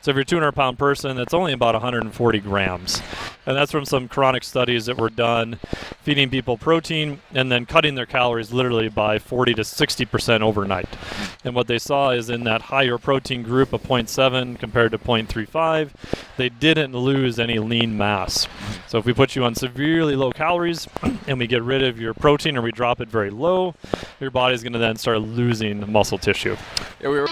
So if you're a 200-pound person, that's only about 140 grams. And that's from some chronic studies that were done feeding people protein and then cutting their calories literally by 40 to 60% overnight. And what they saw is in that higher protein group of 0.7 compared to 0.35, they didn't lose any lean mass. So if we put you on severely low calories and we get rid of your protein or we drop it very low, your body's going to then start losing muscle tissue. Yeah, we were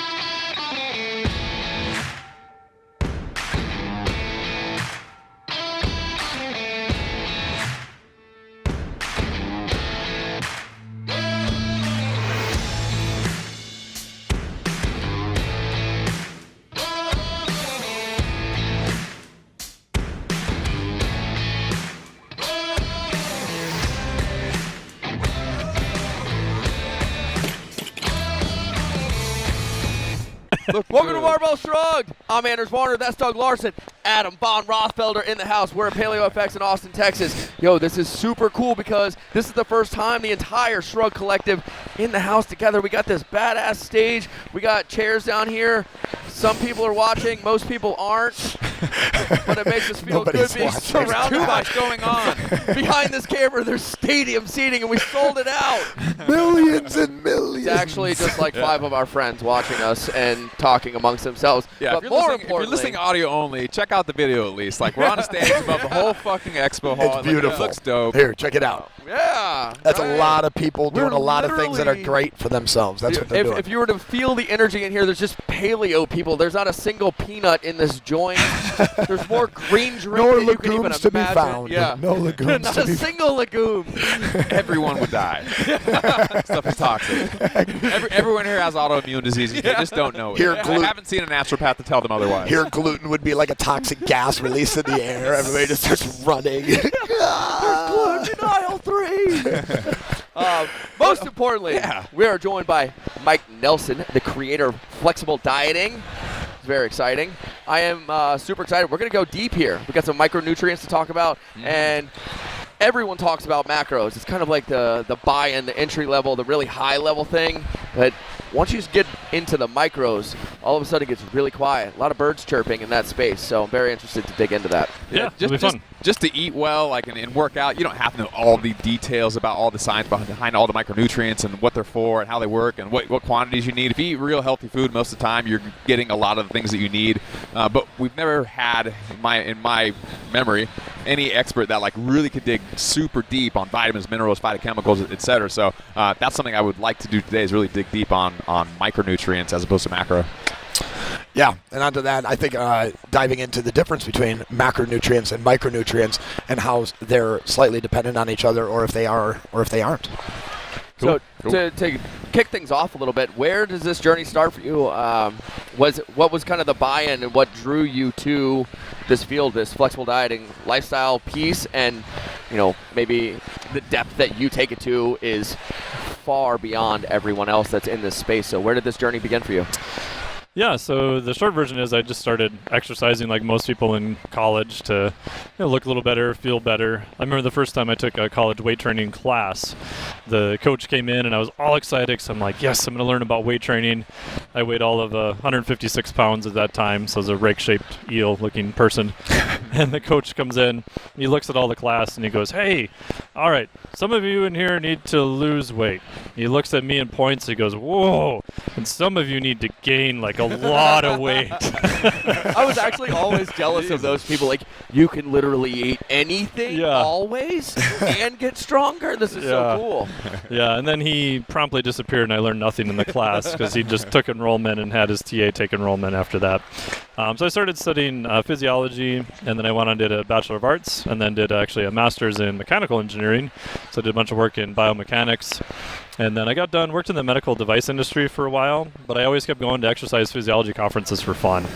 Welcome to Barbell Shrugged. I'm Anders Warner. That's Doug Larson. Adam Von Rothfelder in the house. We're at Paleo FX in Austin, Texas. Yo, this is super cool because this is the first time the entire Shrug Collective in the house together. We got this badass stage. We got chairs down here. Some people are watching. Most people aren't. But it makes us feel good being surrounded by what's going on. Behind this camera, there's stadium seating, and we sold it out. Millions and millions. It's actually just like 5 of our friends watching us and talking amongst themselves. Yeah, but if you're listening audio only, check out the video at least. Like, we're on a stage above the whole fucking expo hall. It's beautiful. It looks dope. Here, check it out. Yeah. That's a lot of people doing a lot of things that are literally- great for themselves. That's what they're doing. If you were to feel the energy in here, there's just paleo people. There's not a single peanut in this joint. There's more green drink No than you can even legumes to be imagine. found. Yeah. No legumes Not to a be single legume. Everyone would die. Stuff is toxic. Everyone here has autoimmune diseases. They just don't know it. Here, I haven't seen a naturopath to tell them otherwise. Here, gluten would be like a toxic gas released in the air. Everybody just starts running. There's gluten in aisle 3. Most importantly, we are joined by Mike Nelson, the creator of Flexible Dieting. It's very exciting. I am super excited. We're going to go deep here. We got some micronutrients to talk about, and everyone talks about macros. It's kind of like the buy-in, the entry level, the really high level thing. But once you get into the micros, all of a sudden it gets really quiet. A lot of birds chirping in that space. So I'm very interested to dig into that. Yeah, it'll be fun. Just to eat well, like and work out, you don't have to know all the details about all the science behind all the micronutrients and what they're for and how they work and what quantities you need. If you eat real healthy food, most of the time you're getting a lot of the things that you need. But we've never had, in my memory, any expert that like really could dig super deep on vitamins, minerals, phytochemicals, etc. So that's something I would like to do today is really dig deep on micronutrients as opposed to macro. Yeah, and onto that, I think diving into the difference between macronutrients and micronutrients and how they're slightly dependent on each other, or if they are, or if they aren't. So to kick things off a little bit, where does this journey start for you? What was kind of the buy-in and what drew you to this field, this flexible dieting lifestyle piece, and maybe the depth that you take it to is far beyond everyone else that's in this space. So where did this journey begin for you? Yeah, so the short version is I just started exercising like most people in college to look a little better, feel better. I remember the first time I took a college weight training class, the coach came in and I was all excited because I'm like, yes, I'm going to learn about weight training. I weighed all of 156 pounds at that time, so I was a rake-shaped eel-looking person. And the coach comes in, he looks at all the class and he goes, hey, all right, some of you in here need to lose weight. He looks at me and points, he goes, whoa, and some of you need to gain like a lot of weight. I was actually always jealous of those people. Like, you can literally eat anything always and get stronger. This is so cool. Yeah, and then he promptly disappeared and I learned nothing in the class because he just took enrollment and had his TA take enrollment after that. So I started studying physiology, and then I went on and did a Bachelor of Arts, and then did actually a Master's in Mechanical Engineering. So I did a bunch of work in Biomechanics. And then I got done, worked in the medical device industry for a while, but I always kept going to exercise physiology conferences for fun.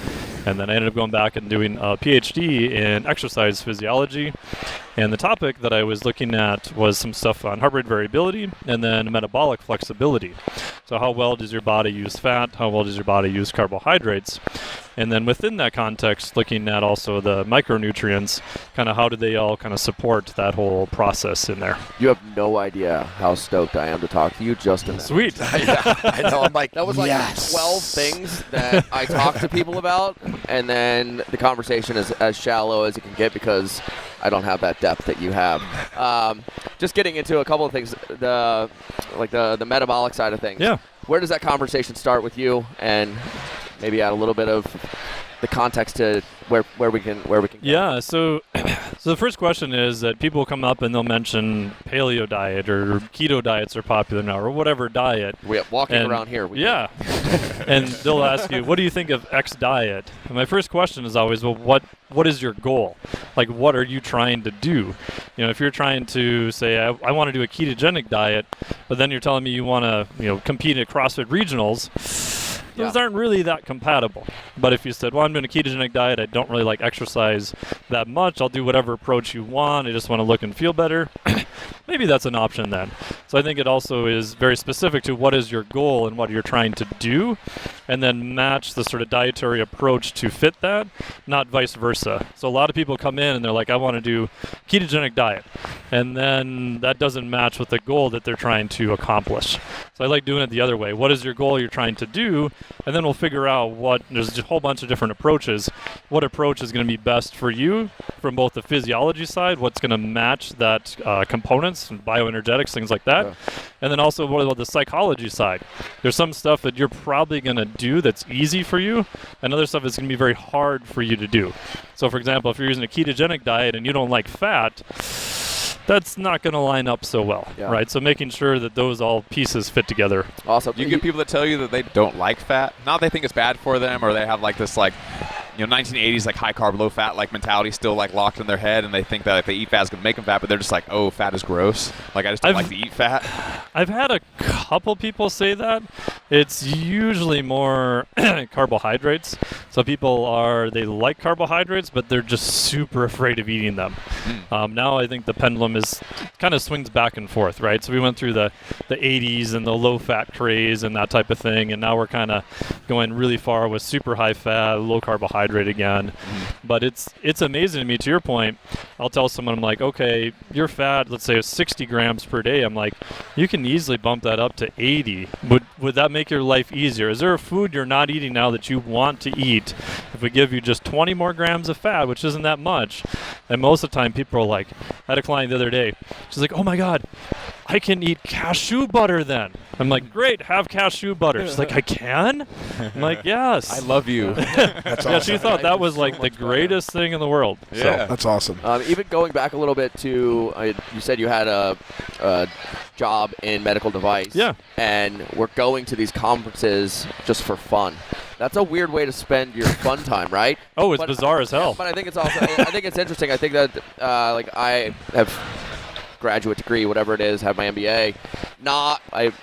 And then I ended up going back and doing a PhD in exercise physiology. And the topic that I was looking at was some stuff on heart rate variability and then metabolic flexibility. So how well does your body use fat? How well does your body use carbohydrates? And then within that context, looking at also the micronutrients, kind of how do they all kind of support that whole process in there. You have no idea how stoked I am to talk to you just in that. Sweet. Yeah, I know. I'm like, That was like yes. 12 things that I talk to people about, and then the conversation is as shallow as it can get because I don't have that depth that you have. Just getting into a couple of things, the metabolic side of things. Yeah. Where does that conversation start with you, and maybe add a little bit of the context to where we can go? Yeah, so the first question is that people come up and they'll mention paleo diet or keto diets are popular now or whatever diet. We're walking And- around here. Yeah. And they'll ask you, what do you think of X diet? And my first question is always, well, what is your goal? Like, what are you trying to do? You know, if you're trying to say, I want to do a ketogenic diet, but then you're telling me you want to, compete at CrossFit regionals, those aren't really that compatible. But if you said, well, I'm doing a ketogenic diet, I don't really like exercise that much, I'll do whatever approach you want, I just want to look and feel better, maybe that's an option then. So I think it also is very specific to what is your goal and what you're trying to do, and then match the sort of dietary approach to fit that, not vice versa. So a lot of people come in and they're like, I want to do ketogenic diet, and then that doesn't match with the goal that they're trying to accomplish. So I like doing it the other way. What is your goal you're trying to do? And then we'll figure out there's a whole bunch of different approaches. What approach is going to be best for you from both the physiology side, what's going to match that components, and bioenergetics, things like that. Yeah. And then also what about the psychology side? There's some stuff that you're probably going to do that's easy for you, and other stuff that's going to be very hard for you to do. So for example, if you're using a ketogenic diet and you don't like fat, that's not going to line up so well, right? So making sure that those all pieces fit together. Awesome. You get people that tell you that they don't like fat. Not they think it's bad for them, or they have like this 1980s like high carb, low fat like mentality still like locked in their head, and they think that if they eat fat, it's gonna make them fat. But they're just like, oh, fat is gross. Like I just don't like to eat fat. I've had a couple people say that. It's usually more carbohydrates. So people they like carbohydrates, but they're just super afraid of eating them. Now I think the pendulum kind of swings back and forth, right? So we went through the 80s and the low fat craze and that type of thing, and now we're kind of going really far with super high fat, low carbohydrate again. But it's amazing to me, to your point. I'll tell someone, I'm like, okay, your fat, let's say it's 60 grams per day. I'm like, you can easily bump that up to 80. Would that make your life easier? Is there a food you're not eating now that you want to eat? If we give you just 20 more grams of fat, which isn't that much, and most of the time people are like, I had a client the other day, she's like, oh my God, I can eat cashew butter then. I'm like, great, have cashew butter. She's like, I can? I'm like, yes. I love you. That's Yeah, she awesome. thought that was like the greatest thing in the world. Yeah. That's awesome. Even going back a little bit to, you said you had a job in medical device. Yeah. And we're going to these conferences just for fun. That's a weird way to spend your fun time, right? Oh, it's bizarre as hell. But I think it's also, I think it's interesting. I think that, I have graduate degree, whatever it is, have my MBA.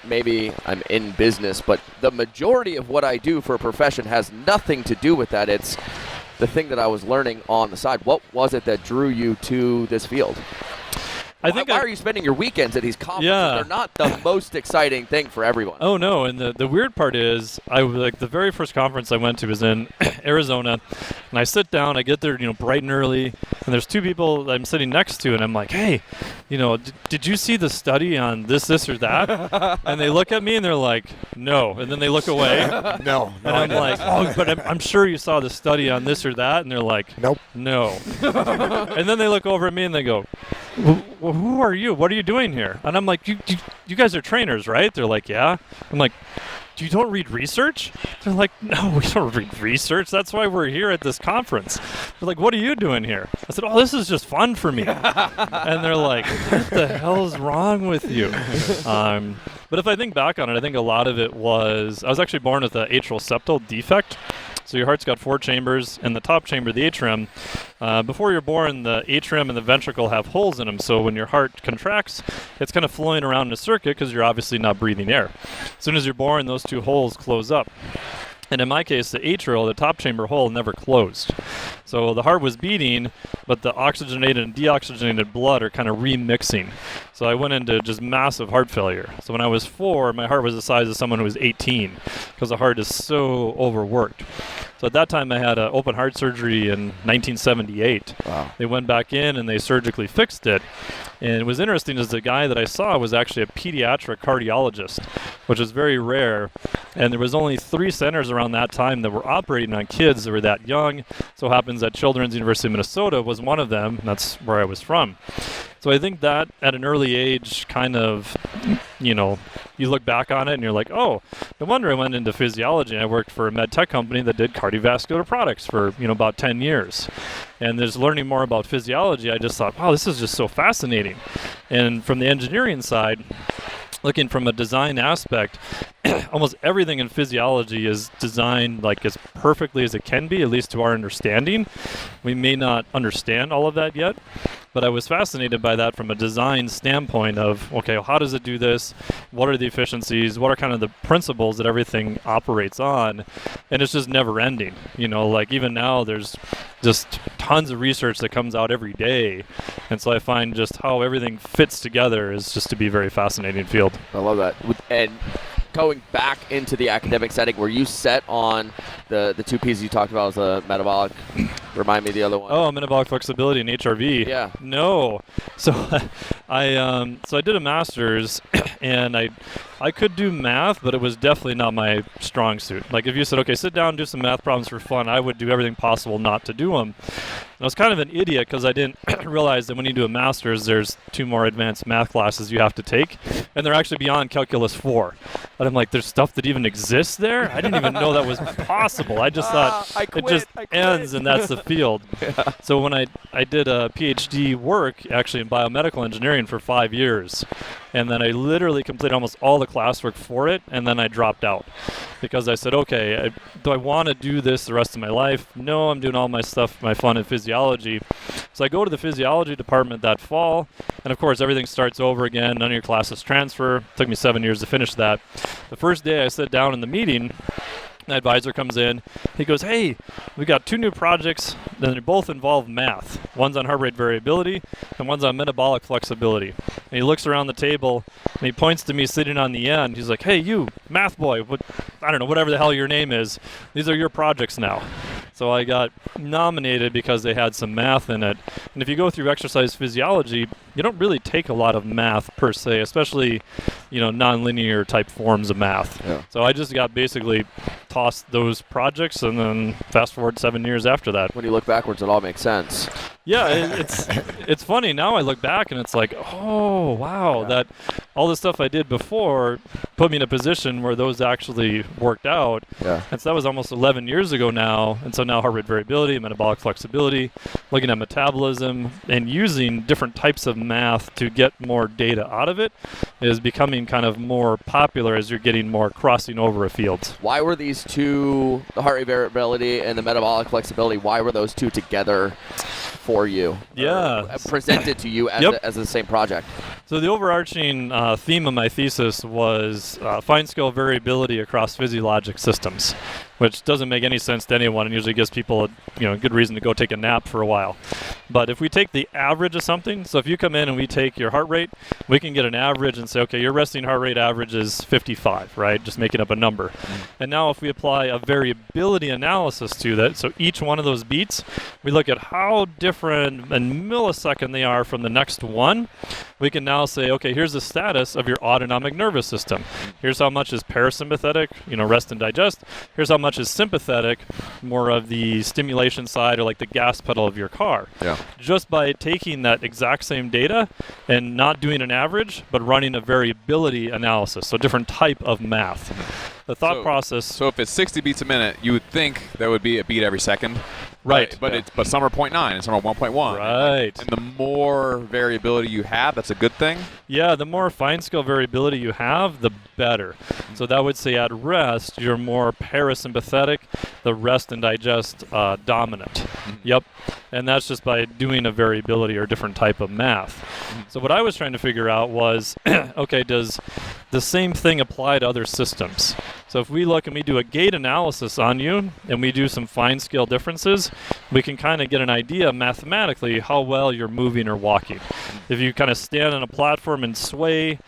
Maybe I'm in business, but the majority of what I do for a profession has nothing to do with that. It's the thing that I was learning on the side. What was it that drew you to this field? Why are you spending your weekends at these conferences? Yeah. They're not the most exciting thing for everyone. Oh no, and the weird part is, the very first conference I went to was in Arizona, and I sit down, I get there, bright and early, and there's two people that I'm sitting next to, and I'm like, hey, did you see the study on this or that? And they look at me and they're like, no, and then they look away. No. And I'm like, oh, but I'm sure you saw the study on this or that, and they're like, Nope. no. And then they look over at me and they go, well, who are you? What are you doing here? And I'm like, you guys are trainers, right? They're like, yeah. I'm like, you don't read research? They're like, no, we don't read research. That's why we're here at this conference. They're like, what are you doing here? I said, oh, this is just fun for me. And they're like, what the hell is wrong with you? But if I think back on it, I think a lot of it was, I was actually born with an atrial septal defect. So your heart's got 4 chambers, and the top chamber, the atrium, before you're born, the atrium and the ventricle have holes in them. So when your heart contracts, it's kind of flowing around in a circuit because you're obviously not breathing air. As soon as you're born, those 2 holes close up. And in my case, the atrial, the top chamber hole, never closed. So the heart was beating, but the oxygenated and deoxygenated blood are kind of remixing. So I went into just massive heart failure. So when I was 4, my heart was the size of someone who was 18 because the heart is so overworked. So at that time, I had an open heart surgery in 1978. Wow. They went back in and they surgically fixed it. And it was interesting is the guy that I saw was actually a pediatric cardiologist, which is very rare. And there was only 3 centers around that time that were operating on kids that were that young. So it happens that Children's University of Minnesota was one of them. And that's where I was from. So I think that at an early age kind of, you look back on it and you're like, oh, no wonder I went into physiology. I worked for a med tech company that did cardiovascular products for, about 10 years. And there's learning more about physiology. I just thought, wow, this is just so fascinating. And from the engineering side, looking from a design aspect, almost everything in physiology is designed like as perfectly as it can be, at least to our understanding. We may not understand all of that yet, but I was fascinated by that from a design standpoint of, okay, well, how does it do this? What are the efficiencies? What are kind of the principles that everything operates on? And it's just never ending. Like even now there's just tons of research that comes out every day. And so I find just how everything fits together is just to be a very fascinating field. I love that. And going back into the academic setting, were you set on the 2 pieces you talked about, was the metabolic? Remind me of the other one. Oh, metabolic flexibility and HRV. Yeah. No. So I did a master's and I could do math, but it was definitely not my strong suit. Like if you said, okay, sit down and do some math problems for fun, I would do everything possible not to do them. And I was kind of an idiot because I didn't realize that when you do a master's, there's 2 more advanced math classes you have to take, and they're actually beyond Calculus 4. And I'm like, there's stuff that even exists there? I didn't even know that was possible. I just thought it just ends and that's the field. Yeah. So when I did a PhD work actually in biomedical engineering for 5 years, and then I literally completed almost all the classwork for it, and then I dropped out because I said, okay, do I want to do this the rest of my life? No, I'm doing all my stuff, my fun in physiology. So I go to the physiology department that fall, and of course everything starts over again. None of your classes transfer. It took me 7 years to finish that. The first day I sit down in the meeting, the advisor comes in. He goes, hey, we got 2 new projects. Then they both involve math. One's on heart rate variability and one's on metabolic flexibility. And he looks around the table and he points to me sitting on the end. He's like, hey, you, math boy, I don't know, whatever the hell your name is. These are your projects now. So I got nominated because they had some math in it. And if you go through exercise physiology, you don't really take a lot of math per se, especially, nonlinear type forms of math. Yeah. So I just got basically tossed those projects and then fast forward 7 years after that. When you look backwards, it all makes sense. Yeah, it's funny. Now I look back and it's like, oh, wow, that all the stuff I did before put me in a position where those actually worked out. Yeah. And so that was almost 11 years ago now. And so now heart rate variability, metabolic flexibility, looking at metabolism and using different types of math to get more data out of it is becoming kind of more popular as you're getting more crossing over of fields. Why were these 2, the heart rate variability and the metabolic flexibility, why were those 2 together for you? Yeah. Presented to you as, as the same project? So the overarching theme of my thesis was fine-scale variability across physiologic systems, which doesn't make any sense to anyone and usually gives people a good reason to go take a nap for a while. But if we take the average of something, so if you come in and we take your heart rate, we can get an average and say, okay, your resting heart rate average is 55, right? Just making up a number. And now if we apply a variability analysis to that, so each one of those beats, we look at how different in millisecond they are from the next one. We can now say, okay, here's the status of your autonomic nervous system. Here's how much is parasympathetic, rest and digest. Here's how much is sympathetic, more of the stimulation side or like the gas pedal of your car. Yeah. Just by taking that exact same data and not doing an average, but running a variability analysis, so different type of math. The thought process. So if it's 60 beats a minute, you would think there would be a beat every second. Right. But some are 0.9 and some are 1.1. Right. And the more variability you have, that's a good thing? Yeah, the more fine-scale variability you have, the better. So that would say at rest, you're more parasympathetic, the rest and digest dominant. Yep. And that's just by doing a variability or different type of math. So what I was trying to figure out was, okay, does the same thing apply to other systems? So if we look and we do a gait analysis on you and we do some fine scale differences, we can kind of get an idea mathematically how well you're moving or walking. If you kind of stand on a platform and sway,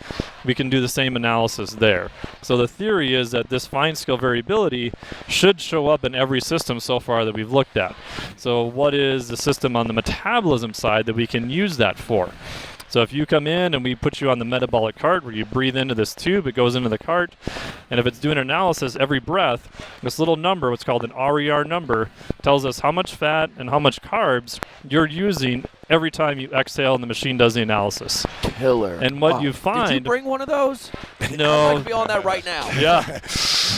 we can do the same analysis there. So the theory is that this fine scale variability should show up in every system so far that we've looked at. So what is the system on the metabolism side that we can use that for? So if you come in and we put you on the metabolic cart where you breathe into this tube, it goes into the cart, and if it's doing analysis every breath, this little number, what's called an RER number, tells us how much fat and how much carbs you're using every time you exhale and the machine does the analysis. Killer. And what you find... Did you bring one of those? No. I'd like to be on that right now. Yeah.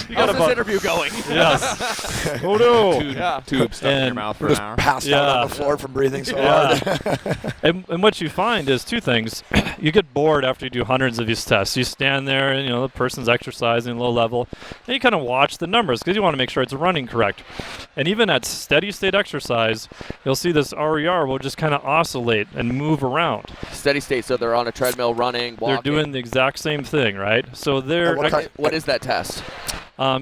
You got How's this interview going? Yes. Oh no. Tube stuck in your mouth for an Just hour. passed out on the floor from breathing so hard. And what you find is two things. You get bored after you do hundreds of these tests. You stand there and the person's exercising low level, and you kind of watch the numbers because you want to make sure it's running correct. And even at steady state exercise, you'll see this RER will just kind of oscillate and move around. Steady state, so they're on a treadmill running, walking. They're doing the exact same thing, right? So they're... What is that test?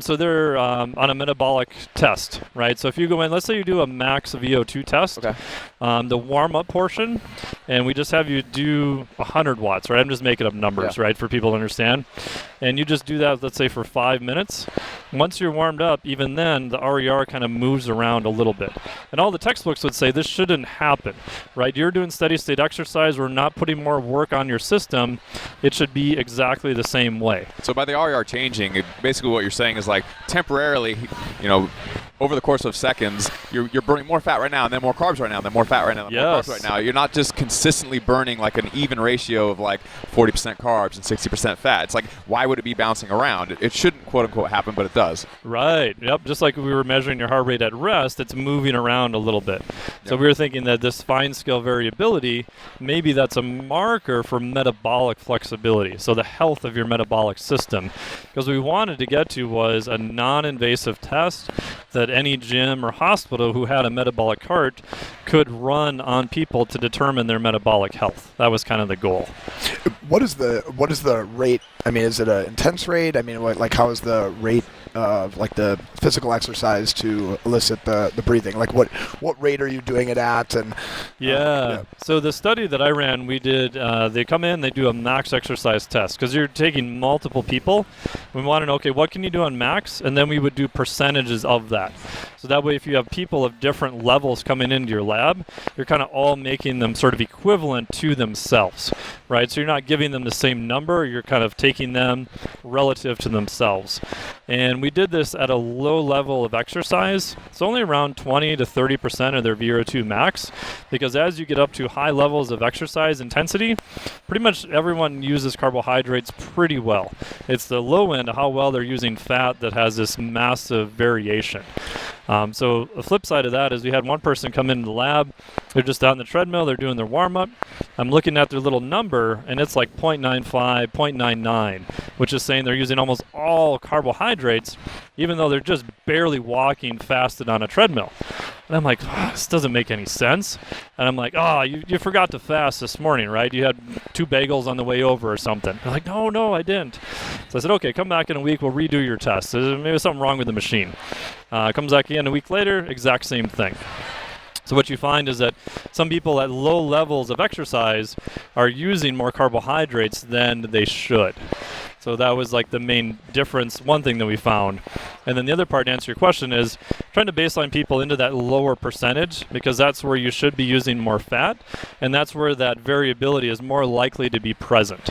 So they're on a metabolic test, right? So if you go in, let's say you do a max VO2 test, Okay. The warm-up portion, and we just have you do 100 watts, right? I'm just making up numbers, right, for people to understand. And you just do that, let's say, for 5 minutes. Once you're warmed up, even then, the RER kind of moves around a little bit. And all the textbooks would say this shouldn't happen, right? You're doing steady-state exercise. We're not putting more work on your system. It should be exactly the same way. So by the RER changing, basically what you're saying is like temporarily, over the course of seconds, you're burning more fat right now, and then more carbs right now, and then more fat right now, and then more carbs right now. You're not just consistently burning like an even ratio of like 40% carbs and 60% fat. It's like, why would it be bouncing around? It shouldn't, quote unquote, happen, but it does. Right. Yep. Just like we were measuring your heart rate at rest, it's moving around a little bit. So we were thinking that this fine scale variability, maybe that's a marker for metabolic flexibility. So the health of your metabolic system. Because what we wanted to get to was a non-invasive test that any gym or hospital who had a metabolic cart could run on people to determine their metabolic health. That was kind of the goal. What is the rate? I mean, is it an intense rate? I mean, how is the rate of like the physical exercise to elicit the breathing? Like what rate are you doing it at? And so the study that I ran, we did. They come in, they do a max exercise test because you're taking multiple people. We want to know, okay, what can you do on max, and then we would do percentages of that. So that way, if you have people of different levels coming into your lab, you're kind of all making them sort of equivalent to themselves, right? So you're not giving them the same number, you're kind of taking them relative to themselves. And we did this at a low level of exercise. It's only around 20 to 30% of their VO2 max, because as you get up to high levels of exercise intensity, pretty much everyone uses carbohydrates pretty well. It's the low end of how well they're using fat that has this massive variation. So the flip side of that is we had one person come into the lab. They're just out on the treadmill. They're doing their warm-up. I'm looking at their little number, and it's like 0.95, 0.99, which is saying they're using almost all carbohydrates, even though they're just barely walking fasted on a treadmill. And I'm like, this doesn't make any sense. And I'm like, you forgot to fast this morning, right? You had 2 bagels on the way over or something. They're like, no, I didn't. So I said, okay, come back in a week. We'll redo your test. Maybe there's something wrong with the machine. Comes back in a week later, exact same thing. So what you find is that some people at low levels of exercise are using more carbohydrates than they should. So that was like the main difference, one thing that we found. And then the other part to answer your question is trying to baseline people into that lower percentage, because that's where you should be using more fat, and that's where that variability is more likely to be present,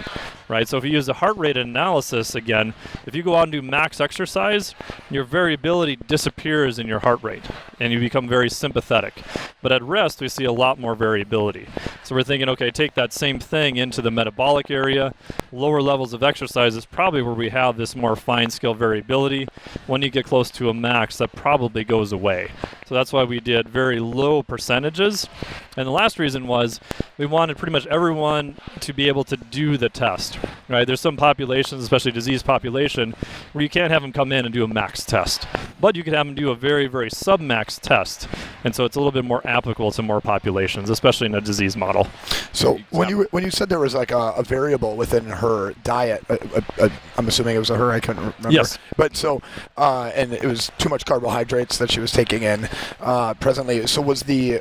right? So if you use the heart rate analysis, again, if you go out and do max exercise, your variability disappears in your heart rate, and you become very sympathetic. But at rest, we see a lot more variability. So we're thinking, okay, take that same thing into the metabolic area. Lower levels of exercise is probably where we have this more fine-scale variability. When you get close to a max, that probably goes away. So that's why we did very low percentages. And the last reason was we wanted pretty much everyone to be able to do the test, right? There's some populations, especially disease population, where you can't have them come in and do a max test. But you could have them do a very, very sub-max test. And so it's a little bit more applicable to more populations, especially in a disease model. So when you said there was like a variable within her diet, I'm assuming it was a her, I couldn't remember. Yes. But so, and it was too much carbohydrates that she was taking in presently. So was the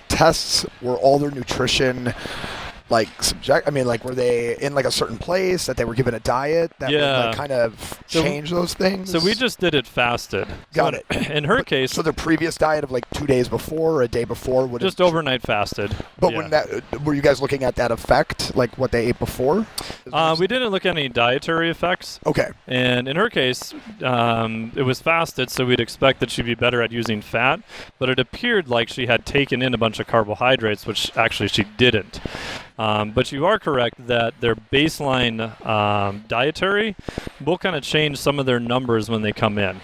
tests, were all their nutrition like were they in like a certain place that they were given a diet that would like kind of change those things? So we just did it fasted. Got it. In her case, so the previous diet of like 2 days before or a day before would just overnight fasted. But when were you guys looking at that effect, like what they ate before? We didn't look at any dietary effects. Okay. And in her case, it was fasted, so we'd expect that she'd be better at using fat. But it appeared like she had taken in a bunch of carbohydrates, which actually she didn't. But you are correct that their baseline dietary will kind of change some of their numbers when they come in.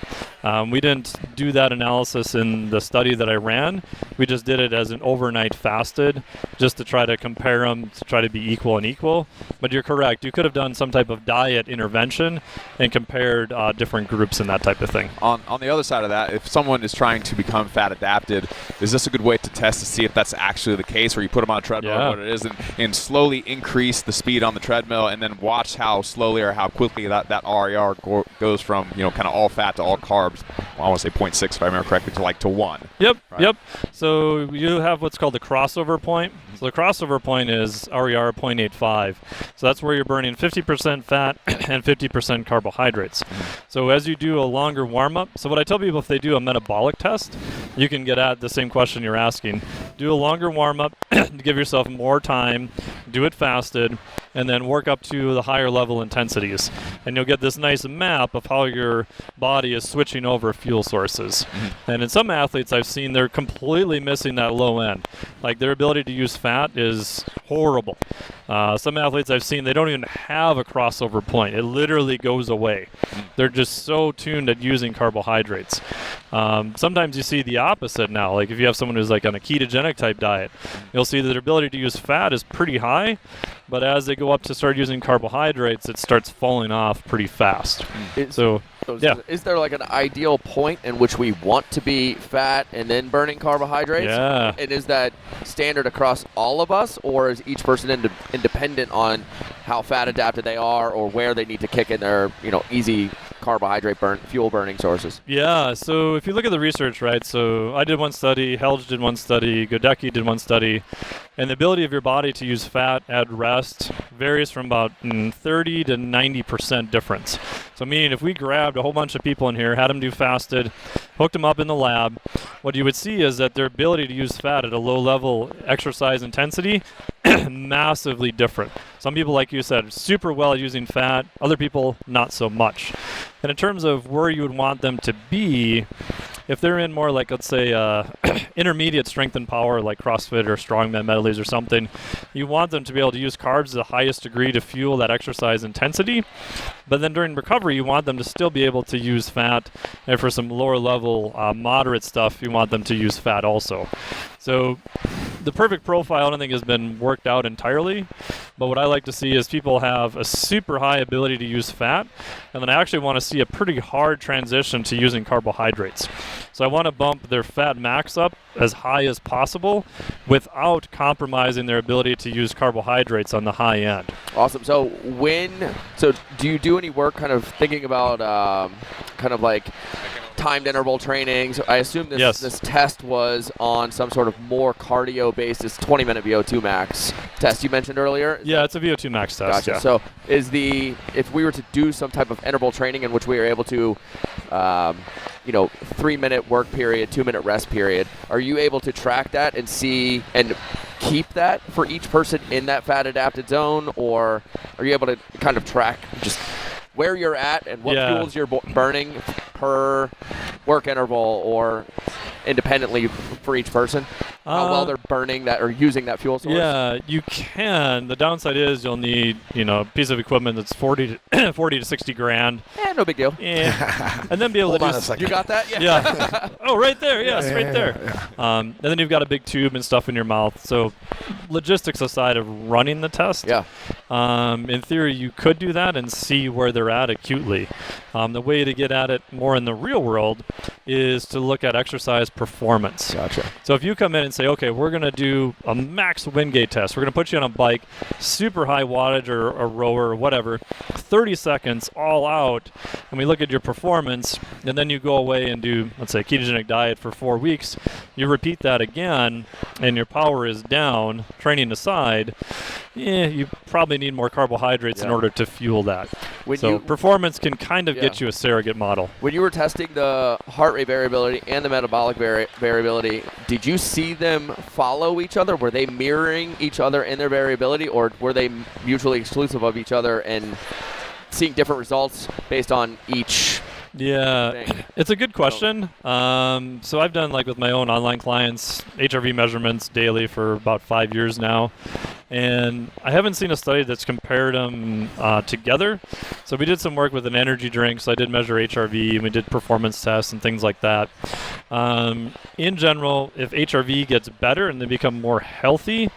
We didn't do that analysis in the study that I ran. We just did it as an overnight fasted, just to try to compare them, to try to be equal and equal. But you're correct. You could have done some type of diet intervention and compared different groups and that type of thing. On the other side of that, if someone is trying to become fat adapted, is this a good way to test to see if that's actually the case, where you put them on a treadmill or what it is, and slowly increase the speed on the treadmill, and then watch how slowly or how quickly that RER goes from kind of all fat to all carbs. Well, I want to say 0.6 if I remember correctly, to 1. Yep, right? Yep. So you have what's called the crossover point. So the crossover point is RER 0.85. So that's where you're burning 50% fat and 50% carbohydrates. So as you do a longer warm-up, so what I tell people, if they do a metabolic test, you can get at the same question you're asking. Do a longer warm-up, give yourself more time, do it fasted, and then work up to the higher level intensities. And you'll get this nice map of how your body is switching over fuel sources. And in some athletes I've seen, they're completely missing that low end. Like their ability to use fat is horrible. Some athletes I've seen, they don't even have a crossover point. It literally goes away. They're just so tuned at using carbohydrates. Sometimes you see the opposite now. Like if you have someone who's like on a ketogenic type diet, you'll see that their ability to use fat is pretty high, but as they go up to start using carbohydrates, it starts falling off pretty fast. Is there like an ideal point in which we want to be fat and then burning carbohydrates? Yeah. And is that standard across all of us, or is each person independent on how fat adapted they are, or where they need to kick in their easy carbohydrate fuel burning sources? Yeah, so if you look at the research, right, so I did one study, Helge did one study, Godecki did one study, and the ability of your body to use fat at rest varies from about 30 to 90% difference. So meaning if we grabbed a whole bunch of people in here, had them do fasted, hooked them up in the lab, what you would see is that their ability to use fat at a low level exercise intensity massively different. Some people, like you said, super well at using fat, other people not so much. And in terms of where you would want them to be, if they're in more like, let's say, intermediate strength and power, like CrossFit or strongman medleys or something, you want them to be able to use carbs to the highest degree to fuel that exercise intensity. But then during recovery, you want them to still be able to use fat. And for some lower level, moderate stuff, you want them to use fat also. So the perfect profile, I don't think, has been worked out entirely. But what I like to see is people have a super high ability to use fat, and then I actually want to see a pretty hard transition to using carbohydrates. So I want to bump their fat max up as high as possible without compromising their ability to use carbohydrates on the high end. Awesome. So do you do any work kind of thinking about kind of like timed interval trainings? I assume this test was on some sort of more cardio-based, this 20-minute VO2 max test you mentioned earlier? It's a VO2 max test. Gotcha. Yeah. So if we were to do some type of interval training in which we are able to 3-minute work period, 2-minute rest period, are you able to track that and see and keep that for each person in that fat adapted zone, or are you able to kind of track just where you're at and what fuels you're burning per work interval or independently for each person? how well they're burning that or using that fuel source? Yeah, you can. The downside is you'll need, a piece of equipment that's 40 to 60 grand. No big deal. And then be able Hold on to a do. second. You got that? Yeah. Oh, right there. Yes, Yeah, right yeah, there. yeah. And then you've got a big tube and stuff in your mouth. So, logistics aside of running the test, Yeah. in theory, you could do that and see where they're at acutely. The way to get at it more in the real world is to look at exercise performance. Gotcha. So if you come in and say, okay, we're going to do a max wind gate test. We're going to put you on a bike, super high wattage or a rower or whatever, 30 seconds all out, and we look at your performance, and then you go away and do, let's say, a ketogenic diet for 4 weeks. You repeat that again, and your power is down, training aside, you probably need more carbohydrates in order to fuel that. So performance can kind of get you a surrogate model. When you were testing the heart rate variability and the metabolic variability, did you see them follow each other? Were they mirroring each other in their variability, or were they mutually exclusive of each other and seeing different results based on each thing? It's a good question. So I've done, like with my own online clients, HRV measurements daily for about 5 years now. And I haven't seen a study that's compared them together. So we did some work with an energy drink. So I did measure HRV, and we did performance tests and things like that. In general, if HRV gets better and they become more healthy,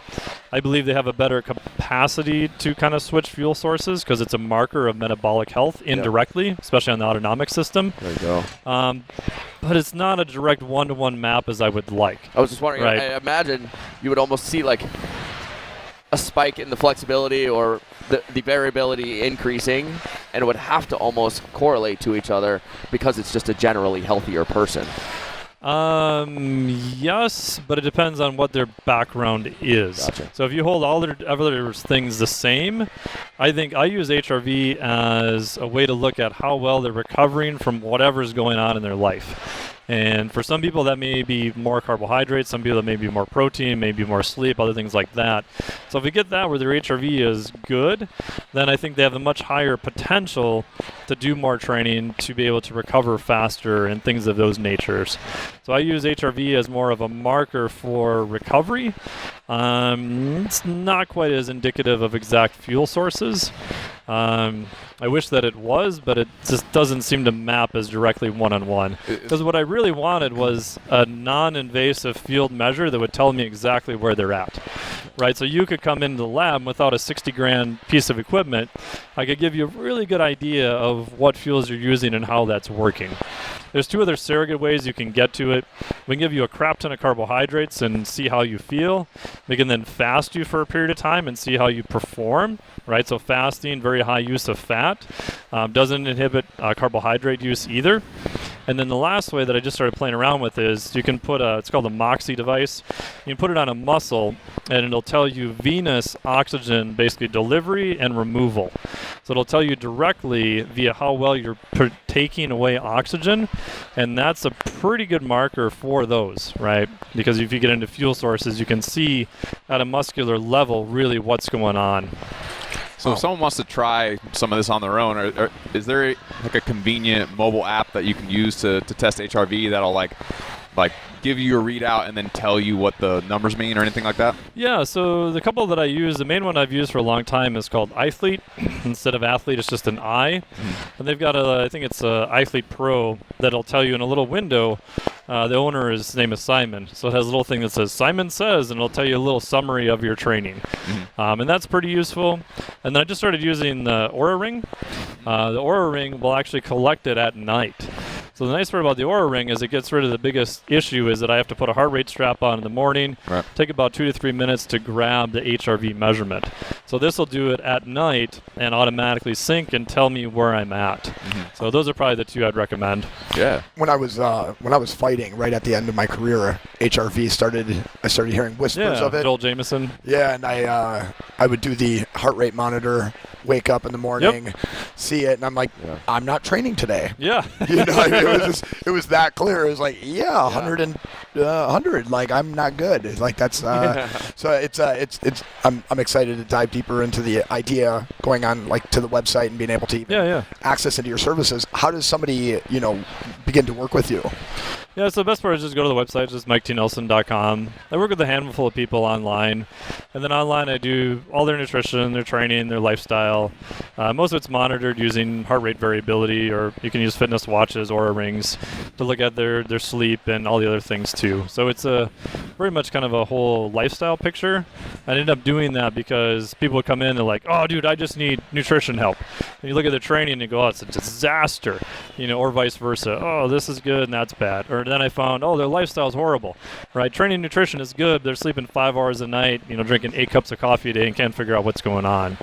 I believe they have a better capacity to kind of switch fuel sources because it's a marker of metabolic health indirectly, especially on the autonomic system. There you go. But it's not a direct one-to-one map as I would like. I was just wondering, Right. I imagine you would almost see like a spike in the flexibility or the variability increasing, and it would have to almost correlate to each other because it's just a generally healthier person. Yes, but it depends on what their background is. Gotcha. So if you hold all their other things the same, I think I use HRV as a way to look at how well they're recovering from whatever's going on in their life. And for some people that may be more carbohydrates, some people that may be more protein, maybe more sleep, other things like that. So if we get that where their HRV is good, then I think they have a much higher potential to do more training to be able to recover faster and things of those natures. So I use HRV as more of a marker for recovery. It's not quite as indicative of exact fuel sources. I wish that it was, but it just doesn't seem to map as directly one-on-one. Because what I really wanted was a non-invasive field measure that would tell me exactly where they're at. Right, so you could come into the lab without a 60 grand piece of equipment. I could give you a really good idea of what fuels you're using and how that's working. There's 2 other surrogate ways you can get to it. We can give you a crap ton of carbohydrates and see how you feel. We can then fast you for a period of time and see how you perform. Right, so fasting, very high use of fat, doesn't inhibit carbohydrate use either. And then the last way that I just started playing around with is you can put it's called a Moxie device. You can put it on a muscle, and it'll tell you venous oxygen, basically delivery and removal. So it'll tell you directly via how well you're taking away oxygen, and that's a pretty good marker for those, right? Because if you get into fuel sources, you can see at a muscular level really what's going on. So if someone wants to try some of this on their own, or is there like a convenient mobile app that you can use to test HRV that'll like give you a readout and then tell you what the numbers mean or anything like that? Yeah, so the couple that I use, the main one I've used for a long time is called iThlete. Instead of athlete, it's just an I. And they've got I think it's a iThlete Pro that'll tell you in a little window. The owner, his name is Simon. So it has a little thing that says, Simon says, and it'll tell you a little summary of your training. And that's pretty useful. And then I just started using the Oura Ring. The Oura Ring will actually collect it at night. So the nice part about the Oura Ring is it gets rid of the biggest issue is that I have to put a heart rate strap on in the morning, take about 2 to 3 minutes to grab the HRV measurement. So this will do it at night and automatically sync and tell me where I'm at. So those are probably the 2 I'd recommend. Yeah. When I was fighting right at the end of my career, HRV I started hearing whispers of it. Joel Jameson. Yeah, and I would do the heart rate monitor, wake up in the morning, see it, and I'm like, I'm not training today. Yeah. You know, I mean, it was that clear. It was like, 100, like I'm not good. It's like that's so it's I'm excited to dive deeper into the idea going on like to the website and being able to even access into your services. How does somebody begin to work with you? Yeah, so the best part is just go to the website, just MikeTNelson.com. I work with a handful of people online. And then online I do all their nutrition, their training, their lifestyle. Most of it's monitored using heart rate variability, or you can use fitness watches, Oura rings, to look at their sleep and all the other things too. So it's a very much kind of a whole lifestyle picture. I ended up doing that because people would come in and they're like, oh, dude, I just need nutrition help. And you look at the training and you go, oh, it's a disaster, or vice versa. Oh, this is good and that's bad. Or then I found, oh, their lifestyle is horrible, right? Training nutrition is good. They're sleeping 5 hours a night, drinking 8 cups of coffee a day and can't figure out what's going on.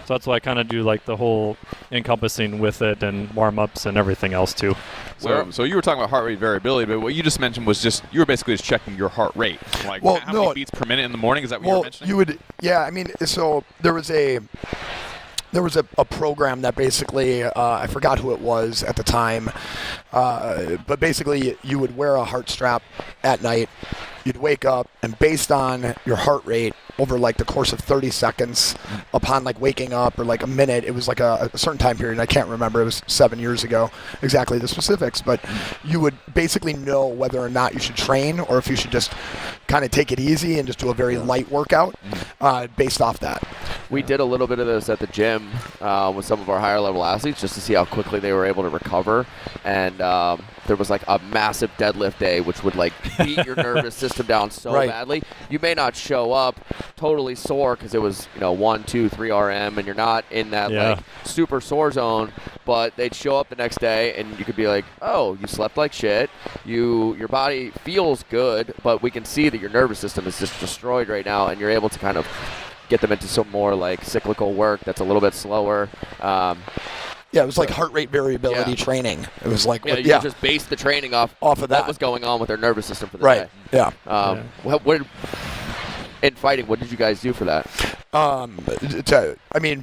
So that's why I kind of do like the whole encompassing with it and warm-ups and everything else too. So you were talking about heart rate variability, but what you just mentioned was you were basically just checking your heart rate. Like, how many beats per minute in the morning? Is that what you were mentioning? So there was a program that basically, I forgot who it was at the time, but basically you would wear a heart strap at night, you'd wake up, and based on your heart rate over like the course of 30 seconds upon like waking up, or like a minute, it was like a certain time period, I can't remember, it was 7 years ago exactly the specifics, but you would basically know whether or not you should train or if you should just kind of take it easy and just do a very light workout based off that. We did a little bit of this at the gym with some of our higher level athletes just to see how quickly they were able to recover. And there was like a massive deadlift day, which would like beat your nervous system down so badly. You may not show up totally sore because it was 1, 2, 3 RM, and you're not in that like super sore zone. But they'd show up the next day, and you could be like, "Oh, you slept like shit. Your body feels good, but we can see that your nervous system is just destroyed right now." And you're able to kind of get them into some more like cyclical work that's a little bit slower. It was like heart rate variability training. It was like you just base the training off of that. What was going on with their nervous system for the day. Yeah. In fighting, what did you guys do for that?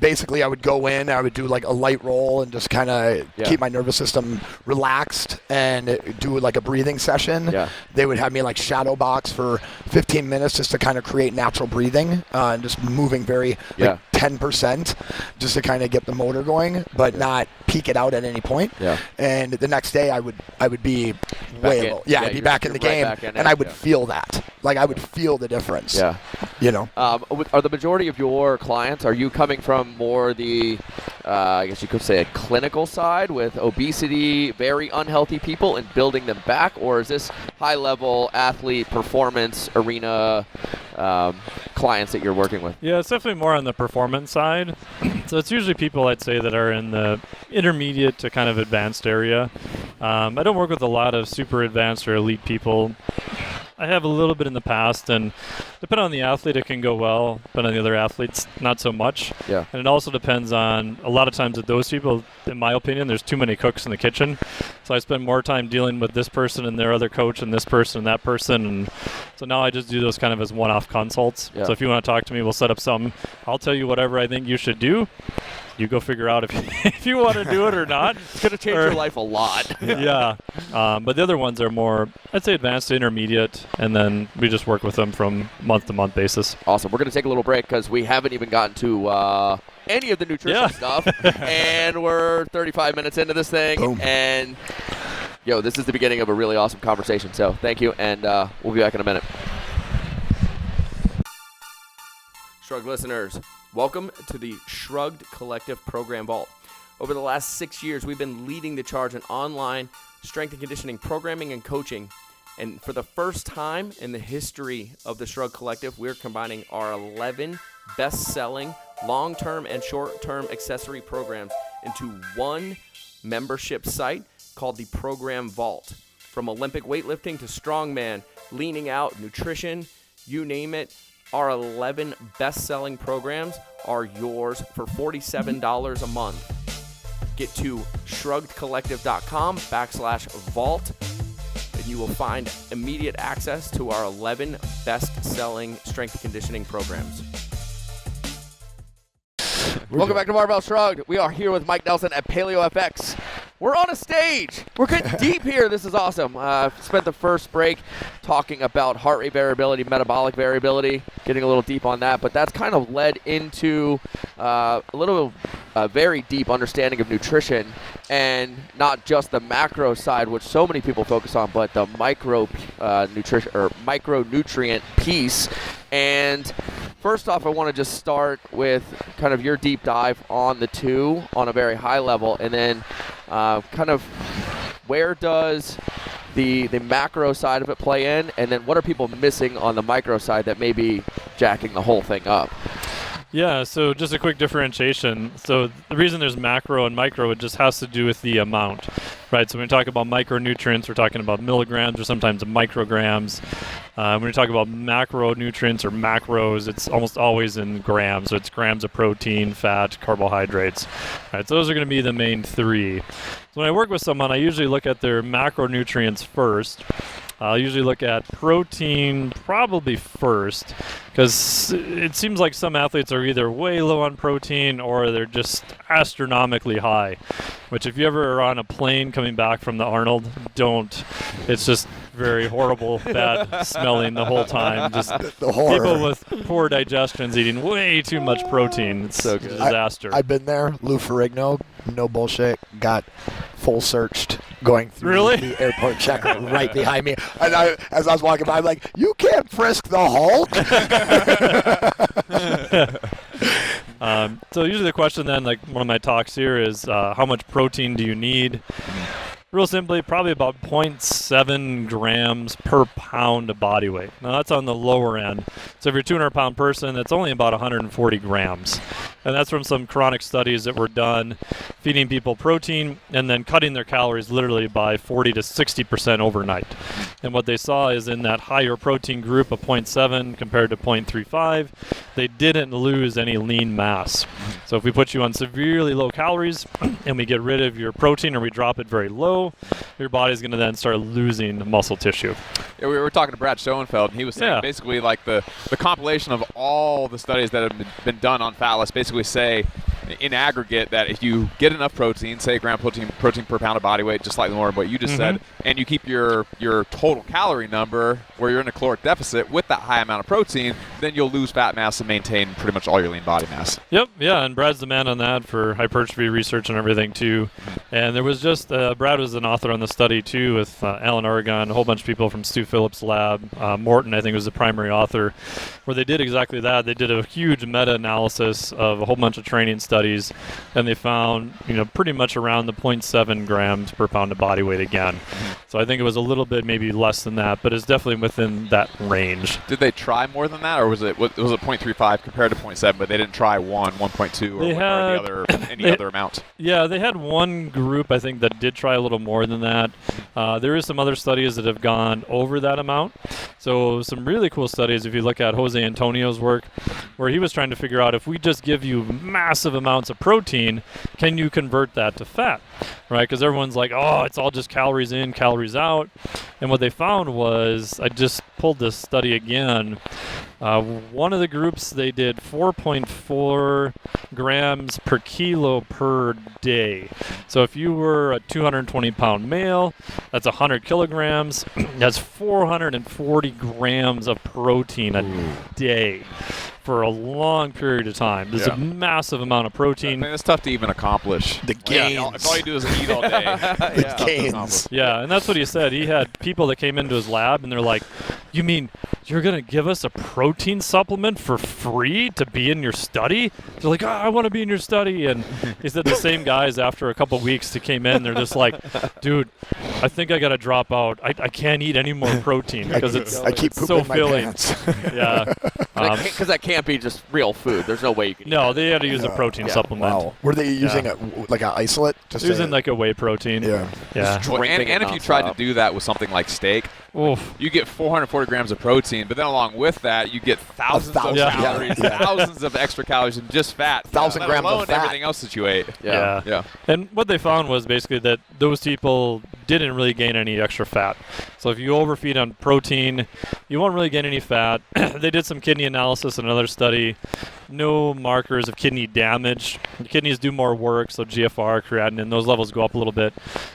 Basically I would go in, I would do like a light roll and just kind of keep my nervous system relaxed and do like a breathing session. They would have me like shadow box for 15 minutes just to kind of create natural breathing and just moving very 10% just to kind of get the motor going, but not peak it out at any point. And the next day I would be way low. I'd be back in the game, and I would feel that. Like I would feel the difference. Are the majority of your clients, are you coming from more the, I guess you could say a clinical side with obesity, very unhealthy people, and building them back? Or is this high-level athlete performance arena clients that you're working with? Yeah, it's definitely more on the performance side. So it's usually people, I'd say, that are in the intermediate to kind of advanced area. I don't work with a lot of super advanced or elite people. I have a little bit in the past, and depending on the athlete, it can go well, but on the other athletes, not so much. And it also depends on, a lot of times with those people, in my opinion, there's too many cooks in the kitchen. So I spend more time dealing with this person and their other coach and this person and that person. And so now I just do those kind of as one-off consults. So if you want to talk to me, we'll set up something. I'll tell you whatever I think you should do. You go figure out if you want to do it or not. It's going to change your life a lot. But the other ones are more, I'd say, advanced to intermediate, and then we just work with them from month-to-month basis. Awesome. We're going to take a little break because we haven't even gotten to any of the nutrition stuff, and we're 35 minutes into this thing. Boom. And, this is the beginning of a really awesome conversation. So thank you, and we'll be back in a minute. Shrugged listeners, welcome to the Shrugged Collective Program Vault. Over the last 6 years, we've been leading the charge in online strength and conditioning programming and coaching. And for the first time in the history of the Shrugged Collective, we're combining our 11 best-selling long-term and short-term accessory programs into one membership site called the Program Vault. From Olympic weightlifting to strongman, leaning out, nutrition, you name it, our 11 best-selling programs are yours for $47 a month. Get to shruggedcollective.com/vault, and you will find immediate access to our 11 best-selling strength and conditioning programs. Welcome back to Barbell Shrugged. We are here with Mike Nelson at PaleoFX. We're on a stage. We're getting deep here. This is awesome. Spent the first break talking about heart rate variability, metabolic variability, getting a little deep on that. But that's kind of led into a little a very deep understanding of nutrition, and not just the macro side, which so many people focus on, but the nutrition or micronutrient piece. And first off, I want to just start with kind of your deep dive on the two on a very high level, and then kind of where does the macro side of it play in, and then what are people missing on the micro side that may be jacking the whole thing up? Yeah, so just a quick differentiation. So the reason there's macro and micro, it just has to do with the amount, right? So when we talk about micronutrients, we're talking about milligrams or sometimes micrograms. When we talk about macronutrients or macros, it's almost always in grams. So it's grams of protein, fat, carbohydrates. Right, so those are going to be the main three. So when I work with someone, I usually look at their macronutrients first. I'll usually look at protein probably first, because it seems like some athletes are either way low on protein or they're just astronomically high, which if you ever are on a plane coming back from the Arnold, don't. It's just very horrible, bad smelling the whole time. Just The horror. people with poor digestions eating way too much protein. It's So a good. disaster. I've been there. Lou Ferrigno, no bullshit, got full searched going through Really? the airport check right behind me. And as I was walking by, I'm like, you can't frisk the Hulk. So usually the question then, like one of my talks here is, how much protein do you need? Real simply, probably about 0.7 grams per pound of body weight. Now that's on the lower end. So if you're a 200-pound person, that's only about 140 grams. And that's from some chronic studies that were done feeding people protein and then cutting their calories literally by 40 to 60% overnight. And what they saw is in that higher protein group of 0.7 compared to 0.35, they didn't lose any lean mass. So if we put you on severely low calories and we get rid of your protein or we drop it very low, your body's going to then start losing muscle tissue. Yeah, we were talking to Brad Schoenfeld, and he was saying basically like the compilation of all the studies that have been done on fat loss basically say in aggregate that if you get enough protein, say a gram protein per pound of body weight, just like more of what you just said, and you keep your total calorie number where you're in a caloric deficit with that high amount of protein, then you'll lose fat mass and maintain pretty much all your lean body mass. Yep, yeah, and Brad's the man on that for hypertrophy research and everything too. And there was just, Brad was an author on the study too with Alan Oregon, a whole bunch of people from Stu Phillips' lab. Morton, I think, was the primary author, where they did exactly that. They did a huge meta-analysis of a whole bunch of training studies, and they found, pretty much around the 0.7 grams per pound of body weight again. So I think it was a little bit maybe less than that, but it's definitely within that range. Did they try more than that, or was it 0.35 compared to 0.7, but they didn't try 1.2, or any other amount? Yeah, they had one group, I think, that did try a little more than that. There is some other studies that have gone over that amount. So some really cool studies, if you look at Jose Antonio's work, where he was trying to figure out if we just give you massive amounts of protein, can you convert that to fat, right? Because everyone's like, oh, it's all just calories in, calories out. And what they found was, I just pulled this study again, one of the groups, they did 4.4 grams per kilo per day. So if you were a 220-pound male, that's 100 kilograms. That's 440 grams of protein a day for a long period of time. This is a massive amount of protein. It's tough to even accomplish. The gains. Yeah, if all you do is eat all day. The gains. Yeah, and that's what he said. He had people that came into his lab, and they're like, you mean you're going to give us a protein supplement for free to be in your study? They're like, I want to be in your study. And he said the same guys, after a couple of weeks, that came in, they're just like, dude, I think I got to drop out. I can't eat any more protein because I keep it's pooping so my filling. pants. Yeah. Because that can't be just real food. There's no way you can eat No, that. they had to use a protein supplement. Wow. Were they using like an isolate? Using like a whey protein. Yeah. Yeah. Well, and Drinking it if you tried to nonstop. do that with something like steak, Oof. you get 440 grams of protein, but then along with that, you get thousands of Yeah. calories, Yeah. thousands of extra calories in just fat. 1,000 let grams of alone fat. everything else that you ate. Yeah. Yeah. And what they found was basically that those people didn't really gain any extra fat. So if you overfeed on protein, you won't really gain any fat. They did some kidney analysis in another study. No markers of kidney damage. The kidneys do more work, so GFR, creatinine, those levels go up a little bit,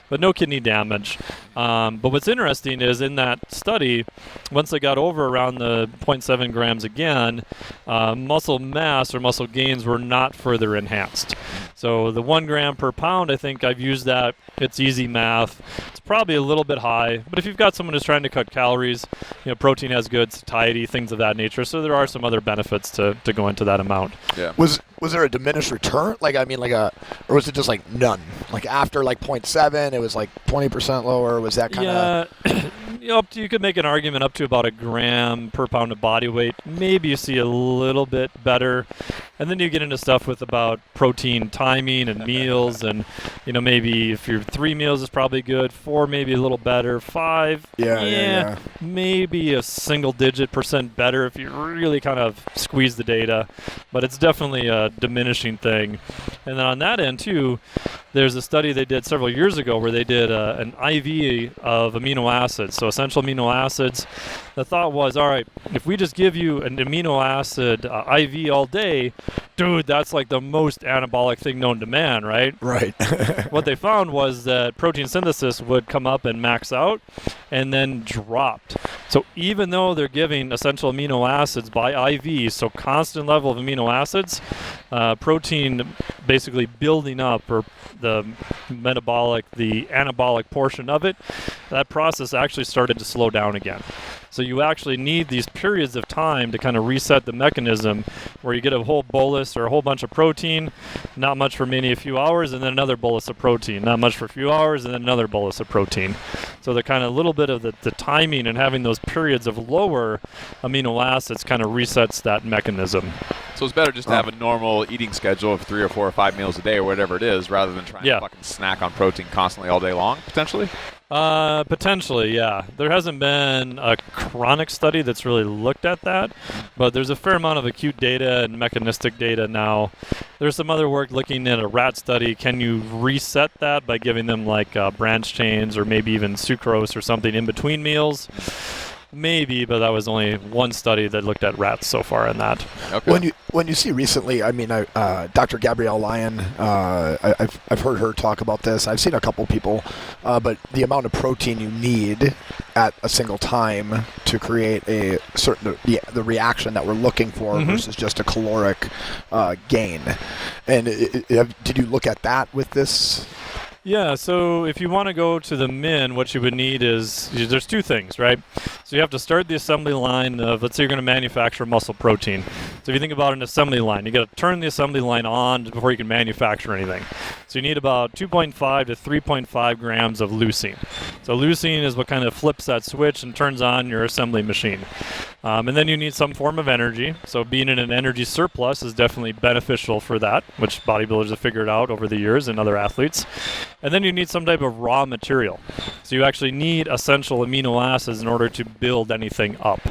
but no kidney damage. But what's interesting is in that study, once they got over around the 0.7 grams again, muscle mass or muscle gains were not further enhanced. So So the 1 gram per pound, I think I've used that. It's easy math. It's probably a little bit high, but if you've got someone who's trying to cut calories, protein has good satiety, things of that nature. So there are some other benefits to go into that amount. Yeah. Was there a diminished return? Or was it just like none? Like after like 0.7, it was like 20% lower. Was that kind of? Yeah. You could make an argument up to about a gram per pound of body weight. Maybe you see a little bit better. And then you get into stuff with about protein timing and meals, and maybe if your 3 meals is probably good, 4 maybe a little better, 5 maybe a single-digit % better if you really kind of squeeze the data, but it's definitely a diminishing thing. And then on that end too, there's a study they did several years ago where they did an IV of amino acids, so essential amino acids. The thought was, all right, if we just give you an amino acid IV all day, dude, that's like the most anabolic thing known to man, right? Right. What they found was that protein synthesis would come up and max out and then dropped. So even though they're giving essential amino acids by IV, so constant level of amino acids, protein basically building up, or the anabolic portion of it, that process actually started to slow down again. So you actually need these periods of time to kind of reset the mechanism where you get a whole bolus or a whole bunch of protein, not much for maybe a few hours, and then another bolus of protein, not much for a few hours, and then another bolus of protein. So the kind of little bit of the timing and having those periods of lower amino acids kind of resets that mechanism. So it's better just to have a normal eating schedule of 3 or 4 or 5 meals a day or whatever it is, rather than trying to fucking snack on protein constantly all day long, potentially? Potentially, yeah. There hasn't been a chronic study that's really looked at that, but there's a fair amount of acute data and mechanistic data now. There's some other work looking at a rat study. Can you reset that by giving them like branch chains or maybe even sucrose or something in between meals? Maybe, but that was only one study that looked at rats so far in that. Okay. When you see recently, Dr. Gabrielle Lyon, I've heard her talk about this. I've seen a couple people, but the amount of protein you need at a single time to create a certain the reaction that we're looking for versus just a caloric gain. And did you look at that with this? Yeah, so if you want to go to the min, what you would need is, there's two things, right? So you have to start the assembly line of, let's say you're going to manufacture muscle protein. So if you think about an assembly line, you got to turn the assembly line on before you can manufacture anything. So you need about 2.5 to 3.5 grams of leucine. So leucine is what kind of flips that switch and turns on your assembly machine. And then you need some form of energy. So being in an energy surplus is definitely beneficial for that, which bodybuilders have figured out over the years and other athletes. And then you need some type of raw material. So you actually need essential amino acids in order to build anything up.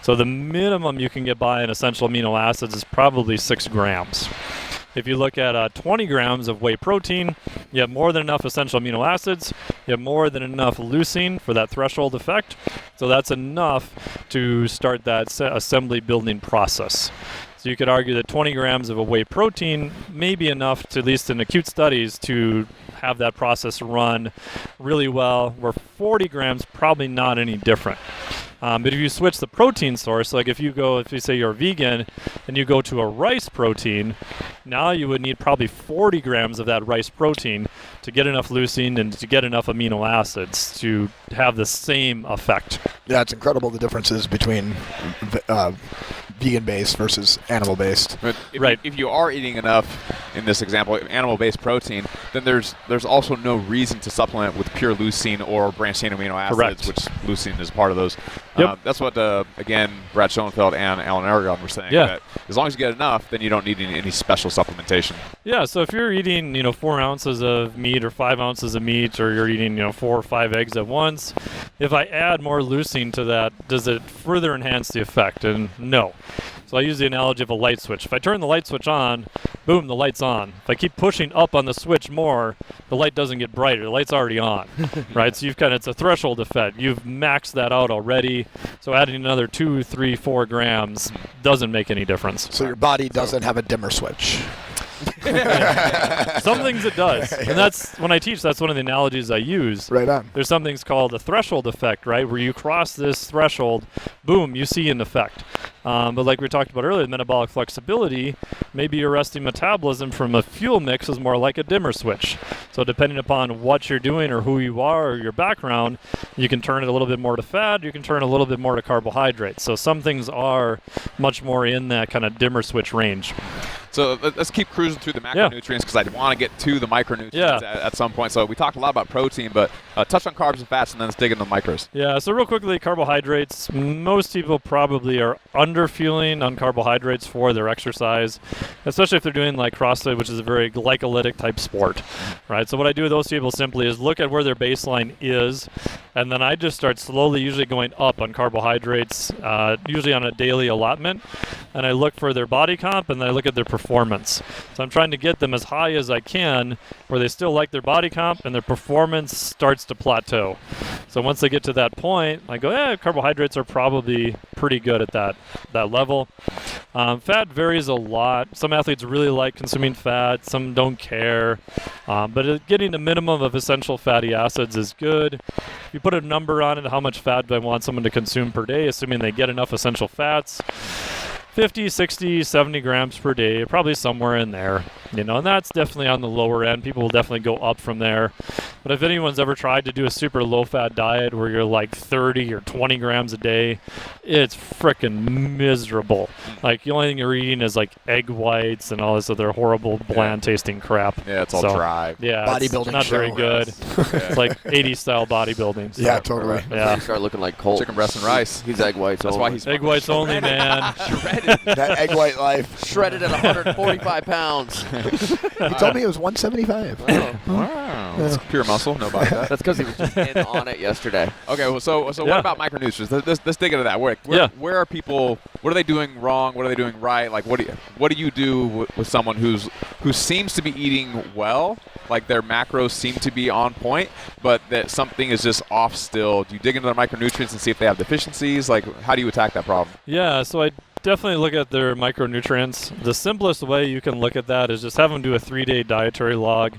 So the minimum you can get by in essential amino acids is probably 6 grams. If you look at 20 grams of whey protein, you have more than enough essential amino acids, you have more than enough leucine for that threshold effect. So that's enough to start that assembly building process. So you could argue that 20 grams of a whey protein may be enough, to, at least in acute studies, to have that process run really well, where 40 grams probably not any different. But if you switch the protein source, like if you say you're vegan and you go to a rice protein, now you would need probably 40 grams of that rice protein to get enough leucine and to get enough amino acids to have the same effect. Yeah, it's incredible the differences between vegan-based versus animal-based. But if you are eating enough, in this example, animal-based protein, then there's also no reason to supplement with pure leucine or branched-chain amino acids, Correct. which leucine is part of those. Yep. That's what, again, Brad Schoenfeld and Alan Aragon were saying. Yeah. That as long as you get enough, then you don't need any special supplementation. Yeah, so if you're eating, 4 ounces of meat or 5 ounces of meat, or you're eating, 4 or 5 eggs at once, if I add more leucine to that, does it further enhance the effect? And no. So I use the analogy of a light switch. If I turn the light switch on, boom, the light's on. If I keep pushing up on the switch more, the light doesn't get brighter. The light's already on, right? So it's a threshold effect. You've maxed that out already. So adding another 2, 3, 4 grams doesn't make any difference. So your body doesn't have a dimmer switch. Some things it does. And that's, when I teach, that's one of the analogies I use. Right on. There's some things called a threshold effect, right? Where you cross this threshold, boom, you see an effect. But like we talked about earlier, metabolic flexibility, maybe your resting metabolism from a fuel mix is more like a dimmer switch. So depending upon what you're doing or who you are or your background, you can turn it a little bit more to fat, you can turn a little bit more to carbohydrates. So some things are much more in that kind of dimmer switch range. So let's keep cruising through the macronutrients because I want to get to the micronutrients at some point. So we talked a lot about protein, but touch on carbs and fats, and then let's dig into the micros. Yeah, so real quickly, carbohydrates. Most people probably are under-fueling on carbohydrates for their exercise, especially if they're doing like CrossFit, which is a very glycolytic type sport, right? So what I do with those people simply is look at where their baseline is, and then I just start slowly usually going up on carbohydrates, usually on a daily allotment, and I look for their body comp, and then I look at their performance. So I'm trying to get them as high as I can where they still like their body comp and their performance starts to plateau. So once they get to that point, I go, carbohydrates are probably pretty good at that level. Fat varies a lot. Some athletes really like consuming fat, some don't care. But getting a minimum of essential fatty acids is good. If you put a number on it, how much fat do I want someone to consume per day, assuming they get enough essential fats? 50, 60, 70 grams per day, probably somewhere in there, and that's definitely on the lower end. People will definitely go up from there. But if anyone's ever tried to do a super low-fat diet where you're like 30 or 20 grams a day, it's freaking miserable. Like, the only thing you're eating is like egg whites and all this other horrible, bland-tasting crap. Yeah, it's all dry. Yeah, bodybuilding it's not very good. It's like 80s-style bodybuilding. So. Yeah, totally. You start looking like Colt. Chicken breast and rice. He's egg whites. That's why he's egg whites only, man. shredded. That egg white life. Shredded at 145 pounds. He told me it was 175. Wow. That's pure muscle. No body fat. That's because he was just in on it yesterday. Okay, well, so what about micronutrients? Let's dig into that. Where are people? What are they doing wrong? What are they doing right? Like, what do you do with someone who seems to be eating well, like their macros seem to be on point, but that something is just off still? Do you dig into their micronutrients and see if they have deficiencies? Like, how do you attack that problem? Yeah, so I definitely look at their micronutrients. The simplest way you can look at that is just have them do a 3-day dietary log.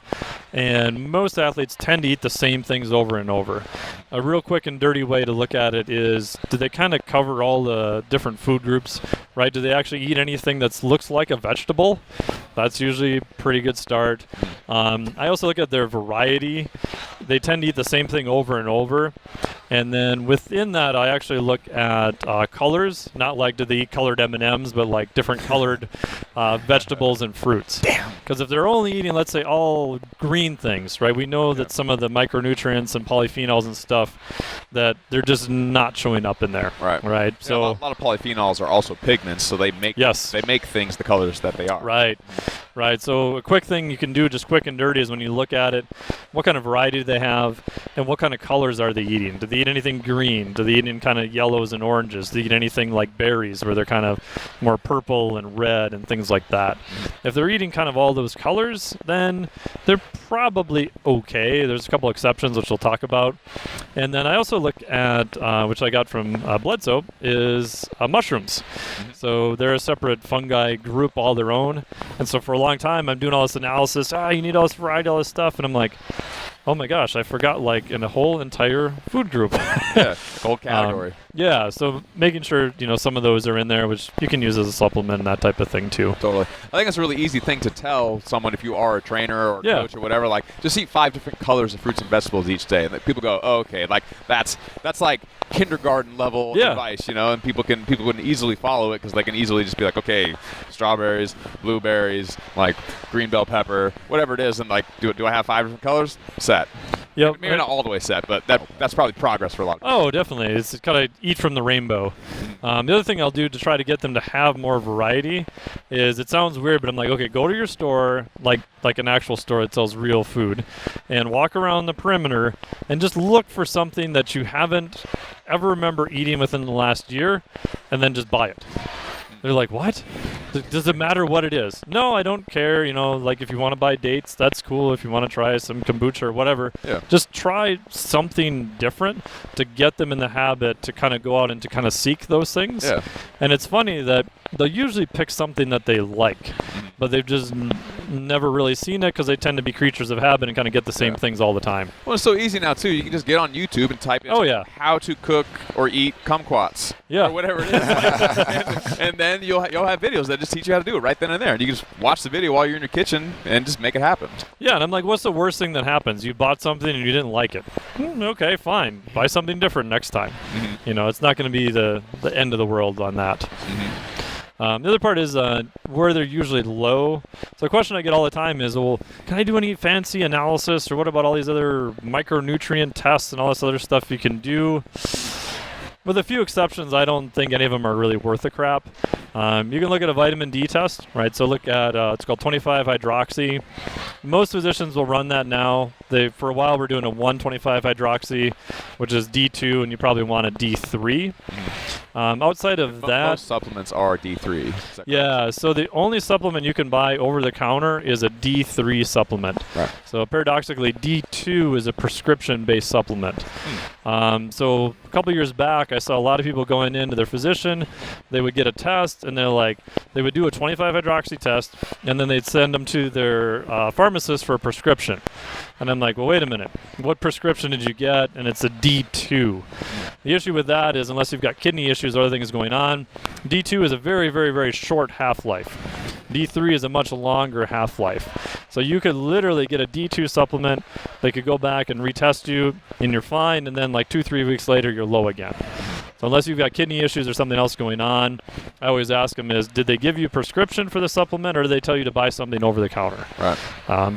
And most athletes tend to eat the same things over and over. A real quick and dirty way to look at it is, do they kind of cover all the different food groups, right? Do they actually eat anything that looks like a vegetable? That's usually a pretty good start. I also look at their variety. They tend to eat the same thing over and over. And then within that, I actually look at colors, not like do they eat colored M&Ms, but like different colored vegetables and fruits. Damn. Because if they're only eating, let's say, all green things, right, we know that some of the micronutrients and polyphenols and stuff, that they're just not showing up in there. Right. Right. Yeah, So a lot of polyphenols are also pigments, so they make things the colors that they are. Right. Right. So a quick thing you can do, just quick and dirty, is when you look at it, what kind of variety do they have, and what kind of colors are they eating? Do they eat anything green? Do they eat any kind of yellows and oranges? Do they eat anything like berries, where they're kind of more purple and red and things like that? If they're eating kind of all those colors, then they're probably okay. There's a couple exceptions, which we'll talk about. And then I also look at, which I got from Bledsoe, is mushrooms. So they're a separate fungi group all their own. And so for a long time, I'm doing all this analysis. You need all this variety, all this stuff. And I'm like, oh my gosh, I forgot like in a whole entire food group. Yeah, gold category. Yeah, so making sure, some of those are in there, which you can use as a supplement and that type of thing too. Totally. I think it's a really easy thing to tell someone if you are a trainer or coach or whatever, like just eat 5 different colors of fruits and vegetables each day. And like, people go, oh, okay, like that's like kindergarten level advice, and people can easily follow it because they can easily just be like, okay, strawberries, blueberries, like green bell pepper, whatever it is, and like, do I have 5 different colors? Set. Yep. Maybe not all the way set, but that's probably progress for a lot of people. Oh, definitely. It's kind of eat from the rainbow. The other thing I'll do to try to get them to have more variety is, it sounds weird, but I'm like, okay, go to your store, like an actual store that sells real food, and walk around the perimeter and just look for something that you haven't ever remember eating within the last year, and then just buy it. They're like, what? Does it matter what it is? No, I don't care. Like if you want to buy dates, that's cool. If you want to try some kombucha or whatever, just try something different to get them in the habit to kind of go out and to kind of seek those things. Yeah. And it's funny that they'll usually pick something that they like, but they've just never really seen it because they tend to be creatures of habit and kind of get the same things all the time. Well, it's so easy now too. You can just get on YouTube and type in how to cook or eat kumquats or whatever it is, and then you'll have videos that just teach you how to do it right then and there. And you can just watch the video while you're in your kitchen and just make it happen. Yeah, and I'm like, what's the worst thing that happens? You bought something and you didn't like it. Okay, fine. Buy something different next time. You know, it's not going to be the end of the world on that. The other part is where they're usually low. So the question I get all the time is, well, can I do any fancy analysis, or what about all these other micronutrient tests and all this other stuff you can do? With a few exceptions, I don't think any of them are really worth the crap. You can look at a vitamin D test, right? So look at, it's called 25-hydroxy. Most physicians will run that now. For a while, we're doing a 1,25-hydroxy, which is D2, and you probably want a D3. Outside of that... Most supplements are D3. Yeah, so the only supplement you can buy over the counter is a D3 supplement. Right. So paradoxically, D2 is a prescription-based supplement. So a couple years back, I saw a lot of people going into their physician. They would get a test, and they would do a 25-hydroxy test, and then they'd send them to their pharmacist for a prescription. And I'm like, well, wait a minute. What prescription did you get? And it's a D2. The issue with that is, unless you've got kidney issues or other things going on, D2 is a very, very, very short half-life. D3 is a much longer half-life. So you could literally get a D2 supplement. They could go back and retest you, and you're fine, and then like 2-3 weeks later, you're low again. So unless you've got kidney issues or something else going on, I always ask them did they give you a prescription for the supplement, or did they tell you to buy something over the counter? Right.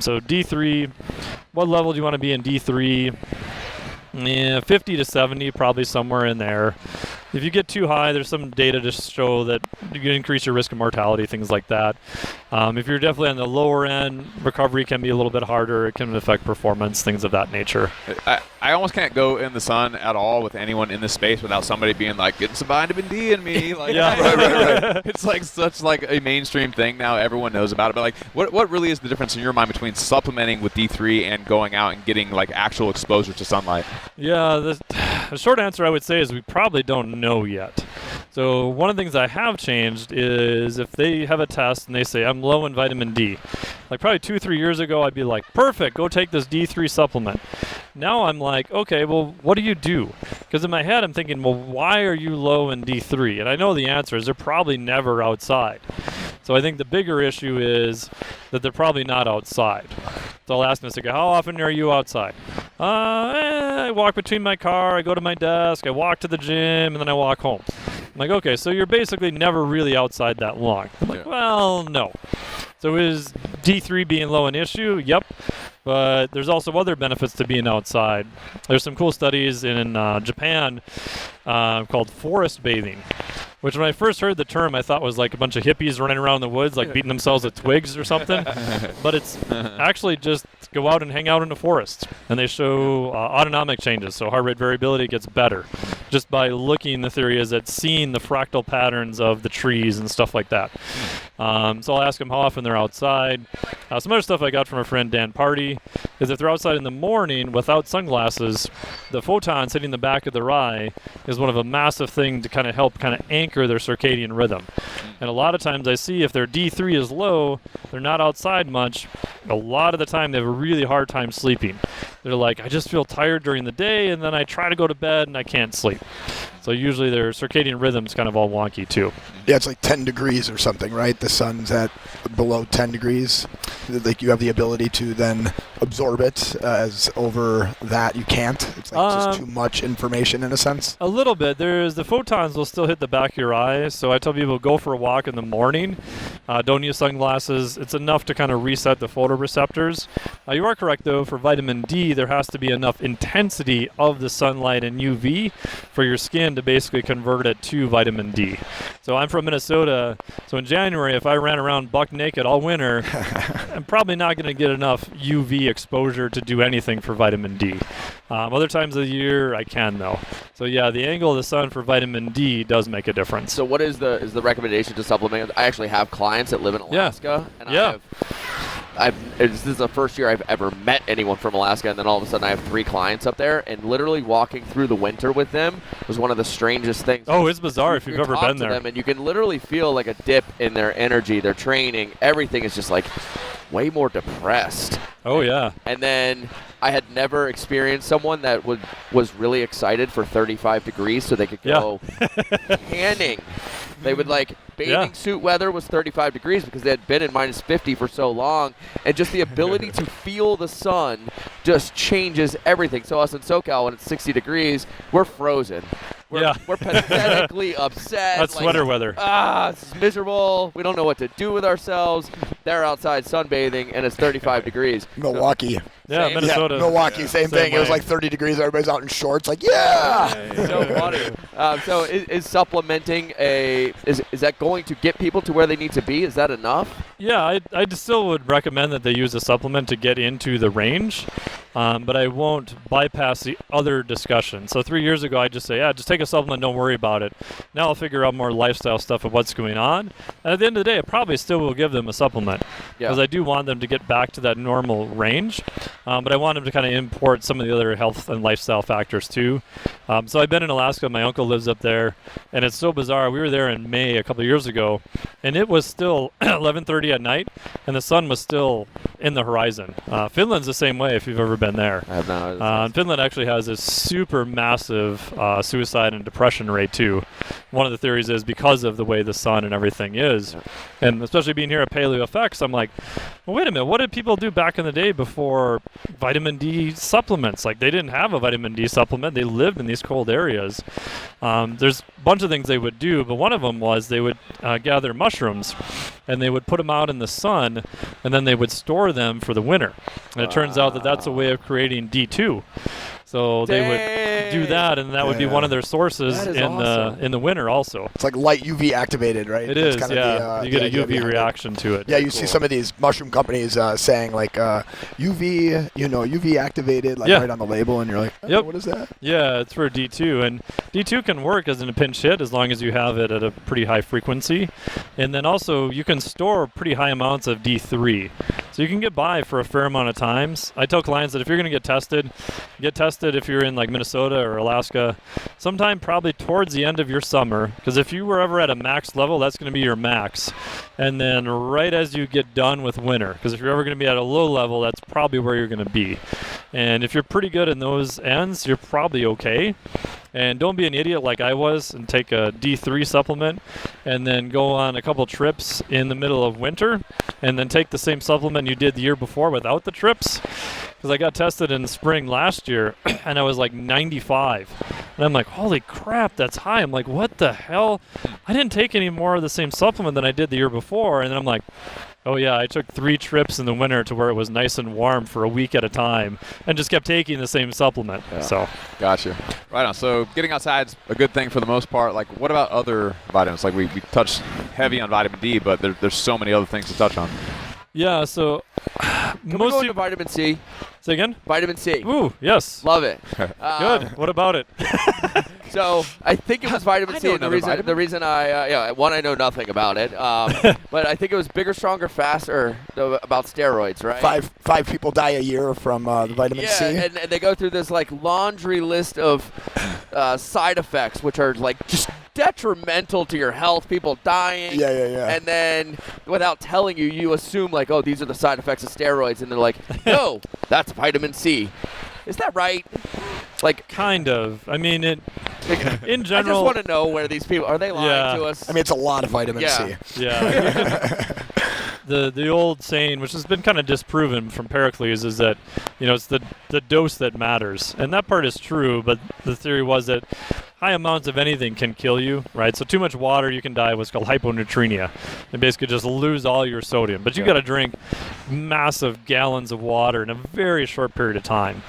So D3, what level do you want to be in D3? 50 to 70, probably somewhere in there. If you get too high, there's some data to show that you can increase your risk of mortality, things like that. If you're definitely on the lower end, recovery can be a little bit harder. It can affect performance, things of that nature. I almost can't go in the sun at all with anyone in this space without somebody being like, getting some vitamin D in me. Like, right. It's like such like a mainstream thing now. Everyone knows about it. But like, what really is the difference in your mind between supplementing with D3 and going out and getting like actual exposure to sunlight? Yeah, the short answer I would say is we probably don't know yet. So one of the things I have changed is if they have a test and they say I'm low in vitamin D, like probably 2-3 years ago I'd be like, perfect, go take this D3 supplement. Now I'm like, okay, well, what do you do? Because in my head I'm thinking, well, why are you low in D3? And I know the answer is they're probably never outside. So I think the bigger issue is that they're probably not outside. So I'll ask them, okay, how often are you outside? I walk between my car, I go to my desk, I walk to the gym, and then I walk home. I'm like, okay, so you're basically never really outside that long. I'm like, well, no. So is D3 being low an issue? Yep. But there's also other benefits to being outside. There's some cool studies in Japan called forest bathing, which when I first heard the term, I thought was like a bunch of hippies running around the woods, like beating themselves with twigs or something. But it's actually just go out and hang out in the forest. And they show autonomic changes, so heart rate variability gets better. Just by looking, the theory is that seeing the fractal patterns of the trees and stuff like that. So I'll ask them how often they're outside. Some other stuff I got from a friend, Dan Party, is if they're outside in the morning without sunglasses, the photons hitting the back of their eye is one of a massive thing to kind of help kind of anchor their circadian rhythm. And a lot of times I see if their D3 is low, they're not outside much. A lot of the time they have a really hard time sleeping. They're like, I just feel tired during the day, and then I try to go to bed and I can't sleep. So usually their circadian rhythm's kind of all wonky too. Yeah, it's like 10 degrees or something, right? The sun's at below 10 degrees. Like you have the ability to then absorb it, as over that you can't. It's like just too much information in a sense. A little bit. The photons will still hit the back of your eyes. So I tell people go for a walk in the morning. Don't use sunglasses. It's enough to kind of reset the photoreceptors. You are correct though. For vitamin D, there has to be enough intensity of the sunlight and UV for your skin to basically convert it to vitamin D. So I'm from Minnesota, so in January, if I ran around buck naked all winter, I'm probably not going to get enough UV exposure to do anything for vitamin D. Other times of the year, I can though. So yeah, the angle of the sun for vitamin D does make a difference. So what is the recommendation to supplement? I actually have clients that live in Alaska, and this is the first year I've ever met anyone from Alaska, and then all of a sudden I have 3 clients up there, and literally walking through the winter with them was one of the strangest things. Oh, it's bizarre if you've ever been there. Them, and you can literally feel like a dip in their energy, their training, everything is just like way more depressed. Oh, yeah. And then I had never experienced someone that was really excited for 35 degrees so they could go tanning. They would bathing suit weather was 35 degrees because they had been in minus 50 for so long. And just the ability to feel the sun just changes everything. So us in SoCal, when it's 60 degrees, we're frozen. We're pathetically upset. That's sweater weather. It's miserable. We don't know what to do with ourselves. They're outside sunbathing, and it's 35 degrees. Milwaukee. Yeah, Same. Minnesota. Yeah, Milwaukee, same thing. way. It was like 30 degrees. Everybody's out in shorts. Like, yeah. So funny. So is supplementing is that going to get people to where they need to be? Is that enough? Yeah, I still would recommend that they use a supplement to get into the range, but I won't bypass the other discussion. So 3 years ago, I'd just say, just take a supplement, don't worry about it. Now I'll figure out more lifestyle stuff of what's going on. And at the end of the day, I probably still will give them a supplement because I do want them to get back to that normal range, but I want them to kind of import some of the other health and lifestyle factors too. So I've been in Alaska. My uncle lives up there, and it's so bizarre. We were there in May a couple of years ago, and it was still 11:30 at night, and the sun was still in the horizon. Finland's the same way if you've ever been there. I have not. Finland actually has a super massive suicide and depression rate too. One of the theories is because of the way the sun and everything is. And especially being here at Paleo Effects, I'm like, well, wait a minute, what did people do back in the day before vitamin D supplements? Like, they didn't have a vitamin D supplement. They lived in these cold areas. There's a bunch of things they would do, but one of them was they would gather mushrooms and they would put them out in the sun, and then they would store them for the winter. And it turns out that that's a way of creating D2. So they would do that, and that would be one of their sources in the winter also. It's like light UV activated, right? It That's is, kind of you get a UV reaction to it. Yeah, you see some of these mushroom companies saying like UV activated, like right on the label, and you're like, what is that? Yeah, it's for D2, and D2 can work as a pinch hit as long as you have it at a pretty high frequency, and then also you can store pretty high amounts of D3, so you can get by for a fair amount of times. I tell clients that if you're going to get tested if you're in like Minnesota or Alaska, sometime probably towards the end of your summer, because if you were ever at a max level, that's going to be your max. And then right as you get done with winter, because if you're ever going to be at a low level, that's probably where you're going to be. And if you're pretty good in those ends, you're probably okay. And don't be an idiot like I was and take a D3 supplement and then go on a couple trips in the middle of winter and then take the same supplement you did the year before without the trips. Because I got tested in the spring last year and I was like 95. And I'm like, holy crap, that's high. I'm like, what the hell? I didn't take any more of the same supplement than I did the year before. And then I'm like, oh yeah, I took 3 trips in the winter to where it was nice and warm for a week at a time and just kept taking the same supplement. Yeah. So, gotcha. Right on. So getting outside's a good thing for the most part. Like, what about other vitamins? Like we touched heavy on vitamin D, but there's so many other things to touch on. Yeah, so Can we go into vitamin C? Say again? Vitamin C. Ooh, yes. Love it. Good. What about it? So I think it was vitamin C. And the reason I know nothing about it, but I think it was bigger, stronger, faster about steroids, right? Five people die a year from the vitamin C. And they go through this like laundry list of side effects, which are like just detrimental to your health. People dying. Yeah. And then without telling you, you assume like, oh, these are the side effects of steroids, and they're like, no, that's vitamin C. Is that right? Like, kind of. I mean, in general. I just want to know where these people are. They lying to us? I mean, it's a lot of vitamin C. Yeah. The old saying, which has been kind of disproven from Pericles, is that it's the dose that matters, and that part is true. But the theory was that high amounts of anything can kill you, right? So too much water, you can die what's called hyponatremia, and basically just lose all your sodium. But you got to drink massive gallons of water in a very short period of time.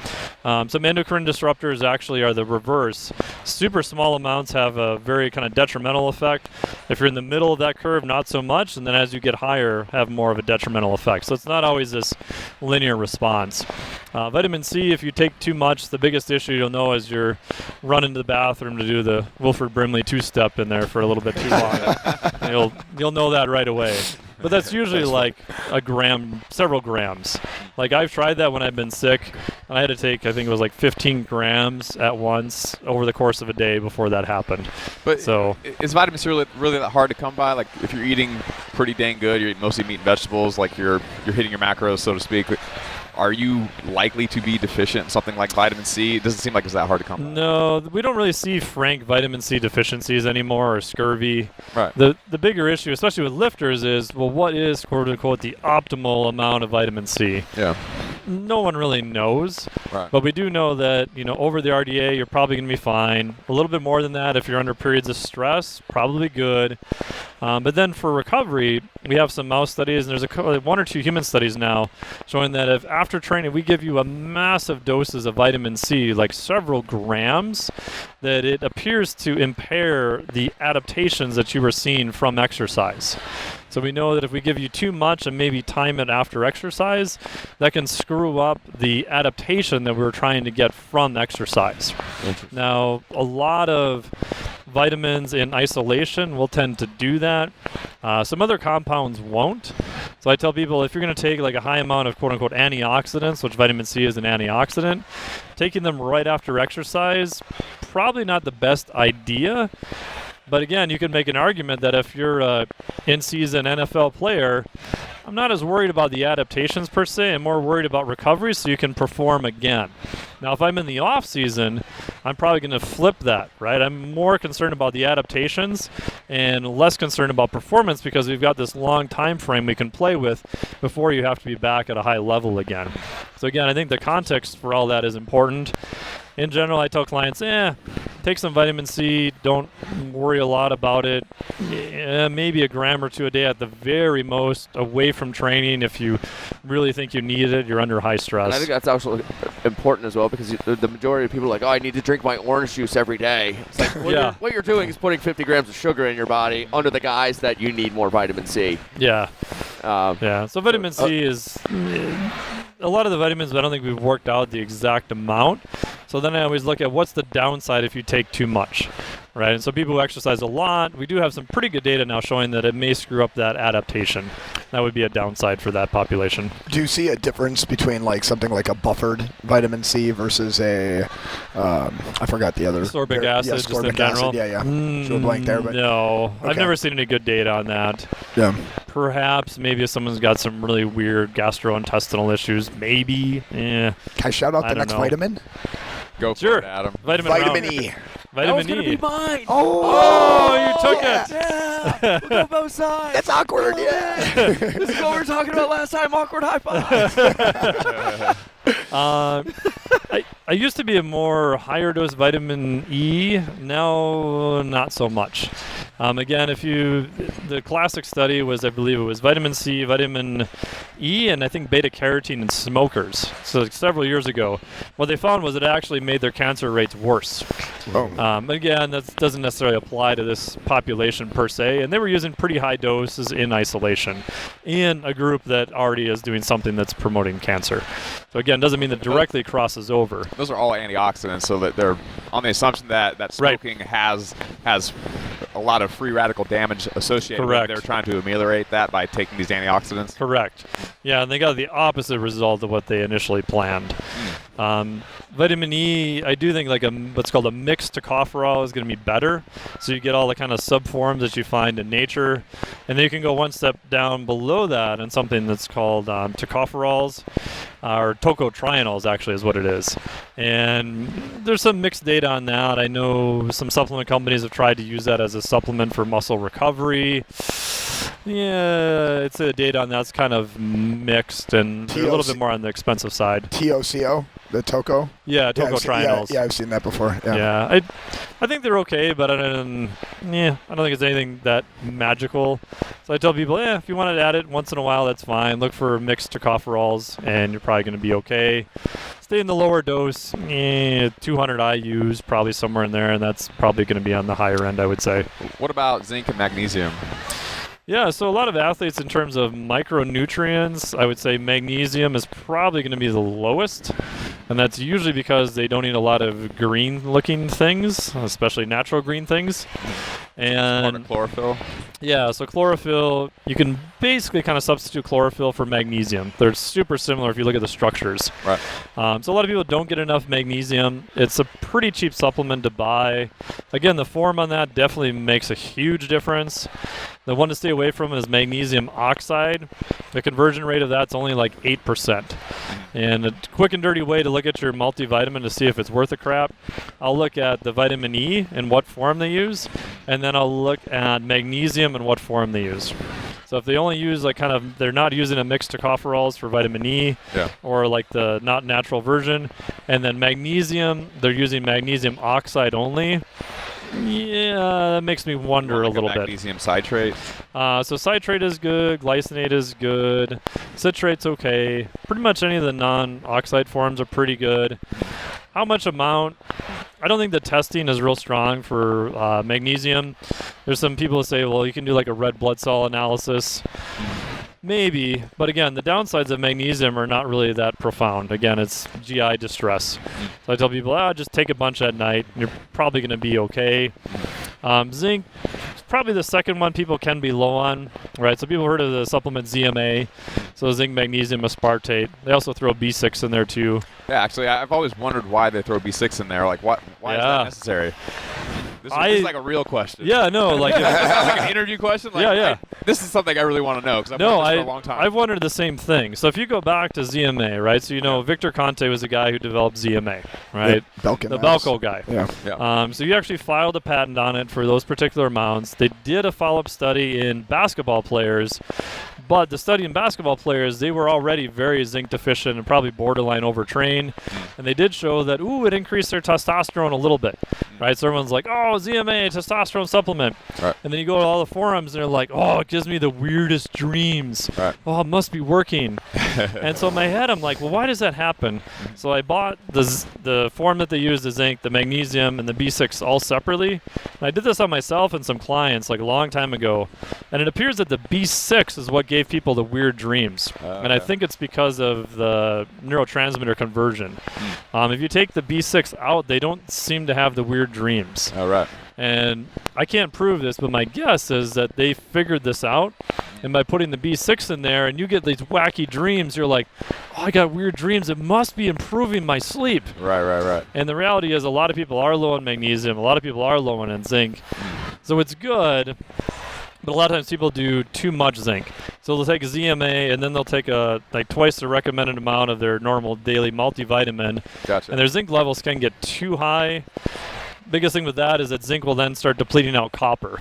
Some endocrine disruptors actually are the reverse. Super small amounts have a very kind of detrimental effect. If you're in the middle of that curve, not so much, and then as you get higher, have more of a detrimental effect. So it's not always this linear response. Vitamin C, if you take too much, the biggest issue you'll know is you're running to the bathroom to do the Wilford Brimley two-step in there for a little bit too long. You'll know that right away. But that's usually like a gram, several grams. Like I've tried that when I've been sick, and I had to take, I think it was like 15 grams at once over the course of a day before that happened. But so is vitamin C really that hard to come by? Like if you're eating pretty dang good. You're mostly meat and vegetables, like you're hitting your macros, so to speak. Are you likely to be deficient in something like vitamin C? It doesn't seem like it's that hard to come by. No, we don't really see frank vitamin C deficiencies anymore, or scurvy. Right. The bigger issue, especially with lifters, is, well, what is, quote unquote, the optimal amount of vitamin C? Yeah. No one really knows, Right. but we do know that, over the RDA, you're probably going to be fine. A little bit more than that if you're under periods of stress, probably good. But then for recovery, we have some mouse studies, and there's one or two human studies now showing that if after training we give you a massive doses of vitamin C, like several grams, that it appears to impair the adaptations that you were seeing from exercise. So we know that if we give you too much and maybe time it after exercise, that can screw up the adaptation that we're trying to get from exercise. Now, a lot of vitamins in isolation will tend to do that. Some other compounds won't. So I tell people, if you're going to take like a high amount of quote-unquote antioxidants, which vitamin C is an antioxidant, taking them right after exercise, probably not the best idea. But again, you can make an argument that if you're an in-season NFL player, I'm not as worried about the adaptations per se. I'm more worried about recovery so you can perform again. Now, if I'm in the off season, I'm probably going to flip that, right? I'm more concerned about the adaptations and less concerned about performance because we've got this long time frame we can play with before you have to be back at a high level again. So again, I think the context for all that is important. In general, I tell clients, take some vitamin C, don't worry a lot about it. Maybe a gram or two a day at the very most, away from training. If you really think you need it, you're under high stress. And I think that's also important as well because the majority of people are like, I need to drink my orange juice every day. It's like, what you're doing is putting 50 grams of sugar in your body under the guise that you need more vitamin C. Yeah. So vitamin C is... a lot of the vitamins, I don't think we've worked out the exact amount. So then I always look at what's the downside if you take too much, right? And so people who exercise a lot, we do have some pretty good data now showing that it may screw up that adaptation. That would be a downside for that population. Do you see a difference between like something like a buffered vitamin C versus a, I forgot the other. Ascorbic acid, just in general? Yeah. Drew a blank there, but no. Okay. I've never seen any good data on that. Yeah. Perhaps, maybe if someone's got some really weird gastrointestinal issues, maybe. Can I shout out the next vitamin? Go for Sure. it, Adam. Vitamin E. Vitamin that was going to E. be mine. Oh, you took it. Yeah. We'll go both sides. It's awkward, yeah. This is what we were talking about last time, awkward high five. I used to be a more higher dose vitamin E. Now, not so much. Again, the classic study was, I believe it was vitamin C, vitamin E, and I think beta-carotene in smokers. So several years ago, what they found was it actually made their cancer rates worse. Again, that doesn't necessarily apply to this population per se, and they were using pretty high doses in isolation in a group that already is doing something that's promoting cancer. So again, doesn't mean that directly crosses over. Those are all antioxidants, so that they're on the assumption that smoking has a lot of free radical damage associated with it. They're trying to ameliorate that by taking these antioxidants. Correct. Yeah, and they got the opposite result of what they initially planned. Vitamin E, I do think like what's called a mixed tocopherol is going to be better. So you get all the kind of subforms that you find in nature. And then you can go one step down below that and something that's called tocopherols, or tocotrienols actually is what it is. And there's some mixed data on that. I know some supplement companies have tried to use that as a supplement for muscle recovery. Yeah, it's a data on that's kind of mixed and a little bit more on the expensive side. TOCO, the toco? Yeah, tocotrienols. Yeah, I've seen that before. Yeah, I think they're okay, but I don't think it's anything that magical. So I tell people, if you wanted to add it once in a while, that's fine. Look for mixed tocopherols, and you're probably going to be okay. Stay in the lower dose, 200 IUs, probably somewhere in there, and that's probably going to be on the higher end, I would say. What about zinc and magnesium? Yeah, so a lot of athletes in terms of micronutrients, I would say magnesium is probably going to be the lowest. And that's usually because they don't eat a lot of green-looking things, especially natural green things. And part of chlorophyll? Yeah, so chlorophyll, you can basically kind of substitute chlorophyll for magnesium. They're super similar if you look at the structures. Right. So a lot of people don't get enough magnesium. It's a pretty cheap supplement to buy. Again, the form on that definitely makes a huge difference. The one to stay away from is magnesium oxide. The conversion rate of that's only like 8%. And a quick and dirty way to look at your multivitamin to see if it's worth a crap, I'll look at the vitamin E and what form they use, and then I'll look at magnesium and what form they use. So if they only use like they're not using a mixed tocopherols for vitamin E, or like the not natural version, and then magnesium, they're using magnesium oxide only. Yeah, that makes me wonder a little bit. Magnesium citrate. So citrate is good, glycinate is good, citrate's okay. Pretty much any of the non-oxide forms are pretty good. How much amount? I don't think the testing is real strong for magnesium. There's some people who say, well, you can do like a red blood cell analysis. Maybe, but again, the downsides of magnesium are not really that profound. Again, it's GI distress. So I tell people, just take a bunch at night. And you're probably going to be okay. Zinc, probably the second one people can be low on, right? So people heard of the supplement ZMA, so zinc, magnesium, aspartate. They also throw B6 in there too. Yeah, actually, I've always wondered why they throw B6 in there. Like, why is that necessary? This is like a real question. Yeah, no, like it's like an interview question. Like, this is something I really want to know because I've known this for a long time. I've wondered the same thing. So if you go back to ZMA, right? So Victor Conte was the guy who developed ZMA, right? The Belco guy. Yeah. So you actually filed a patent on it for those particular amounts. They did a follow-up study in basketball players. But the study in basketball players, they were already very zinc deficient and probably borderline overtrained. And they did show that, it increased their testosterone a little bit, right? So everyone's like, ZMA, testosterone supplement. Right. And then you go to all the forums and they're like, it gives me the weirdest dreams. Right. It must be working. And so in my head, I'm like, well, why does that happen? So I bought the form that they use, the zinc, the magnesium, and the B6 all separately. And I did this on myself and some clients like a long time ago. And it appears that the B6 is what gave people the weird dreams. And I think it's because of the neurotransmitter conversion. If you take the B6 out, they don't seem to have the weird dreams. All right. And I can't prove this, but my guess is that they figured this out. And by putting the B6 in there and you get these wacky dreams, you're like, I got weird dreams. It must be improving my sleep. Right. And the reality is a lot of people are low on magnesium. A lot of people are low on zinc. So it's good. But a lot of times people do too much zinc. So they'll take a ZMA and then they'll take twice the recommended amount of their normal daily multivitamin. Gotcha. And their zinc levels can get too high. Biggest thing with that is that zinc will then start depleting out copper.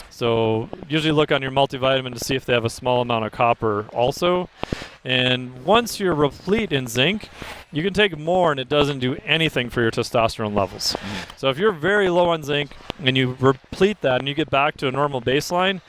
So usually look on your multivitamin to see if they have a small amount of copper also. And once you're replete in zinc, you can take more and it doesn't do anything for your testosterone levels. So if you're very low on zinc and you replete that and you get back to a normal baseline,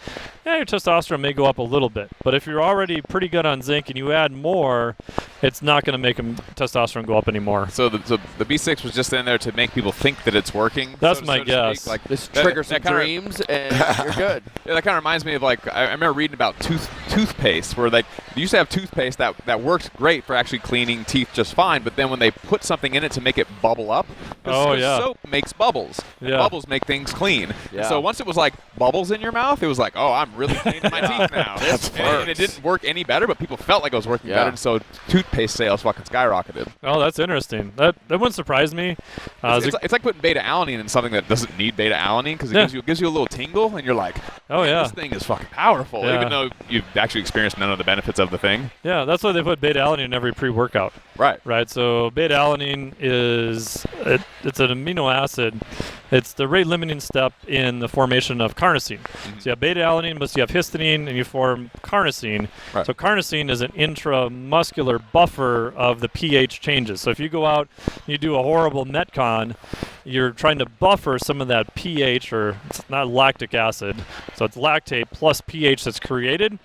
your testosterone may go up a little bit. But if you're already pretty good on zinc and you add more, it's not going to make testosterone go up anymore. So the B6 was just in there to make people think that it's working? That's my guess. Like this triggers some dreams and you're good. Yeah, that kind of reminds me of I remember reading about toothpaste where they used to have toothpaste that works great for actually cleaning teeth just fine, but then when they put something in it to make it bubble up, soap makes bubbles. And bubbles make things clean. Yeah. So once it was like bubbles in your mouth, it was like, I'm really cleaning my teeth now. And it didn't work any better, but people felt like it was working better, and so toothpaste sales fucking skyrocketed. Oh, that's interesting. That wouldn't surprise me. It's like putting beta-alanine in something that doesn't need beta-alanine because it gives you a little tingle, and you're like, this thing is fucking powerful, even though you've actually experienced none of the benefits of the thing. Yeah, that's why they put beta-alanine in every pre-workout. Right. So beta-alanine it's an amino acid. It's the rate-limiting step in the formation of carnosine. So you have beta-alanine, but you have histidine, and you form carnosine. Right. So carnosine is an intramuscular buffer of the pH changes. So if you go out and you do a horrible Metcon, you're trying to buffer some of that pH, or it's not lactic acid, so it's lactate plus pH that's created,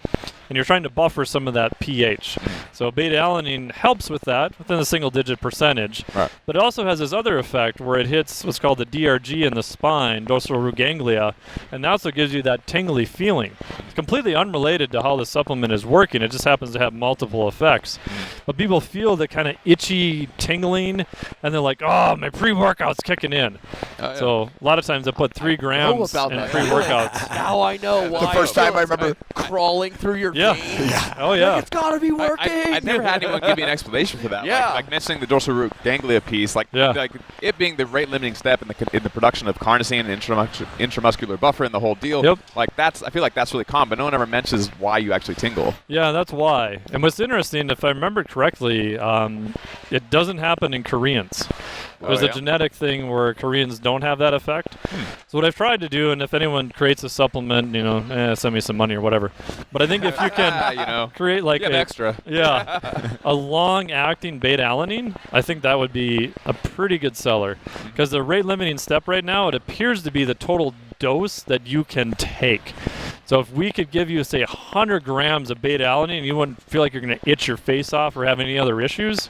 and you're trying to buffer some of that pH. So beta-alanine helps with that within a single-digit percentage, but it also has this other effect where it hits what's called the DRG in the spine, dorsal root ganglia, and that's what gives you that tingly feeling. It's completely unrelated to how the supplement is working. It just happens to have multiple effects. But people feel the kind of itchy tingling, and they're like, oh, my pre-workout's kicking in. So a lot of times I put 3 grams in pre-workouts. Now I know why. The first time I remember crawling through your Yeah. veins. Oh, yeah. Like, it's got to be working. I never had anyone give me an explanation for that. Yeah. Like mentioning the dorsal root ganglia piece, like Yeah. it being the rate limiting step in the production of carnosine and intramuscular buffer and the whole deal. Yep. Like I feel like that's really common, but no one ever mentions why you actually tingle. Yeah, that's why. And what's interesting, if I remember correctly, it doesn't happen in Koreans. There's a genetic thing where Koreans don't have that effect. So what I've tried to do, and if anyone creates a supplement, send me some money or whatever. But I think if you can create like extra. Yeah, a long-acting beta-alanine, I think that would be a pretty good seller. Because the rate-limiting step right now, it appears to be the total dose that you can take. So if we could give you, say, 100 grams of beta-alanine and you wouldn't feel like you're going to itch your face off or have any other issues,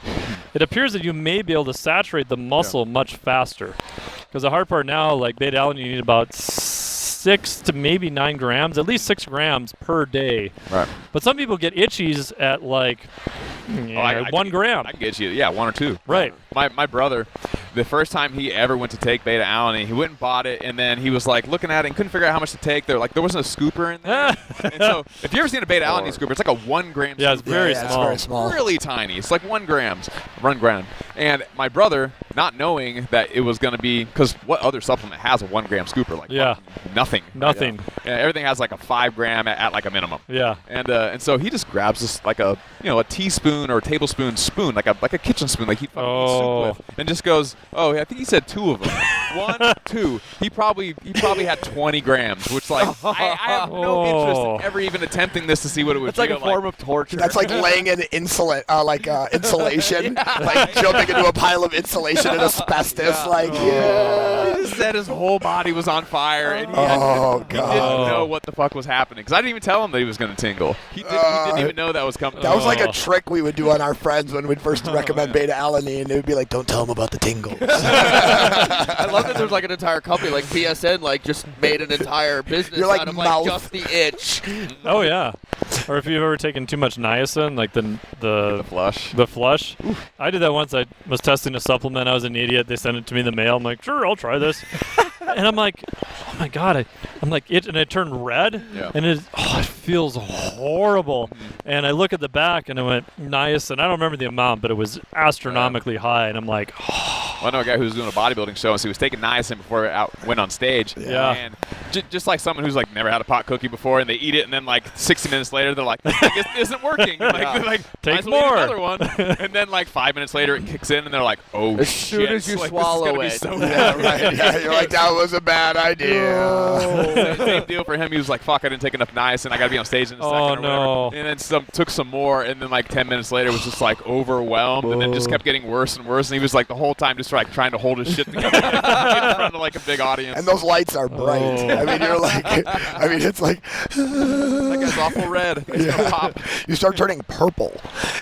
it appears that you may be able to saturate the muscle much faster. Because the hard part now, like beta-alanine, you need about 6 to maybe 9 grams, at least 6 grams per day. Right. But some people get itchies at like 1 gram. I can get you, 1 or 2. Right. My brother, the first time he ever went to take beta-alanine, he went and bought it, and then he was like looking at it and couldn't figure out how much to take. There wasn't a scooper in there. And so if you ever seen a beta-alanine scooper, it's like a 1 gram Yeah, it's scooper. very It's small. very small. Really tiny. It's like 1 gram. And my brother, not knowing that it was going to be, because what other supplement has a 1 gram scooper? Like nothing. Nothing. Yeah, everything has like a 5 gram at like a minimum. Yeah. And so he just grabs this like a teaspoon or a tablespoon spoon, like a kitchen spoon, like he'd fucking eat soup with, and just goes, I think he said 2 of them. 1, 2. He probably had 20 grams, which like I have no interest in ever even attempting this to see what it would It's like feel a form of torture. That's like laying in insulation, like jumping into a pile of insulation and asbestos. He just said his whole body was on fire, and he didn't know what the fuck was happening. Because I didn't even tell him that he was going to tingle. He didn't even know that was coming. That was like a trick we would do on our friends when we'd first recommend beta-alanine. It would be like, don't tell them about the tingles. I love that there's like an entire company, like PSN, like just made an entire business You're like out of mouth. like just the itch. Oh yeah. Or if you've ever taken too much niacin, like the flush. The flush. I did that once. I was testing a supplement. I was an idiot. They sent it to me in the mail. I'm like, sure, I'll try this. And I'm like, oh my god, I'm like it, and it turned red, and it feels horrible. And I look at the back, and it went niacin. I don't remember the amount, but it was astronomically high. And I'm like, Well, I know a guy who was doing a bodybuilding show, and so he was taking niacin before he went on stage. Yeah. And just like someone who's like never had a pot cookie before, and they eat it, and then like 60 minutes later, they're like, this isn't working. They're like, Take might as well eat more. another one. And then like 5 minutes later, it kicks in, and they're like, oh As shit. soon as you like, swallow this is gonna it. be so bad. Yeah, you're like, that was a bad idea. Same deal for him. He was like, fuck, I didn't take enough niacin. I got to be on stage in a second or whatever. no. And then took some more, and then like 10 minutes later was just like overwhelmed, and then just kept getting worse and worse. And he was like the whole time just like trying to hold his shit together in front of like a big audience. And those lights are bright. I mean, you're like, it's like, That guy's awful red. It's gonna pop. you start turning purple.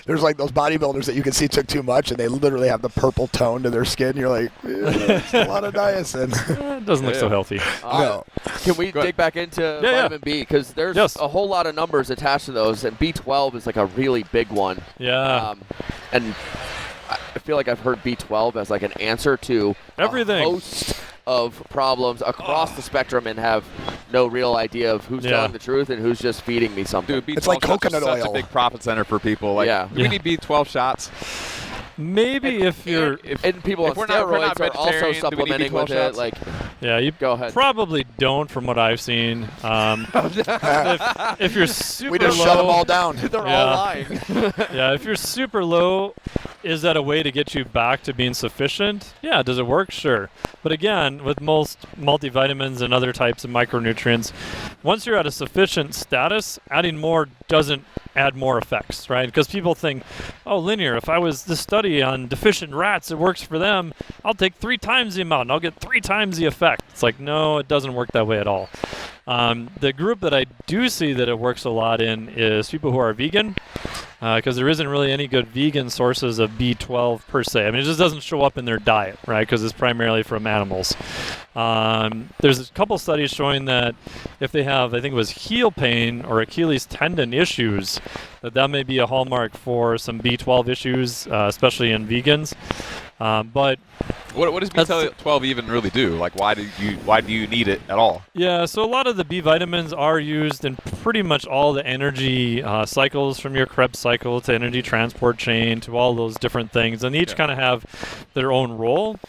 There's like those bodybuilders that you can see took too much, and they literally have the purple tone to their skin. You're like, that's a lot of niacin. it doesn't look so healthy. No. Can we dig back into vitamin B? Because there's a whole lot of numbers attached to those, and B12 is like a really big one. Yeah. And I feel like I've heard B12 as like an answer to Everything. a host of problems across the spectrum, and have no real idea of who's telling the truth and who's just feeding me something. Dude, B12 It's like shots are coconut such oil. a big profit center for people. Like, do we need B12 shots? Maybe if you're And people on if we're not steroids are also vegetarian, do we need supplementing B12 with it. shots? Like, you go ahead. probably don't, from what I've seen. If you're super We just low, shut them all down. They're Yeah. all lying. yeah, if you're super low, is that a way to get you back to being sufficient? Yeah, does it work? Sure. But again, with most multivitamins and other types of micronutrients, once you're at a sufficient status, adding more doesn't add more effects, right? Because people think, oh, linear, if I was this study on deficient rats, it works for them, I'll take 3 times the amount and I'll get 3 times the effect. It's like, no, it doesn't work that way at all. The group that I do see that it works a lot in is people who are vegan. because there isn't really any good vegan sources of B12 per se. I mean, it just doesn't show up in their diet, right? Because it's primarily from animals. There's a couple studies showing that if they have, I think it was heel pain or Achilles tendon issues, that may be a hallmark for some B12 issues, especially in vegans. But what does B12 even really do? Like, why do you need it at all? Yeah, so a lot of the B vitamins are used in pretty much all the energy cycles, from your Krebs cycle to energy transport chain to all those different things, and each kind of have their own role,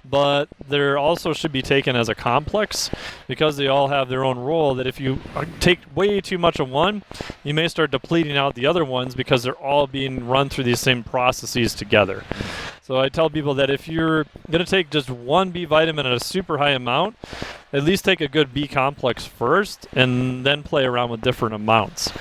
but they also should be taken as a complex, because they all have their own role. That if you take way too much of one, you may start depleting out the other ones, because they're all being run through these same processes together. So I tell people that if you're going to take just one B vitamin at a super high amount, at least take a good B complex first and then play around with different amounts.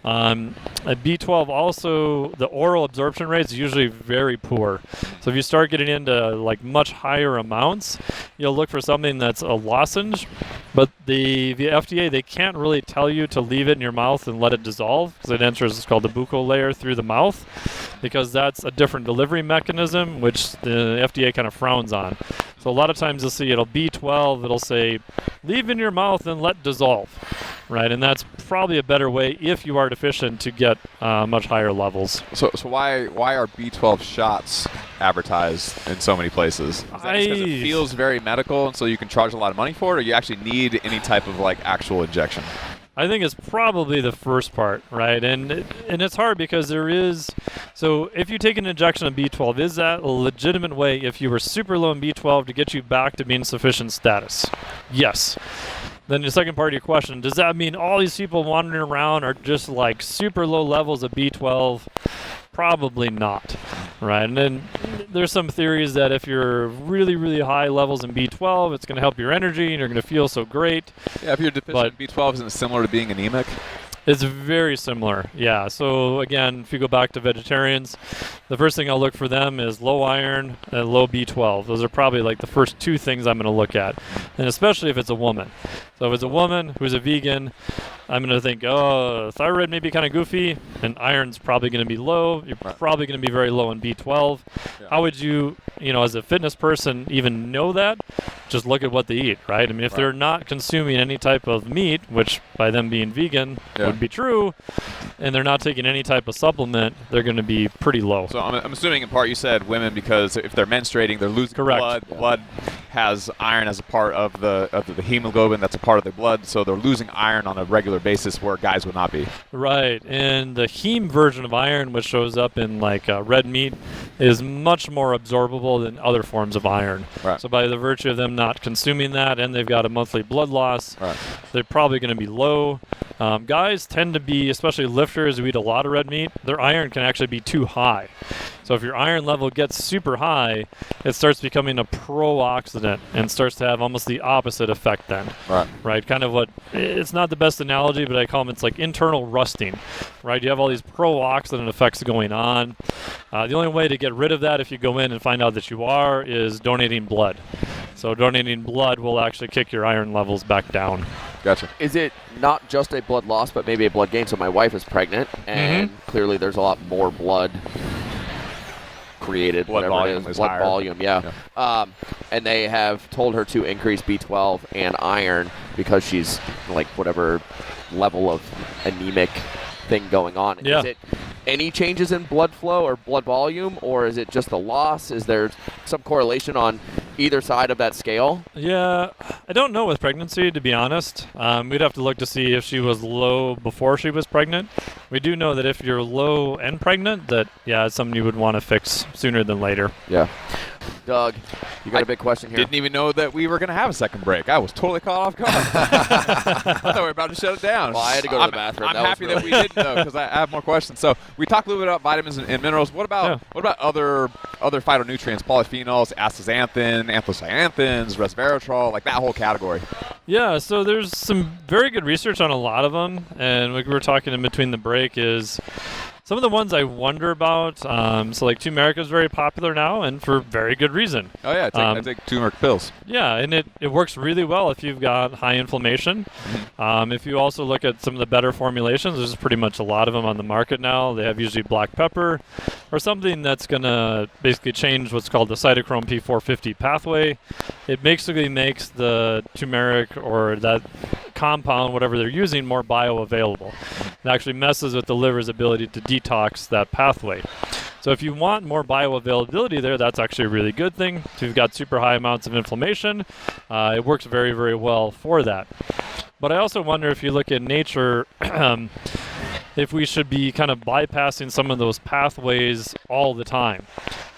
At B12 also, the oral absorption rate is usually very poor. So if you start getting into like much higher amounts, you'll look for something that's a lozenge, but the FDA, they can't really tell you to leave it in your mouth and let it dissolve, because it enters what's called the buccal layer through the mouth, because that's a different delivery mechanism, which the FDA kind of frowns on. So a lot of times you'll see it'll B12, it'll say, leave in your mouth and let dissolve, right? And that's probably a better way if you are deficient to get much higher levels. So why are B12 shots advertised in so many places? Is that because it feels very medical and so you can charge a lot of money for it, or you actually need any type of like actual injection? I think it's probably the first part, right? And it's hard because there is, so if you take an injection of B12, is that a legitimate way, if you were super low in B12, to get you back to being sufficient status? Yes. Then the second part of your question, does that mean all these people wandering around are just like super low levels of B12? Probably not, right? And then there's some theories that if you're really, really high levels in B12, it's going to help your energy and you're going to feel so great. Yeah, if you're deficient in B12, isn't it similar to being anemic? It's very similar, yeah. So again, if you go back to vegetarians, the first thing I'll look for them is low iron and low B12. Those are probably like the first two things I'm going to look at, and especially if it's a woman. So if it's a woman who's a vegan, I'm going to think, oh, thyroid may be kind of goofy, and iron's probably going to be low. You're probably going to be very low in B12. Yeah. How would you, as a fitness person, even know that? Just look at what they eat, right? I mean, if they're not consuming any type of meat, which by them being vegan would be true, and they're not taking any type of supplement, they're going to be pretty low. So I'm assuming in part you said women, because if they're menstruating, they're losing blood. Yeah. Blood has iron as a part of the hemoglobin, that's a part of their blood, so they're losing iron on a regular basis where guys would not be. Right, and the heme version of iron, which shows up in like red meat, is much more absorbable than other forms of iron. Right. So by the virtue of them not consuming that, and they've got a monthly blood loss, they're probably going to be low. Guys tend to be, especially lifters who eat a lot of red meat, their iron can actually be too high. So if your iron level gets super high, it starts becoming a pro-oxidant and starts to have almost the opposite effect then. Right? Kind of what, it's not the best analogy, but I call them, it's like internal rusting, right? You have all these pro-oxidant effects going on. The only way to get rid of that, if you go in and find out that you are, is donating blood. So donating blood will actually kick your iron levels back down. Gotcha. Is it not just a blood loss, but maybe a blood gain? So my wife is pregnant, and clearly there's a lot more blood created, blood volume is blood higher. Volume, and they have told her to increase B12 and iron because she's like whatever level of anemic thing going on. Yeah. Is it any changes in blood flow or blood volume, or is it just the loss? Is there some correlation on either side of that scale? Yeah, I don't know with pregnancy, to be honest. We'd have to look to see if she was low before she was pregnant. We do know that if you're low and pregnant, that, it's something you would want to fix sooner than later. Yeah. Doug, you got a big question here. Didn't even know that we were going to have a second break. I was totally caught off guard. I thought we were about to shut it down. Well, I had to go to the bathroom. I'm happy that we didn't, though, because I have more questions. So we talked a little bit about vitamins and minerals. What about other phytonutrients, polyphenols, astaxanthin, anthocyanthins, resveratrol, like that whole category? Yeah, so there's some very good research on a lot of them, and like we were talking in between the break is Some of the ones I wonder about, so like turmeric is very popular now, and for very good reason. Oh yeah, I take turmeric pills. Yeah, and it works really well if you've got high inflammation. If you also look at some of the better formulations, there's pretty much a lot of them on the market now. They have usually black pepper or something that's going to basically change what's called the cytochrome P450 pathway. It basically makes the turmeric or that compound, whatever they're using, more bioavailable. It actually messes with the liver's ability to detox that pathway. So if you want more bioavailability there, that's actually a really good thing. If you've got super high amounts of inflammation, it works very, very well for that. But I also wonder if you look at nature, if we should be kind of bypassing some of those pathways all the time.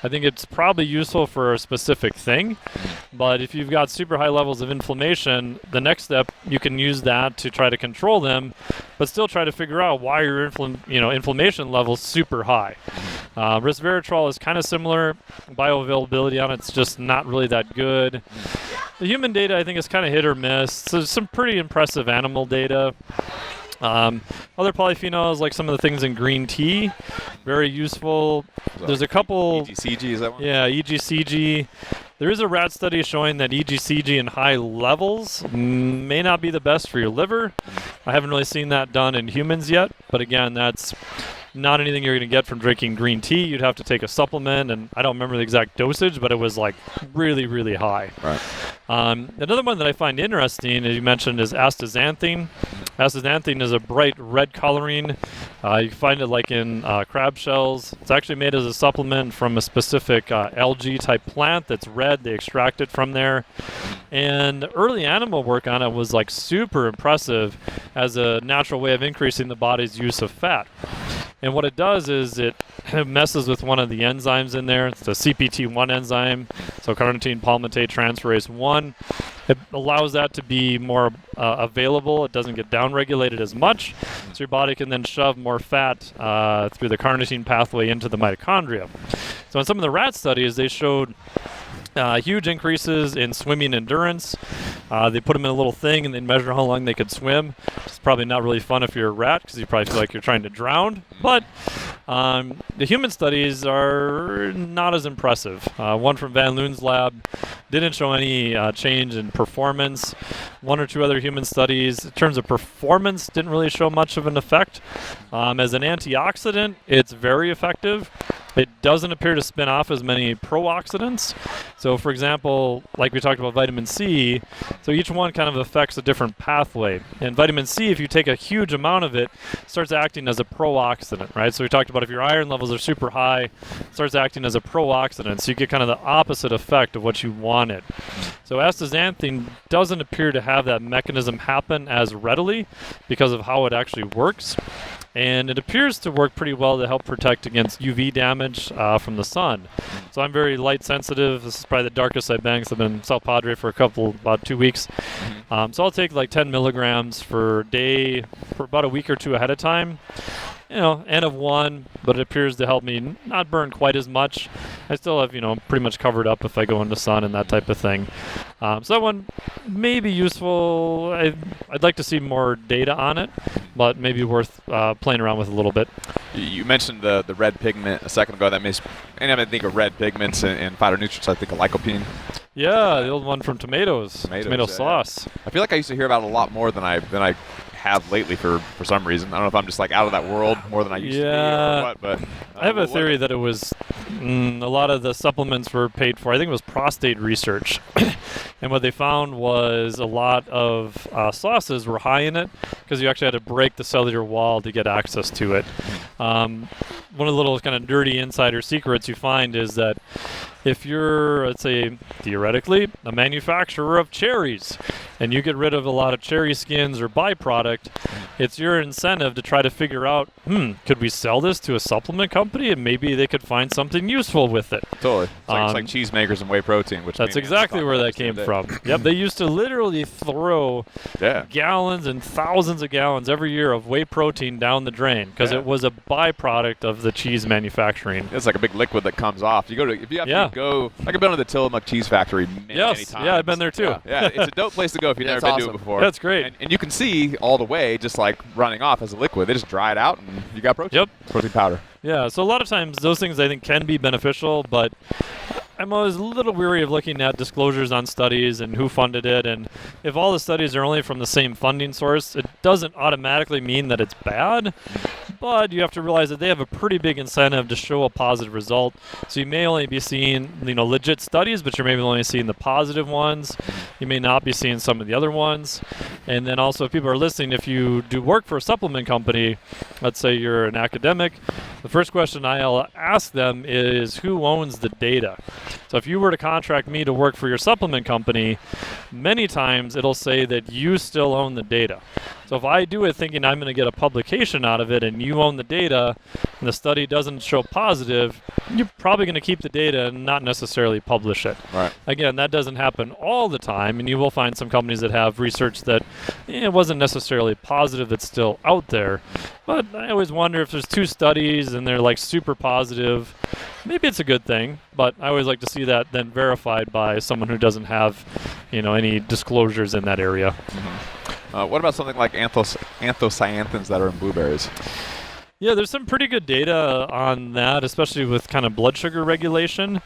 I think it's probably useful for a specific thing, but if you've got super high levels of inflammation, the next step, you can use that to try to control them, but still try to figure out why your inflammation level's super high. Resveratrol is kind of similar. Bioavailability on it's just not really that good. The human data, I think, is kind of hit or miss. So there's some pretty impressive animal data. Other polyphenols, like some of the things in green tea, very useful. There's a couple... EGCG, is that one? Yeah, EGCG. There is a rat study showing that EGCG in high levels may not be the best for your liver. I haven't really seen that done in humans yet, but again, that's not anything you're going to get from drinking green tea. You'd have to take a supplement, and I don't remember the exact dosage, but it was like really, really high. Right. Another one that I find interesting, as you mentioned, is astaxanthin. Astaxanthin is a bright red coloring. You can find it like in crab shells. It's actually made as a supplement from a specific algae type plant that's red. They extract it from there. And early animal work on it was like super impressive as a natural way of increasing the body's use of fat. And what it does is it messes with one of the enzymes in there. It's the CPT1 enzyme, so carnitine palmitate transferase 1. It allows that to be more available. It doesn't get downregulated as much, so your body can then shove more fat through the carnitine pathway into the mitochondria. So in some of the rat studies, they showed huge increases in swimming endurance. They put them in a little thing and they measure how long they could swim. It's probably not really fun if you're a rat because you probably feel like you're trying to drown. But the human studies are not as impressive. One from Van Loon's lab didn't show any change in performance. One or two other human studies, in terms of performance, didn't really show much of an effect. As an antioxidant, it's very effective. It doesn't appear to spin off as many pro-oxidants. So for example, like we talked about vitamin C, so each one kind of affects a different pathway. And vitamin C, if you take a huge amount of it, starts acting as a pro-oxidant, right? So we talked about if your iron levels are super high, it starts acting as a pro-oxidant. So you get kind of the opposite effect of what you wanted. So astaxanthin doesn't appear to have that mechanism happen as readily because of how it actually works. And it appears to work pretty well to help protect against UV damage from the sun. So I'm very light sensitive. This is probably the darkest I've been because I've been in South Padre for about 2 weeks. So I'll take like 10 milligrams per day for about a week or two ahead of time. You know, N of 1, but it appears to help me not burn quite as much. I still have, pretty much covered up if I go into sun and that type of thing. So that one may be useful. I'd like to see more data on it, but maybe worth playing around with a little bit. You mentioned the red pigment a second ago. That makes, and I think of red pigments and phytonutrients. I think of lycopene. Yeah, the old one from tomatoes. Tomato sauce. I feel like I used to hear about it a lot more than I have lately for some reason. I don't know if I'm just like out of that world more than I used to be or what, but I have a theory that it was a lot of the supplements were paid for. I think it was prostate research. And what they found was a lot of sauces were high in it because you actually had to break the cellular wall to get access to it. One of the little kind of dirty insider secrets you find is that if you're, let's say, theoretically, a manufacturer of cherries, and you get rid of a lot of cherry skins or byproduct, it's your incentive to try to figure out, could we sell this to a supplement company and maybe they could find something useful with it. Totally. It's like cheesemakers and whey protein. Which that's exactly where that came from. Yep, they used to literally throw gallons and thousands of gallons every year of whey protein down the drain because it was a byproduct of the cheese manufacturing. It's like a big liquid that comes off. If you have to go. Like I've been to the Tillamook Cheese Factory many times. Yeah, I've been there too. Yeah, it's a dope place to go if you've never been to it before. That's great. And you can see all the way, just like running off as a liquid. They just dry it out, and you got protein. Yep. Protein powder. Yeah, so a lot of times those things I think can be beneficial, but I'm always a little weary of looking at disclosures on studies and who funded it. And if all the studies are only from the same funding source, it doesn't automatically mean that it's bad. But you have to realize that they have a pretty big incentive to show a positive result. So you may only be seeing, legit studies, but you're maybe only seeing the positive ones. You may not be seeing some of the other ones. And then also, if people are listening, if you do work for a supplement company, let's say you're an academic, the first question I'll ask them is, who owns the data? So if you were to contract me to work for your supplement company, many times it'll say that you still own the data. So if I do it thinking I'm going to get a publication out of it and you own the data and the study doesn't show positive, you're probably going to keep the data and not necessarily publish it. Right. Again, that doesn't happen all the time, and you will find some companies that have research that it wasn't necessarily positive that's still out there. But I always wonder if there's two studies and they're like super positive, maybe it's a good thing, but I always like to see that then verified by someone who doesn't have, any disclosures in that area. Mm-hmm. What about something like anthocyanins that are in blueberries? Yeah, there's some pretty good data on that, especially with kind of blood sugar regulation.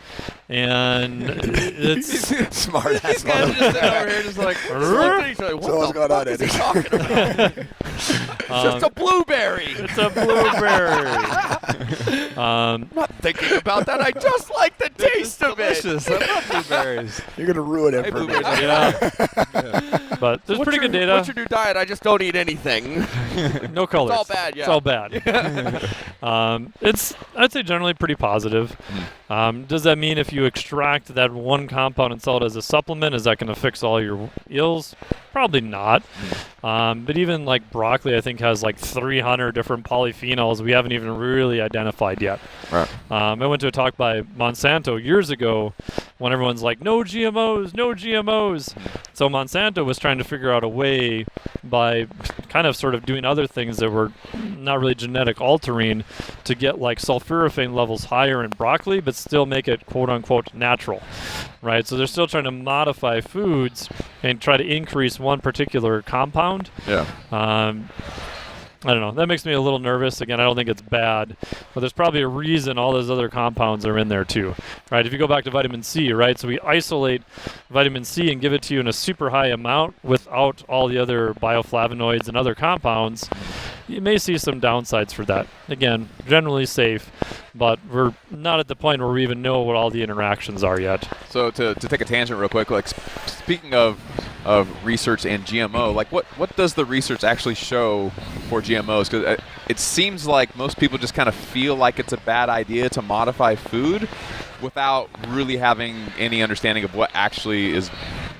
And it's Smart ass. These guys are just sitting over here just like, what's going on, is he Eddie? talking about? It's just a blueberry. It's a blueberry. I'm not thinking about that. I just like the taste of it. Delicious. I love blueberries. You're going to ruin it Hey, for me. blueberries. Yeah. But there's pretty good data. What's your new diet? I just don't eat anything. No colors. It's all bad, yeah. It's all bad. It's, I'd say, generally pretty positive. Does that mean if you extract that one compound and sell it as a supplement, is that going to fix all your ills? Probably not. But even like broccoli, I think, has like 300 different polyphenols we haven't even really identified yet. Right. I went to a talk by Monsanto years ago when everyone's like, no GMOs, no GMOs. So Monsanto was trying to figure out a way by kind of sort of doing other things that were not really genetic altering to get like sulforaphane levels higher in broccoli, but still make it quote unquote natural, right? So they're still trying to modify foods and try to increase one particular compound. Yeah. I don't know. That makes me a little nervous. Again, I don't think it's bad, but there's probably a reason all those other compounds are in there too, right? If you go back to vitamin C, right? So we isolate vitamin C and give it to you in a super high amount without all the other bioflavonoids and other compounds. You may see some downsides for that. Again, generally safe, but we're not at the point where we even know what all the interactions are yet. So to take a tangent real quick, like speaking of research and GMO, like what does the research actually show for GMOs? Because it seems like most people just kind of feel like it's a bad idea to modify food without really having any understanding of what actually is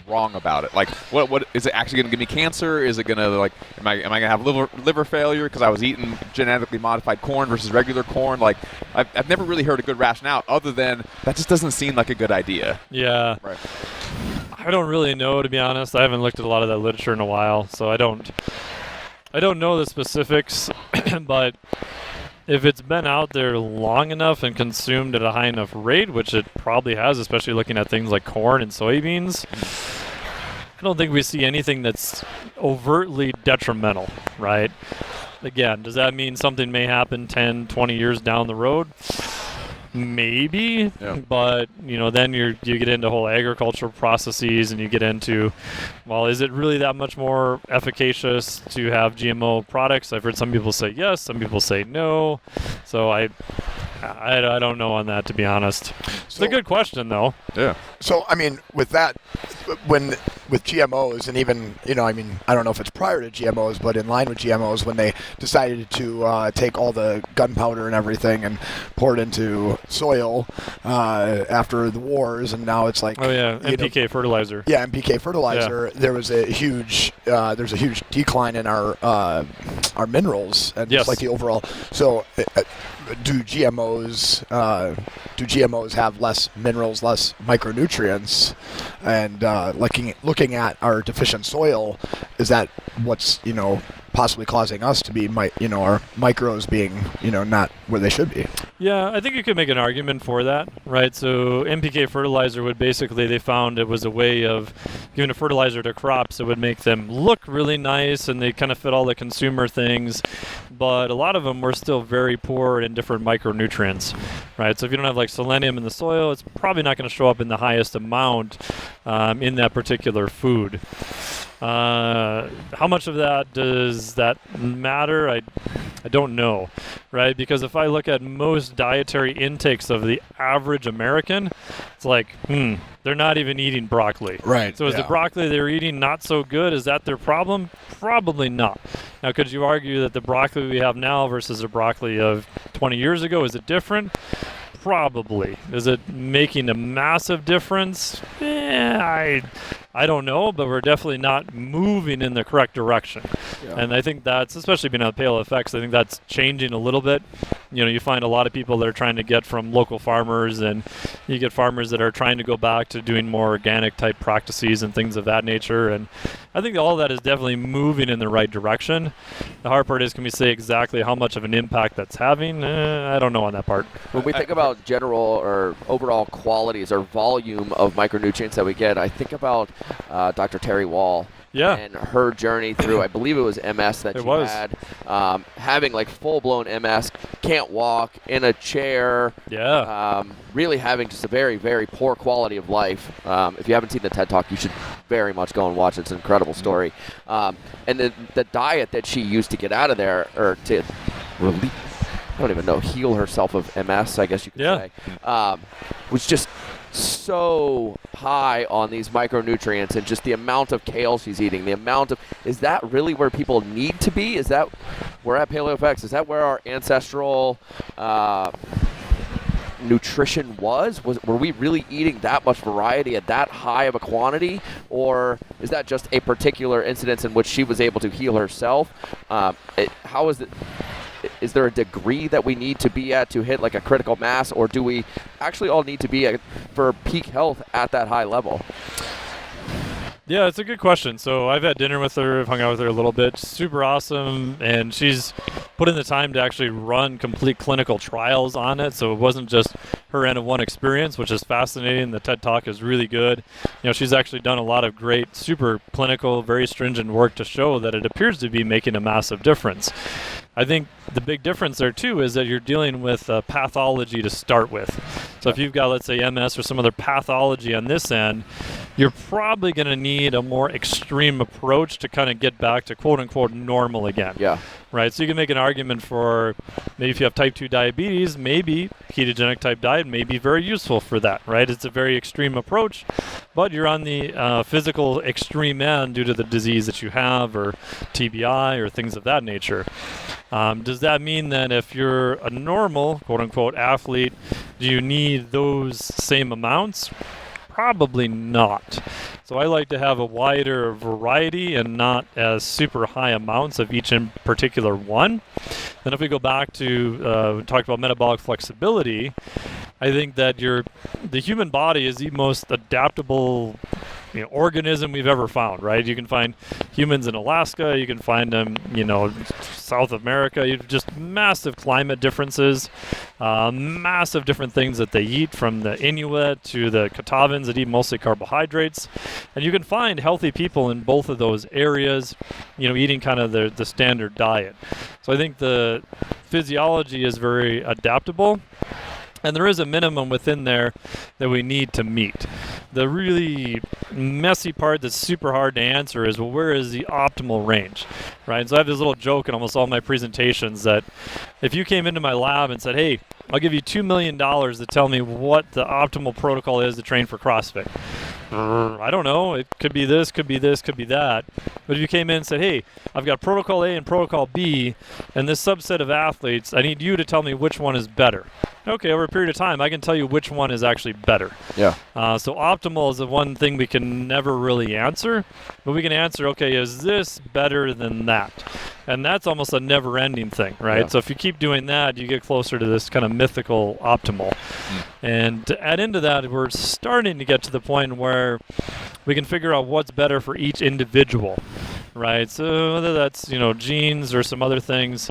wrong about it. Like, what is it actually going to give me cancer? Is it going to, like, am I going to have liver failure because I was eating genetically modified corn versus regular corn? Like, I've never really heard a good rationale other than that just doesn't seem like a good idea. Yeah. Right. I don't really know, to be honest. I haven't looked at a lot of that literature in a while, so I don't know the specifics, but if it's been out there long enough and consumed at a high enough rate, which it probably has, especially looking at things like corn and soybeans, I don't think we see anything that's overtly detrimental, right? Again, does that mean something may happen 10, 20 years down the road? Maybe, Yeah. but then you get into whole agricultural processes, and you get into, well, is it really that much more efficacious to have GMO products? I've heard some people say yes, some people say no. So I don't know on that, to be honest. It's a good question, though. Yeah. So, I mean, with that, with GMOs, and even, I don't know if it's prior to GMOs, but in line with GMOs, when they decided to take all the gunpowder and everything and pour it into soil after the wars, and now it's like... Oh, yeah, NPK fertilizer. Yeah, NPK fertilizer. Yeah. There was a huge decline in our minerals and just like the overall... So... Do GMOs have less minerals, less micronutrients? And looking at our deficient soil, is that what's possibly causing us to be our micros being not where they should be? Yeah, I think you could make an argument for that, right? So NPK fertilizer would basically, they found it was a way of giving a fertilizer to crops that would make them look really nice, and they kind of fit all the consumer things, but a lot of them were still very poor in different micronutrients, right? So if you don't have like selenium in the soil, it's probably not going to show up in the highest amount in that particular food. How much of that does that matter? I don't know, right? Because if I look at most dietary intakes of the average American, it's like, they're not even eating broccoli. Right. So is the broccoli they're eating not so good? Is that their problem? Probably not. Now, could you argue that the broccoli we have now versus the broccoli of 20 years ago, is it different? Probably. Is it making a massive difference? I don't know, but we're definitely not moving in the correct direction. Yeah. And I think that's, especially being on Paleo FX, I think that's changing a little bit. You know, you find a lot of people that are trying to get from local farmers, and you get farmers that are trying to go back to doing more organic type practices and things of that nature. And I think all that is definitely moving in the right direction. The hard part is, can we say exactly how much of an impact that's having? I don't know on that part. When we think about general or overall qualities or volume of micronutrients that we get, I think about Dr. Terry Wall. Yeah. And her journey through, I believe it was MS that she had, having like full-blown MS, can't walk, in a chair, really having just a very, very poor quality of life. If you haven't seen the TED Talk, you should very much go and watch it. It's an incredible story. And the diet that she used to get out of there, or to relieve, I don't even know, heal herself of MS, I guess you could say, was just so high on these micronutrients, and just the amount of kale she's eating, the amount of, is that really where people need to be? Is that, we're at Paleo FX, is that where our ancestral nutrition was? Were we really eating that much variety at that high of a quantity, or is that just a particular incidence in which she was able to heal herself? How is it? Is there a degree that we need to be at to hit like a critical mass, or do we actually all need to be for peak health at that high level? Yeah, it's a good question. So I've had dinner with her, I've hung out with her a little bit. Super awesome, and she's put in the time to actually run complete clinical trials on it. So it wasn't just her N of one experience, which is fascinating. The TED Talk is really good. You know, she's actually done a lot of great, super clinical, very stringent work to show that it appears to be making a massive difference. I think the big difference there too is that you're dealing with pathology to start with. So if you've got, let's say, MS or some other pathology on this end, you're probably going to need a more extreme approach to kind of get back to quote unquote normal again. Yeah. Right. So you can make an argument for maybe if you have type 2 diabetes, maybe ketogenic type diet may be very useful for that. Right. It's a very extreme approach, but you're on the physical extreme end due to the disease that you have, or TBI or things of that nature. Does that mean that if you're a normal, quote-unquote, athlete, do you need those same amounts? Probably not. So I like to have a wider variety and not as super high amounts of each in particular one. Then if we go back to, we talked about metabolic flexibility, I think that the human body is the most adaptable organism we've ever found, right? You can find humans in Alaska, you can find them, South America. You have just massive climate differences, massive different things that they eat, from the Inuit to the Catawbans that eat mostly carbohydrates. And you can find healthy people in both of those areas, eating kind of the standard diet. So I think the physiology is very adaptable. And there is a minimum within there that we need to meet. The really messy part that's super hard to answer is, well, where is the optimal range, right? So I have this little joke in almost all my presentations that if you came into my lab and said, hey, I'll give you $2 million to tell me what the optimal protocol is to train for CrossFit. I don't know. It could be this, could be this, could be that. But if you came in and said, hey, I've got protocol A and protocol B, and this subset of athletes, I need you to tell me which one is better. Okay, over a period of time, I can tell you which one is actually better. Yeah. So optimal is the one thing we can never really answer, but we can answer, okay, is this better than that? And that's almost a never-ending thing, right? Yeah. So if you keep doing that, you get closer to this kind of mythical optimal. And to add into that, we're starting to get to the point where we can figure out what's better for each individual. right? So whether that's, genes or some other things,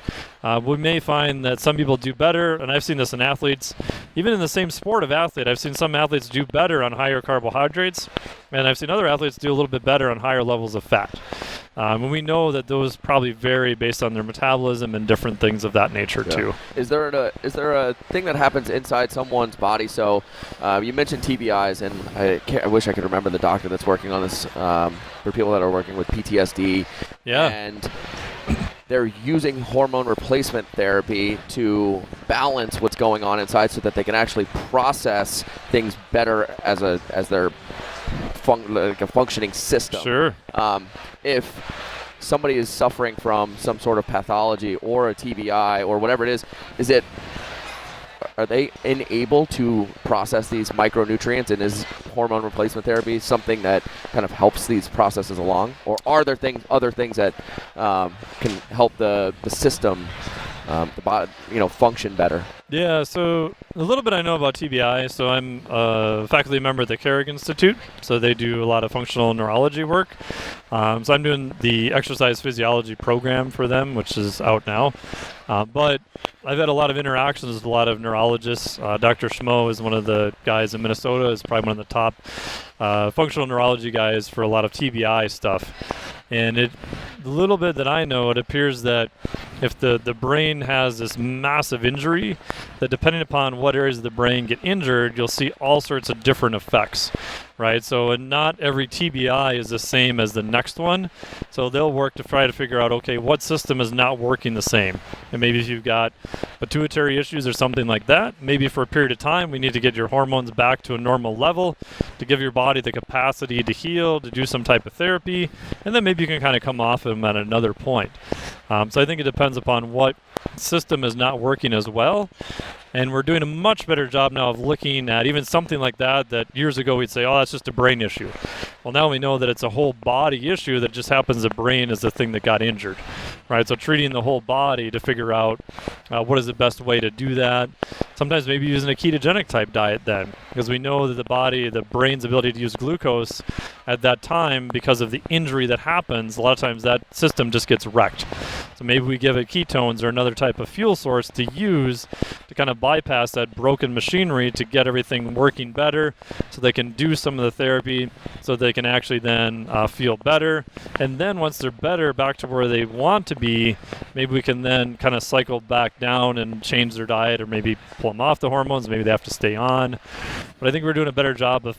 we may find that some people do better, and I've seen this in athletes. Even in the same sport of athlete, I've seen some athletes do better on higher carbohydrates, and I've seen other athletes do a little bit better on higher levels of fat. And we know that those probably vary based on their metabolism and different things of that nature too. Is there a thing that happens inside someone's body? So you mentioned TBIs, and I wish I could remember the doctor that's working on this for people that are working with PTSD. Yeah. And they're using hormone replacement therapy to balance what's going on inside so that they can actually process things better as their like a functioning system. Sure. If somebody is suffering from some sort of pathology or a TBI or whatever it is are they unable to process these micronutrients, and is hormone replacement therapy something that kind of helps these processes along, or are there other things that can help the system the body, function better? Yeah, so a little bit I know about TBI. So I'm a faculty member at the Carrick Institute, so they do a lot of functional neurology work. So I'm doing the exercise physiology program for them, which is out now. But I've had a lot of interactions with a lot of neurologists. Dr. Schmo is one of the guys in Minnesota, is probably one of the top functional neurology guys for a lot of TBI stuff. And the little bit that I know, it appears that if the brain has this massive injury, that depending upon what areas of the brain get injured, you'll see all sorts of different effects, right? So not every TBI is the same as the next one. So they'll work to try to figure out, okay, what system is not working the same? And maybe if you've got pituitary issues or something like that, maybe for a period of time, we need to get your hormones back to a normal level to give your body the capacity to heal, to do some type of therapy, and then maybe you can kind of come off them at another point. So I think it depends upon what system is not working as well. And we're doing a much better job now of looking at even something like that years ago we'd say, oh, that's just a brain issue. Well, now we know that it's a whole body issue that just happens the brain is the thing that got injured, right? So treating the whole body to figure out what is the best way to do that. Sometimes maybe using a ketogenic type diet then, because we know that the brain's ability to use glucose at that time, because of the injury that happens, a lot of times that system just gets wrecked. So maybe we give it ketones or another type of fuel source to use to kind of bypass that broken machinery to get everything working better, so they can do some of the therapy, so they can actually then feel better. And then once they're better, back to where they want to be, maybe we can then kind of cycle back down and change their diet, or maybe pull them off the hormones, maybe they have to stay on. But I think we're doing a better job of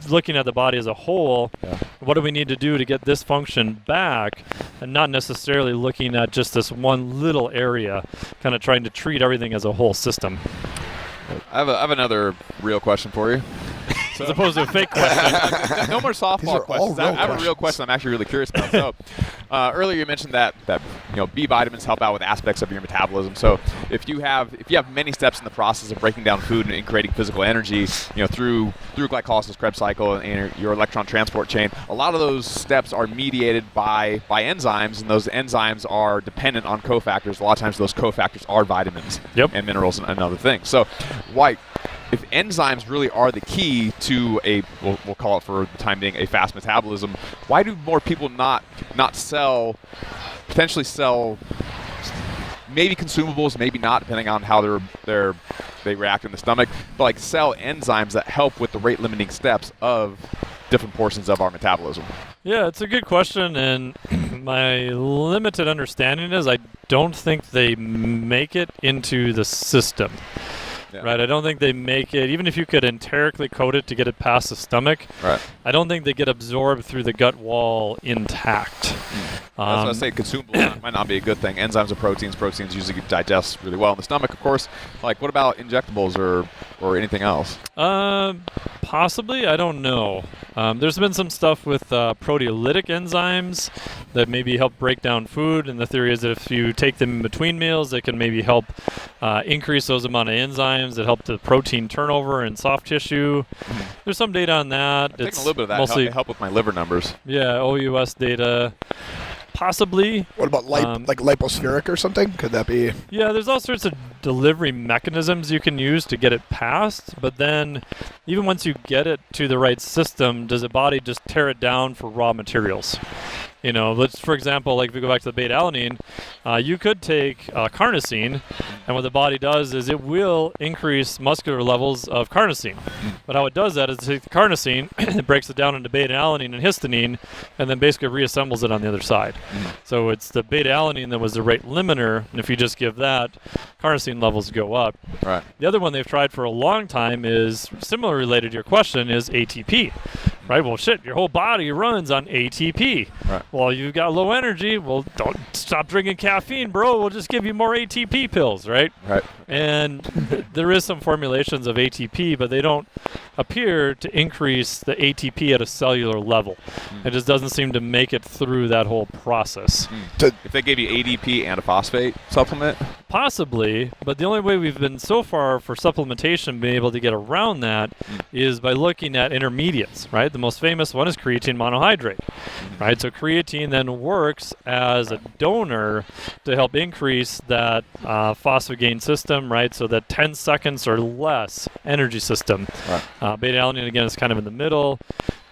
looking at the body as a whole. Yeah. What do we need to do to get this function back, and not necessarily looking at just this one little area, kind of trying to treat everything as a whole system. I have another real question for you. So, as opposed to a fake question. No more softball questions. I have a real question I'm actually really curious about. So earlier you mentioned that B vitamins help out with aspects of your metabolism. So if you have many steps in the process of breaking down food and creating physical energy, through glycolysis, Krebs cycle, and your electron transport chain, a lot of those steps are mediated by enzymes, and those enzymes are dependent on cofactors. A lot of times those cofactors are vitamins and minerals and other things. So if enzymes really are the key to we'll call it for the time being a fast metabolism, why do more people not potentially sell maybe consumables, maybe not, depending on how they react in the stomach, but sell enzymes that help with the rate limiting steps of different portions of our metabolism? Yeah, it's a good question, and my limited understanding is I don't think they make it into the system. Yeah. Right, I don't think they make it, even if you could enterically coat it to get it past the stomach, right, I don't think they get absorbed through the gut wall intact. That's what I say, consumables might not be a good thing. Enzymes are proteins usually digest really well in the stomach, of course. What about injectables or anything else? Possibly, I don't know. There's been some stuff with proteolytic enzymes that maybe help break down food, and the theory is that if you take them in between meals, they can maybe help increase those amount of enzymes that help the protein turnover in soft tissue. There's some data on that. I've taken a little bit of that. Mostly help with my liver numbers. Yeah, OUS data. Possibly. What about like lipospheric or something? Could that be? Yeah, there's all sorts of delivery mechanisms you can use to get it past, but then even once you get it to the right system, does the body just tear it down for raw materials? Let's, for example, like if we go back to the beta-alanine, you could take carnosine, and what the body does is it will increase muscular levels of carnosine. But how it does that is it takes the carnosine, it breaks it down into beta-alanine and histamine, and then basically reassembles it on the other side. So it's the beta-alanine that was the rate limiter, and if you just give that, carnosine levels go up. Right. The other one they've tried for a long time is, similar related to your question, is ATP. Right, well, shit, your whole body runs on ATP. Right. Well, you've got low energy. Well, don't stop drinking caffeine, bro. We'll just give you more ATP pills, right? Right. And there is some formulations of ATP, but they don't appear to increase the ATP at a cellular level. It just doesn't seem to make it through that whole process. If they gave you ADP and a phosphate supplement? Possibly, but the only way we've been so far for supplementation being able to get around that is by looking at intermediates, right? The most famous one is creatine monohydrate, right? So creatine then works as a donor to help increase that phosphogain system, right? So that 10 seconds or less energy system. Right. Beta-alanine, again, is kind of in the middle.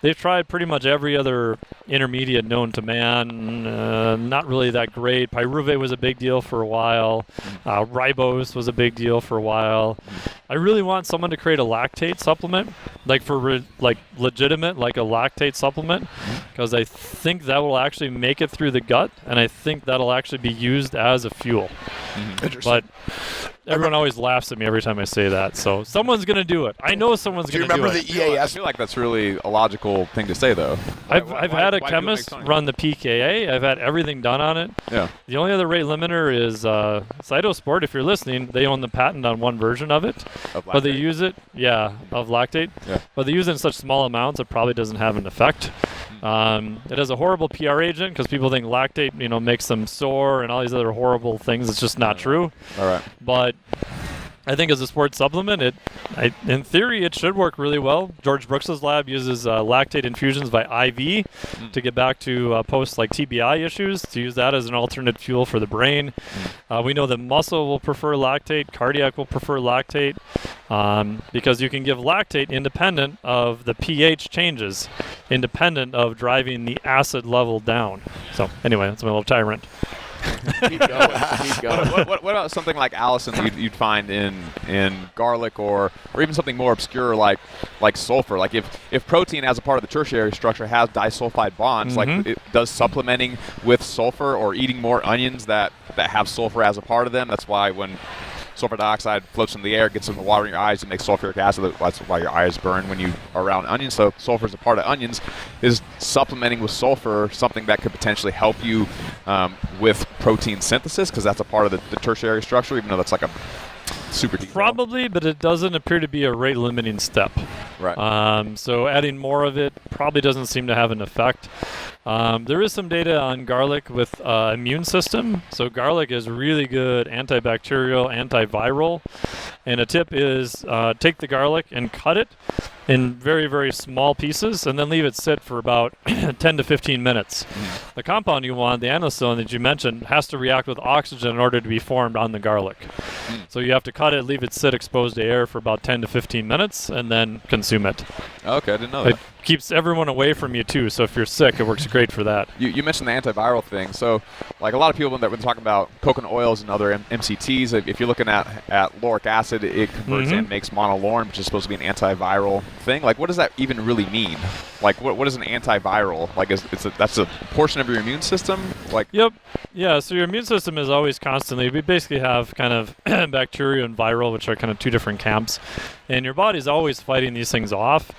They've tried pretty much every other intermediate known to man. Not really that great. Pyruvate was a big deal for a while. Ribose was a big deal for a while. I really want someone to create a lactate supplement, like for legitimate, like a lactate supplement, because I think that will actually make it through the gut, and I think that'll actually be used as a fuel. But everyone always laughs at me every time I say that. So someone's going to do it. I know someone's going to do it. Do you remember the I EAS? feel like that's really a logical thing to say, though. I've had a chemist run the PKA. I've had everything done on it. Yeah. The only other rate limiter is Cytosport. If you're listening, they own the patent on one version of it. But they use it, of lactate. Yeah. But they use it in such small amounts, it probably doesn't have an effect. It has a horrible PR agent because people think lactate, makes them sore and all these other horrible things. It's just not true. All right. But I think as a sports supplement, in theory, it should work really well. George Brooks's lab uses lactate infusions by IV to get back to post TBI issues, to use that as an alternate fuel for the brain. We know that muscle will prefer lactate, cardiac will prefer lactate, because you can give lactate independent of the pH changes, independent of driving the acid level down. So anyway, that's my little tyrant. Keep going. What about something like allicin that you'd find in garlic or even something more obscure like sulfur? Like if protein as a part of the tertiary structure has disulfide bonds, does supplementing with sulfur or eating more onions that have sulfur as a part of them, that's why when sulfur dioxide floats in the air, gets in the water in your eyes, and makes sulfuric acid. That's why your eyes burn when you are around onions. So sulfur is a part of onions. Is supplementing with sulfur something that could potentially help you with protein synthesis? Because that's a part of the tertiary structure, even though that's like a super detail. Probably, but it doesn't appear to be a rate limiting step. Right. So adding more of it probably doesn't seem to have an effect. There is some data on garlic with immune system. So garlic is really good antibacterial, antiviral. And a tip is take the garlic and cut it in very, very small pieces and then leave it sit for about 10 to 15 minutes. The compound you want, the anisone that you mentioned, has to react with oxygen in order to be formed on the garlic. So you have to cut it, leave it sit exposed to air for about 10 to 15 minutes, and then consume it. Okay, I didn't know It that. keeps everyone away from you, too. So if you're sick, it works great for that. You mentioned the antiviral thing. So, like a lot of people that when talking about coconut oils and other MCTs, if you're looking at lauric acid, it converts and makes monolaurin, which is supposed to be an antiviral thing. Like, what does that even really mean? Like, what is an antiviral? Like, that's a portion of your immune system? Like, Yep. Yeah, so your immune system is always constantly, we basically have kind of bacterial and viral, which are kind of two different camps. And your body's always fighting these things off.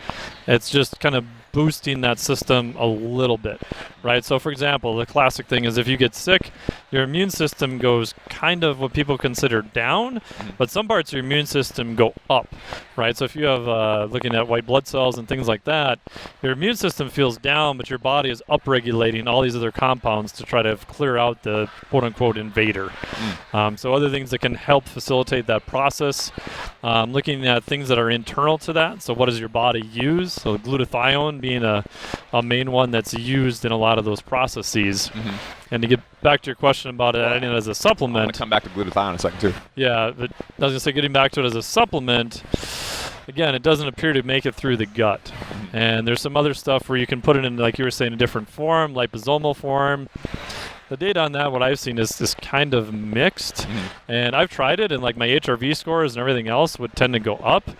It's just kind of boosting that system a little bit, right? So for example, the classic thing is if you get sick, your immune system goes kind of what people consider down, but some parts of your immune system go up, right? So if you have looking at white blood cells and things like that, your immune system feels down, but your body is upregulating all these other compounds to try to clear out the quote-unquote invader. So other things that can help facilitate that process, looking at things that are internal to that. So what does your body use? So glutathione being a main one that's used in a lot of those processes. And to get back to your question about adding it as a I'm supplement. going to come back to glutathione in a second, too. Yeah, but I was going to say getting back to it as a supplement, again, it doesn't appear to make it through the gut. And there's some other stuff where you can put it in, like you were saying, a different form, liposomal form. The data on that, what I've seen, is kind of mixed. And I've tried it, and like my HRV scores and everything else would tend to go up.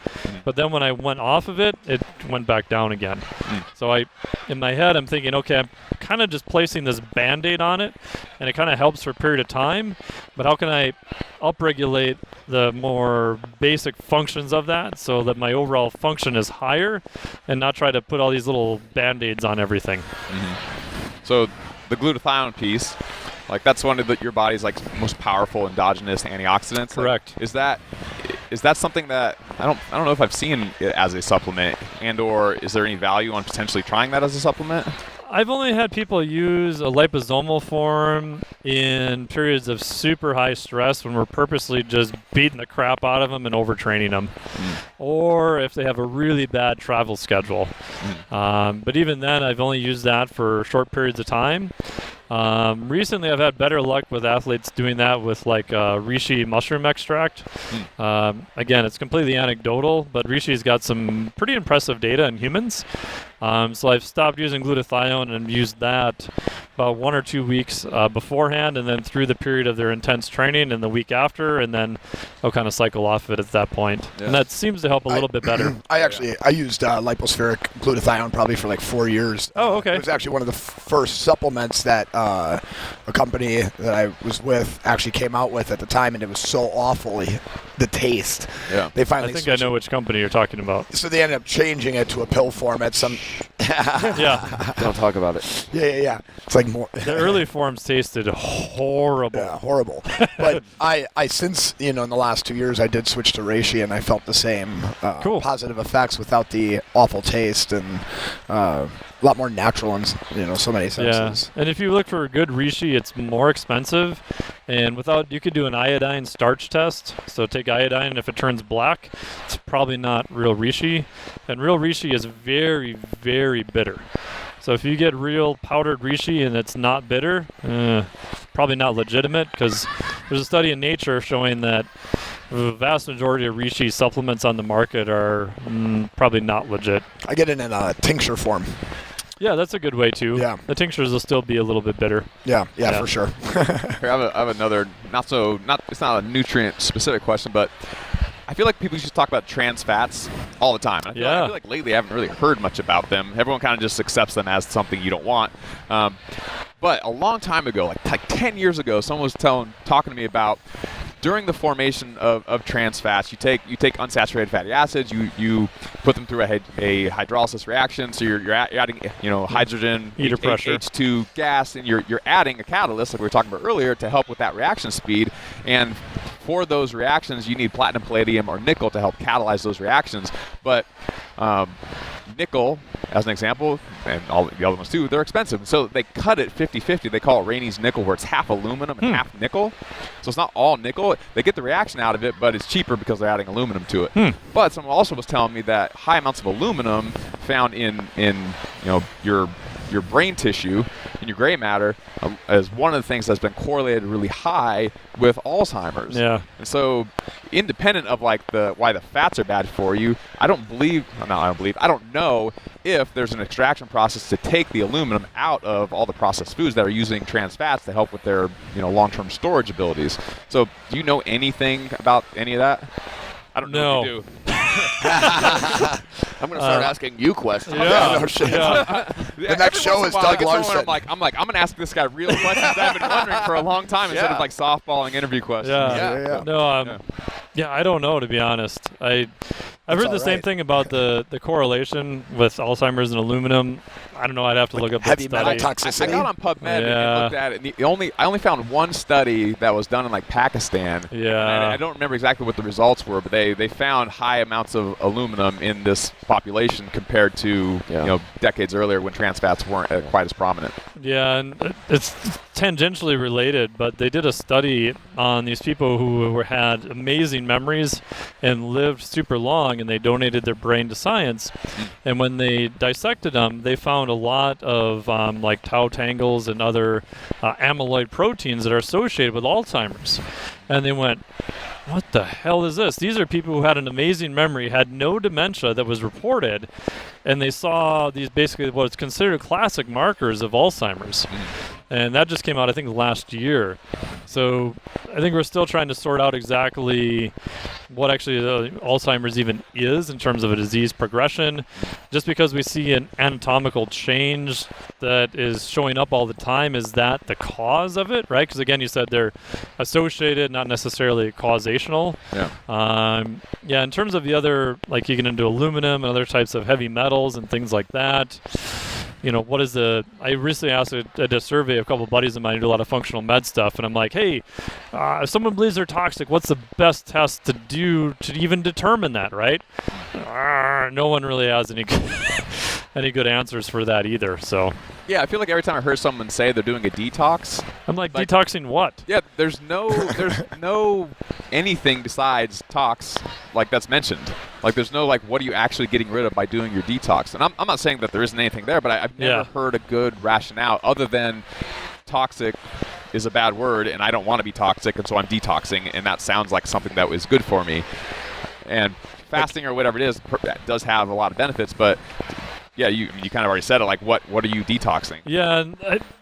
But then when I went off of it, it went back down again. So in my head, I'm thinking, okay, I'm kind of just placing this Band-Aid on it, and it kind of helps for a period of time. But how can I upregulate the more basic functions of that so that my overall function is higher, and not try to put all these little Band-Aids on everything? So the glutathione piece, like that's one of your body's like most powerful endogenous antioxidants. Correct. Like, is that something that I don't know if I've seen it as a supplement, and or is there any value on potentially trying that as a supplement? I've only had people use a liposomal form in periods of super high stress when we're purposely just beating the crap out of them and overtraining them, or if they have a really bad travel schedule. But even then, I've only used that for short periods of time. Recently, I've had better luck with athletes doing that with like reishi mushroom extract. Again, it's completely anecdotal, but reishi's got some pretty impressive data in humans. So I've stopped using glutathione and used that about 1 or 2 weeks beforehand, and then through the period of their intense training and the week after, and then I'll kind of cycle off of it at that point. And that seems to help a little bit better. I used lipospheric glutathione probably for like 4 years. Oh, okay. It was actually one of the first supplements that a company that I was with actually came out with at the time, and it was so awful, the taste. Yeah. They finally I think I know which company you're talking about. So they ended up changing it to a pill form at some... Yeah. Don't talk about it. Yeah. It's like more... The early forms tasted horrible. Yeah, horrible. But I since, in the last 2 years, I did switch to reishi, and I felt the same Cool. positive effects without the awful taste, and a lot more natural in, so many senses. Yeah, and if you look for good reishi, it's more expensive, and you could do an iodine starch test. So take iodine, and if it turns black, it's probably not real reishi. And real reishi is very, very bitter. So if you get real powdered reishi and it's not bitter, probably not legitimate, because there's a study in Nature showing that the vast majority of reishi supplements on the market are probably not legit. I get it in a tincture form. Yeah, that's a good way too. Yeah. The tinctures will still be a little bit bitter. Yeah, for sure. Here, I have another it's not a nutrient specific question, but I feel like people just talk about trans fats all the time. I feel like lately I haven't really heard much about them. Everyone kind of just accepts them as something you don't want. But a long time ago, like 10 years ago, someone was talking to me about during the formation of trans fats, you take unsaturated fatty acids, you put them through a hydrolysis reaction, so you're adding hydrogen, pressure, H2 gas, and you're adding a catalyst like we were talking about earlier to help with that reaction speed. And for those reactions, you need platinum, palladium, or nickel to help catalyze those reactions. But nickel, as an example, and all the other ones too, they're expensive. So they cut it 50-50. They call it Rainey's nickel, where it's half aluminum and half nickel. So it's not all nickel. They get the reaction out of it, but it's cheaper because they're adding aluminum to it. But someone also was telling me that high amounts of aluminum found in your brain tissue and your gray matter is one of the things that's been correlated really high with Alzheimer's. Yeah. And so, independent of why the fats are bad for you, I don't know if there's an extraction process to take the aluminum out of all the processed foods that are using trans fats to help with their long-term storage abilities. So, do you know anything about any of that? I don't know if you do. I'm going to start asking you questions. Yeah. No shit. Yeah. The next show is Doug Larson. I'm going to ask this guy real questions I've been wondering for a long time instead of softballing interview questions. Yeah. No, I don't know, to be honest. I've heard the same thing about the correlation with Alzheimer's and aluminum. I don't know. I'd have to look up that heavy study. metal toxicity. I got on PubMed and looked at it, and I only found one study that was done in Pakistan. Yeah. And I don't remember exactly what the results were, but they found high amounts of aluminum in this population compared to decades earlier when trans fats weren't quite as prominent. Yeah, and it's tangentially related, but they did a study on these people who had amazing memories and lived super long, and they donated their brain to science. And when they dissected them, they found a lot of tau tangles and other amyloid proteins that are associated with Alzheimer's. And they went, what the hell is this? These are people who had an amazing memory, had no dementia that was reported, and they saw these basically what's considered classic markers of Alzheimer's. And that just came out, I think, last year. So I think we're still trying to sort out exactly what actually Alzheimer's even is in terms of a disease progression. Just because we see an anatomical change that is showing up all the time, is that the cause of it, right? Because again, you said they're associated, not necessarily causational. Yeah. In terms of the other, like you get into aluminum and other types of heavy metals and things like that. What is I recently asked a survey of a couple of buddies of mine who do a lot of functional med stuff, and I'm like, hey, if someone believes they're toxic, what's the best test to do to even determine that, right? No one really has any good answers for that either, so. Yeah, I feel like every time I heard someone say they're doing a detox, I'm like detoxing what? Yeah, there's no anything besides tox like that's mentioned. Like there's no what are you actually getting rid of by doing your detox? And I'm not saying that there isn't anything there, but I've never heard a good rationale other than toxic is a bad word and I don't want to be toxic and so I'm detoxing and that sounds like something that was good for me. And fasting or whatever it is does have a lot of benefits, but yeah, you kind of already said it. What are you detoxing? Yeah, and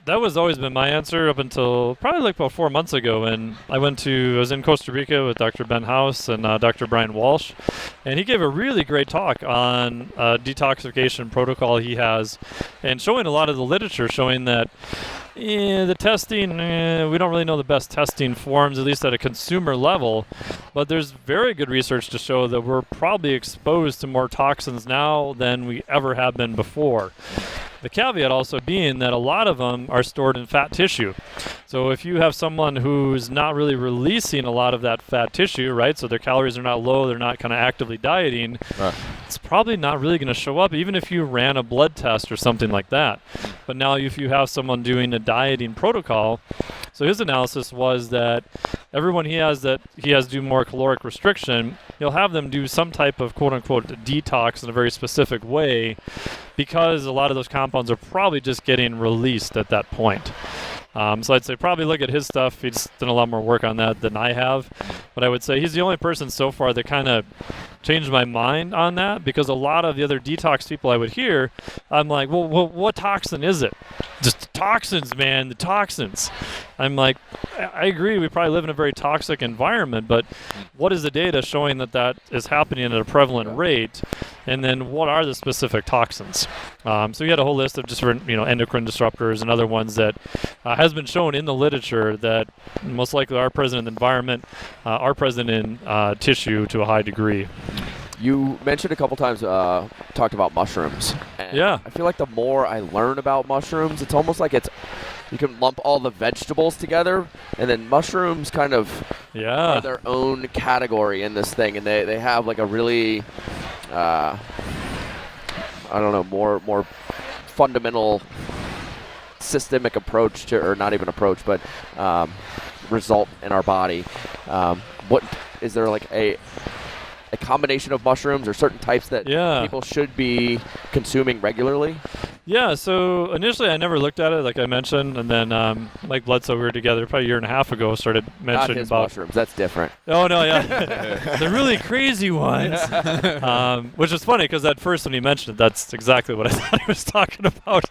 that was always been my answer up until probably about 4 months ago. And I was in Costa Rica with Dr. Ben House and Dr. Brian Walsh, and he gave a really great talk on detoxification protocol he has, and showing a lot of the literature showing that the testing, we don't really know the best testing forms, at least at a consumer level, but there's very good research to show that we're probably exposed to more toxins now than we ever have been before. The caveat also being that a lot of them are stored in fat tissue. So if you have someone who's not really releasing a lot of that fat tissue, right, so their calories are not low, they're not kind of actively dieting, it's probably not really going to show up, even if you ran a blood test or something like that. But now if you have someone doing a dieting protocol, so his analysis was that everyone he has do more caloric restriction, he'll have them do some type of quote-unquote detox in a very specific way, because a lot of those compounds are probably just getting released at that point. So I'd say probably look at his stuff. He's done a lot more work on that than I have. But I would say he's the only person so far that kind of changed my mind on that, because a lot of the other detox people I would hear, I'm like, well, what toxin is it? Just the toxins, man, the toxins. I'm like, I agree, we probably live in a very toxic environment, but what is the data showing that is happening at a prevalent rate? And then what are the specific toxins? So you had a whole list of different, endocrine disruptors and other ones that has been shown in the literature that most likely are present in the environment, are present in tissue to a high degree. You mentioned a couple times, talked about mushrooms. And yeah. I feel like the more I learn about mushrooms, it's almost like you can lump all the vegetables together, and then mushrooms kind of are their own category in this thing, and they have like a really, I don't know, more fundamental systemic approach to, or not even approach, but result in our body. What is there like a combination of mushrooms or certain types that people should be consuming regularly? Yeah, so initially I never looked at it, like I mentioned, and then Mike Bledsoe, we were together probably a year and a half ago, started mentioning Not his about mushrooms. That's different. Oh no, yeah, the really crazy ones, which is funny because at first when he mentioned it, that's exactly what I thought he was talking about.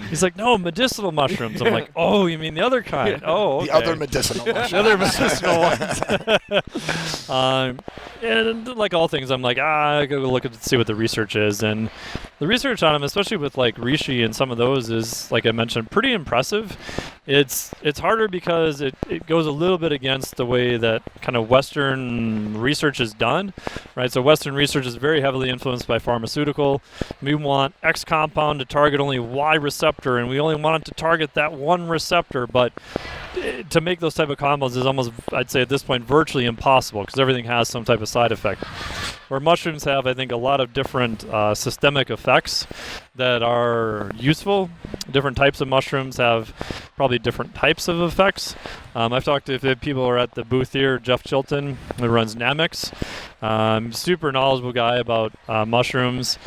He's like, no, medicinal mushrooms. I'm like, oh, you mean the other kind? Oh, okay. The other medicinal mushrooms. The other medicinal ones. And like all things, I'm like, I gotta look at see what the research is, and the research on them, especially with like reishi and some of those, is, like I mentioned, pretty impressive. It's harder because it goes a little bit against the way that kind of Western research is done, right? So Western research is very heavily influenced by pharmaceutical. We want X compound to target only Y receptor, and we only want it to target that one receptor, but to make those type of compounds is almost, I'd say at this point, virtually impossible, because everything has some type of side effect. Where mushrooms have, I think, a lot of different systemic effects that are useful. Different types of mushrooms have probably different types of effects. I've talked to people who are at the booth here, Jeff Chilton, who runs Namix. Super knowledgeable guy about mushrooms.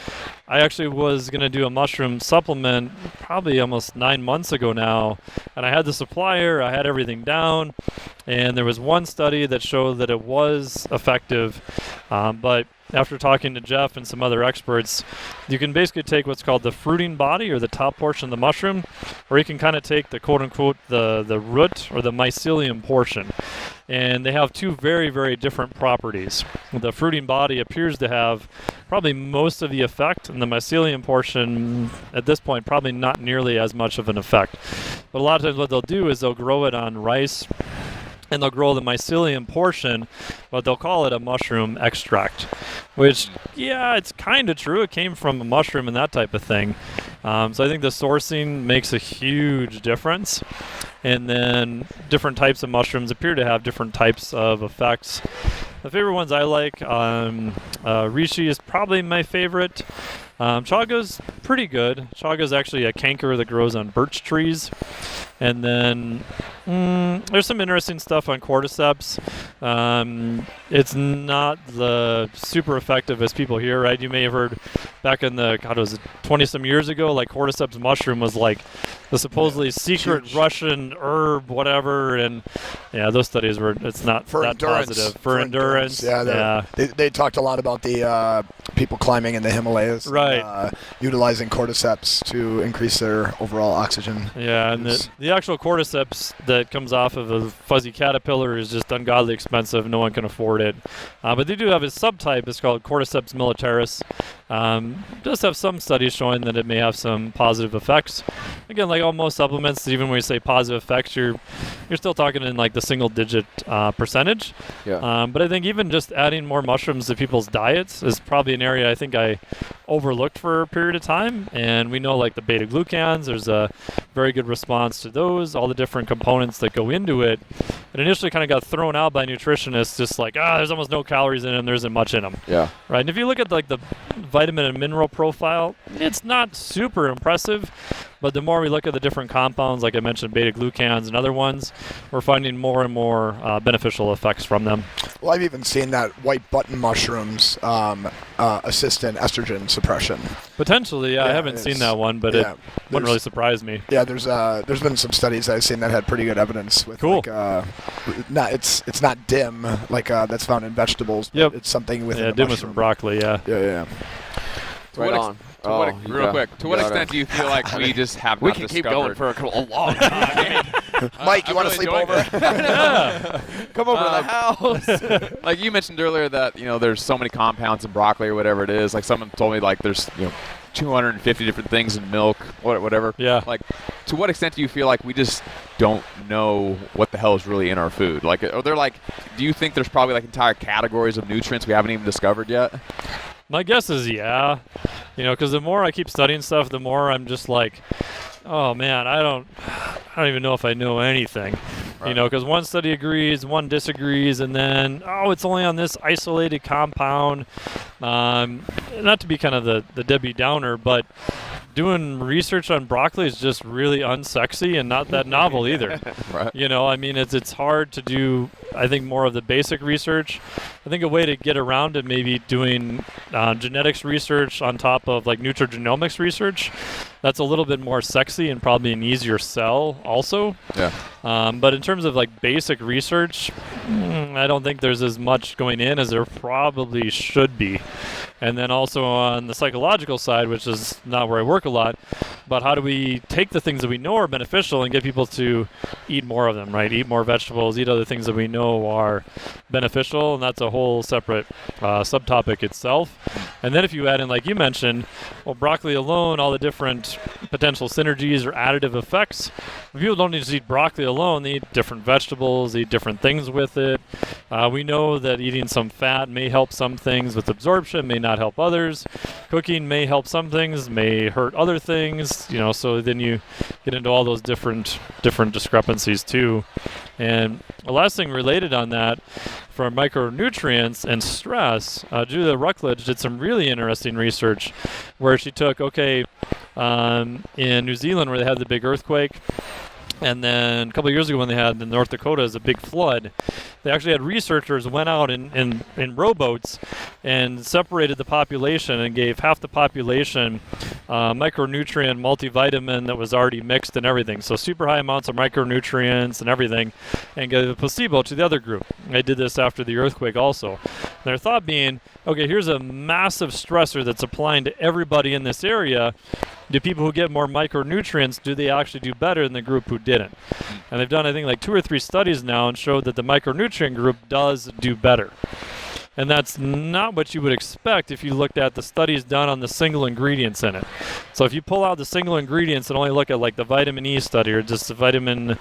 I actually was going to do a mushroom supplement probably almost 9 months ago now, and I had the supplier, I had everything down, and there was one study that showed that it was effective But after talking to Jeff and some other experts, you can basically take what's called the fruiting body, or the top portion of the mushroom, or you can kind of take the quote-unquote the root or the mycelium portion. And they have two very, very different properties. The fruiting body appears to have probably most of the effect, and the mycelium portion, at this point, probably not nearly as much of an effect. But a lot of times what they'll do is they'll grow it on rice, and they'll grow the mycelium portion, but they'll call it a mushroom extract, which, yeah, it's kind of true. It came from a mushroom and that type of thing. So I think the sourcing makes a huge difference. And then different types of mushrooms appear to have different types of effects. The favorite ones I like, reishi is probably my favorite. Chaga's pretty good. Chaga is actually a canker that grows on birch trees. And then there's some interesting stuff on cordyceps. It's not the super effective as people hear, right? You may have heard back in the, 20-some years ago, like cordyceps mushroom was like the supposedly secret huge. Russian herb, whatever. And yeah, those studies were, it's not For that endurance. positive. For endurance. Yeah, They talked a lot about the people climbing in the Himalayas. Right. And, utilizing cordyceps to increase their overall oxygen. Yeah, and use. the actual cordyceps that comes off of a fuzzy caterpillar is just ungodly expensive. No one can afford it. But they do have a subtype. It's called Cordyceps militaris. Does have some studies showing that it may have some positive effects. Again, like almost supplements, even when you say positive effects, you're still talking in like the single-digit percentage. Yeah. But I think even just adding more mushrooms to people's diets is probably an area I think I overlooked for a period of time. And we know like the beta-glucans, there's a very good response to those, all the different components that go into it. It initially kind of got thrown out by nutritionists, just like, there's almost no calories in them, there isn't much in them. Yeah. Right, and if you look at like the vitamin and mineral profile, it's not super impressive, but the more we look at the different compounds, like I mentioned, beta-glucans and other ones, we're finding more and more beneficial effects from them. Well, I've even seen that white button mushrooms assist in estrogen suppression. Potentially, I Yeah, haven't seen it's- that one, but yeah, it wouldn't really surprise me. Yeah, there's been some studies I've seen that had pretty good evidence with Cool. it's not dim like that's found in vegetables. But Yep. it's something within Yeah, the dim with mushroom. some broccoli, yeah. Yeah. Right on. Real quick, to what extent do you feel like we just have We not can keep going discovered? for a long time. Mike, you I'm want really to sleep enjoying over? Yeah. Come over to the house. Like you mentioned earlier that there's so many compounds in broccoli or whatever it is. Like someone told me like there's 250 different things in milk, whatever. Yeah. Like, to what extent do you feel like we just don't know what the hell is really in our food? Like, are there like, do you think there's probably like entire categories of nutrients we haven't even discovered yet? My guess is yeah, because the more I keep studying stuff, the more I'm just like, oh man, I don't even know if I know anything. Right. Because one study agrees, one disagrees, and then it's only on this isolated compound. Not to be kind of the Debbie Downer, but doing research on broccoli is just really unsexy and not that novel either. Right. It's hard to do, I think, more of the basic research. I think a way to get around it may be doing genetics research on top of like nutrigenomics research. That's a little bit more sexy and probably an easier sell also. Yeah. But in terms of like basic research, I don't think there's as much going in as there probably should be. And then also on the psychological side, which is not where I work a lot, but how do we take the things that we know are beneficial and get people to eat more of them, right? Eat more vegetables, eat other things that we know are beneficial, and that's a whole separate subtopic itself. And then if you add in, like you mentioned, broccoli alone, all the different potential synergies or additive effects. People don't need to eat broccoli alone. They eat different vegetables, they eat different things with it. We know that eating some fat may help some things with absorption, may not help others. Cooking may help some things, may hurt other things, so then you get into all those different discrepancies too. And the last thing related on that, for micronutrients and stress, Julia Ruckledge did some really interesting research where she took, in New Zealand where they had the big earthquake, and then a couple of years ago when they had in North Dakota a big flood, they actually had researchers went out in rowboats and separated the population and gave half the population micronutrient multivitamin that was already mixed and everything. So super high amounts of micronutrients and everything, and gave a placebo to the other group. They did this after the earthquake also. Their thought being, okay, here's a massive stressor that's applying to everybody in this area. Do people who get more micronutrients, do they actually do better than the group who didn't? And they've done, I think, like 2 or 3 studies now and showed that the micronutrient group does do better. And that's not what you would expect if you looked at the studies done on the single ingredients in it. So if you pull out the single ingredients and only look at like the vitamin E study or just the vitamin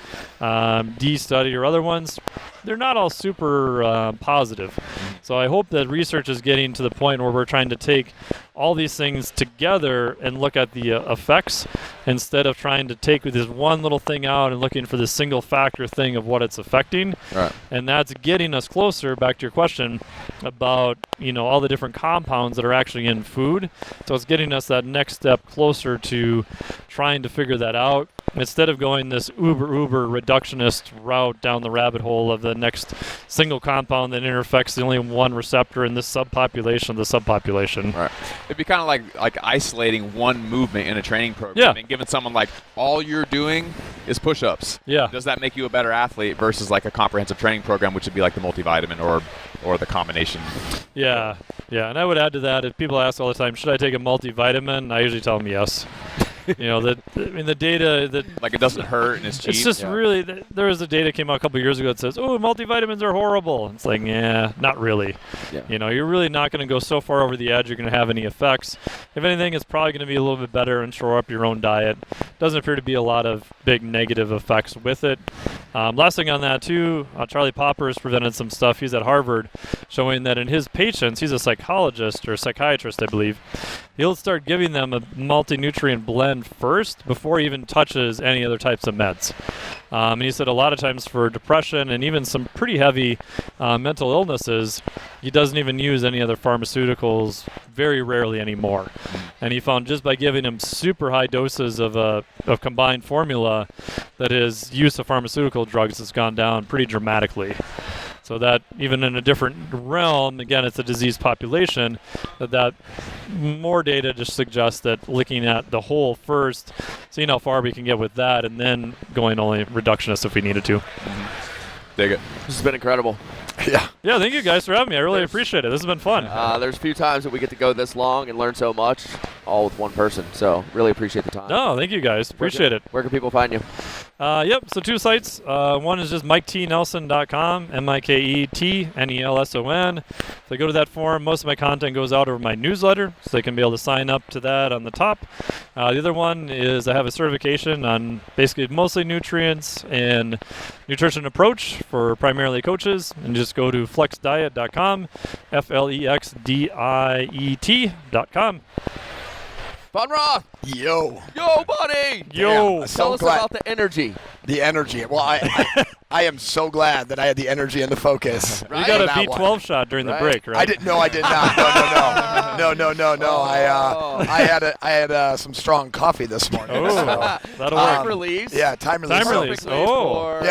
D study or other ones, they're not all super positive. So I hope that research is getting to the point where we're trying to take all these things together and look at the effects instead of trying to take this one little thing out and looking for this single factor thing of what it's affecting. Right. And that's getting us closer, back to your question, about all the different compounds that are actually in food. So it's getting us that next step closer to trying to figure that out instead of going this uber reductionist route down the rabbit hole of the next single compound that intersects the only one receptor in this subpopulation of the subpopulation. Right. It'd be kind of like isolating one movement in a training program. Yeah. And giving someone like, all you're doing is push-ups. Yeah. Does that make you a better athlete versus like a comprehensive training program, which would be like the multivitamin or the combination? Yeah. And I would add to that, if people ask all the time, should I take a multivitamin? I usually tell them yes. The data that Like it doesn't hurt and it's cheap. it's just really there was a data came out a couple of years ago that says, oh, multivitamins are horrible. It's like, yeah, not really. Yeah. You're really not going to go so far over the edge you're going to have any effects. If anything, it's probably going to be a little bit better and shore up your own diet. Doesn't appear to be a lot of big negative effects with it. Last thing on that too, Charlie Popper has presented some stuff. He's at Harvard, showing that in his patients, he's a psychologist or psychiatrist, I believe. He'll start giving them a multi-nutrient blend first before he even touches any other types of meds. And he said a lot of times for depression and even some pretty heavy mental illnesses, he doesn't even use any other pharmaceuticals very rarely anymore. And he found just by giving him super high doses of combined formula that his use of pharmaceutical drugs has gone down pretty dramatically. So that even in a different realm, again, it's a diseased population, that more data just suggests that looking at the whole first, seeing how far we can get with that, and then going only reductionist if we needed to. Dig it. This has been incredible. Yeah. Yeah, thank you guys for having me. I really appreciate it. This has been fun. There's a few times that we get to go this long and learn so much, all with one person. So really appreciate the time. No, thank you guys. Appreciate it. Where can people find you? Yep, so 2 sites. One is just MikeTNelson.com, MikeTNelson. If they go to that forum, most of my content goes out over my newsletter, so they can be able to sign up to that on the top. The other one is I have a certification on basically mostly nutrients and nutrition approach for primarily coaches, and just go to flexdiet.com, FLEXDIET.com. Von Roth. Yo, Buddy. Yo. Damn, Tell us glad. about the energy. The energy. Well, I am so glad that I had the energy and the focus. Right? You got a That one. B12 shot during the Right. break, right? I didn't. No, I did not. No. I had some strong coffee this morning. Oh, so, that'll Time work. release. yeah, time release. Time release. Perfectly Oh. for-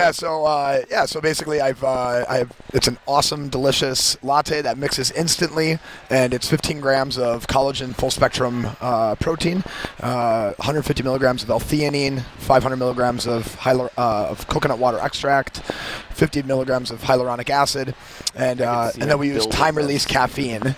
So basically, it's an awesome, delicious latte that mixes instantly, and it's 15 grams of collagen full spectrum protein, 150 milligrams of L-theanine, 500 milligrams of coconut water extract, 50 milligrams of hyaluronic acid, and can see then him we use building time this. release caffeine,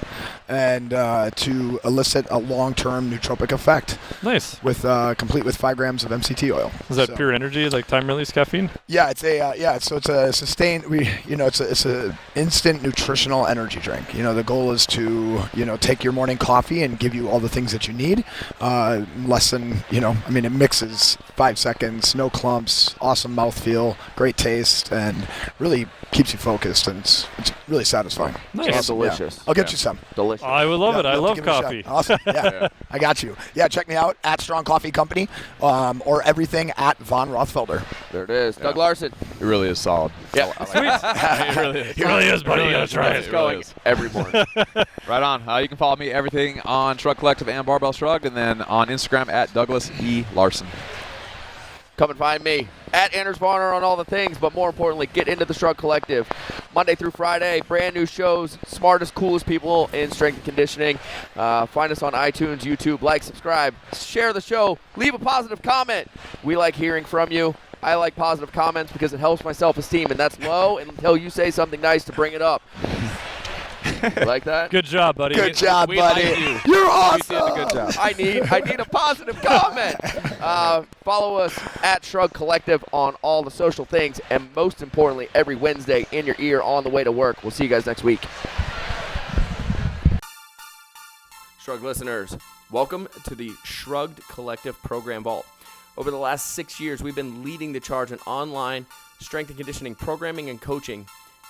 and to elicit a long-term nootropic effect Nice. with complete with 5 grams of MCT oil. Is that So- pure energy, like time release caffeine? Yeah, it's a sustained. It's a instant nutritional energy drink. The goal is to take your morning coffee and give you all the things that you need. Less than it mixes 5 seconds, no clumps, awesome mouthfeel, great taste, and really keeps you focused, and it's really satisfying. Nice. And Awesome, delicious. Yeah. I'll get you some. Delicious. I would love Yeah, it. I love to love give it a shot. coffee. Awesome. Yeah, I got you. Yeah, check me out at Strong Coffee Company, or everything at Von Rothfelder. There it is. Doug Larson. It really is solid. Yeah. It really is. It really is, buddy. You gotta try It's it. going every morning. Right on. You can follow me everything on Shrug Collective and Barbell Shrugged, and then on Instagram at Douglas E. Larson. Come and find me at Anders Varner on all the things, but more importantly, get into the Shrug Collective. Monday through Friday, brand new shows, smartest, coolest people in strength and conditioning. Find us on iTunes, YouTube, like, subscribe, share the show, leave a positive comment. We like hearing from you. I like positive comments because it helps my self-esteem, and that's low until you say something nice to bring it up. You like that? Good job, buddy. Good job, we buddy. like you. You're You awesome. did a good job. I need a positive comment. Follow us at Shrug Collective on all the social things, and most importantly, every Wednesday in your ear on the way to work. We'll see you guys next week. Shrug listeners, welcome to the Shrugged Collective Program Vault. Over the last 6 years, we've been leading the charge in online strength and conditioning programming and coaching.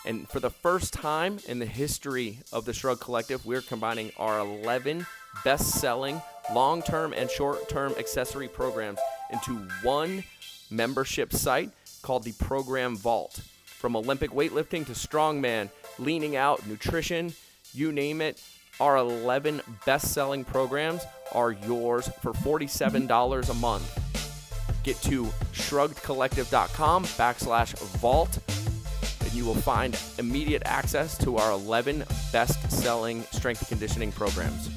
And for the first time in the history of the Shrug Collective, we're combining our 11 best-selling long-term and short-term accessory programs into one membership site called the Program Vault. From Olympic weightlifting to strongman, leaning out, nutrition, you name it, our 11 best-selling programs are yours for $47 a month. Get to shruggedcollective.com/vault, and you will find immediate access to our 11 best-selling strength and conditioning programs.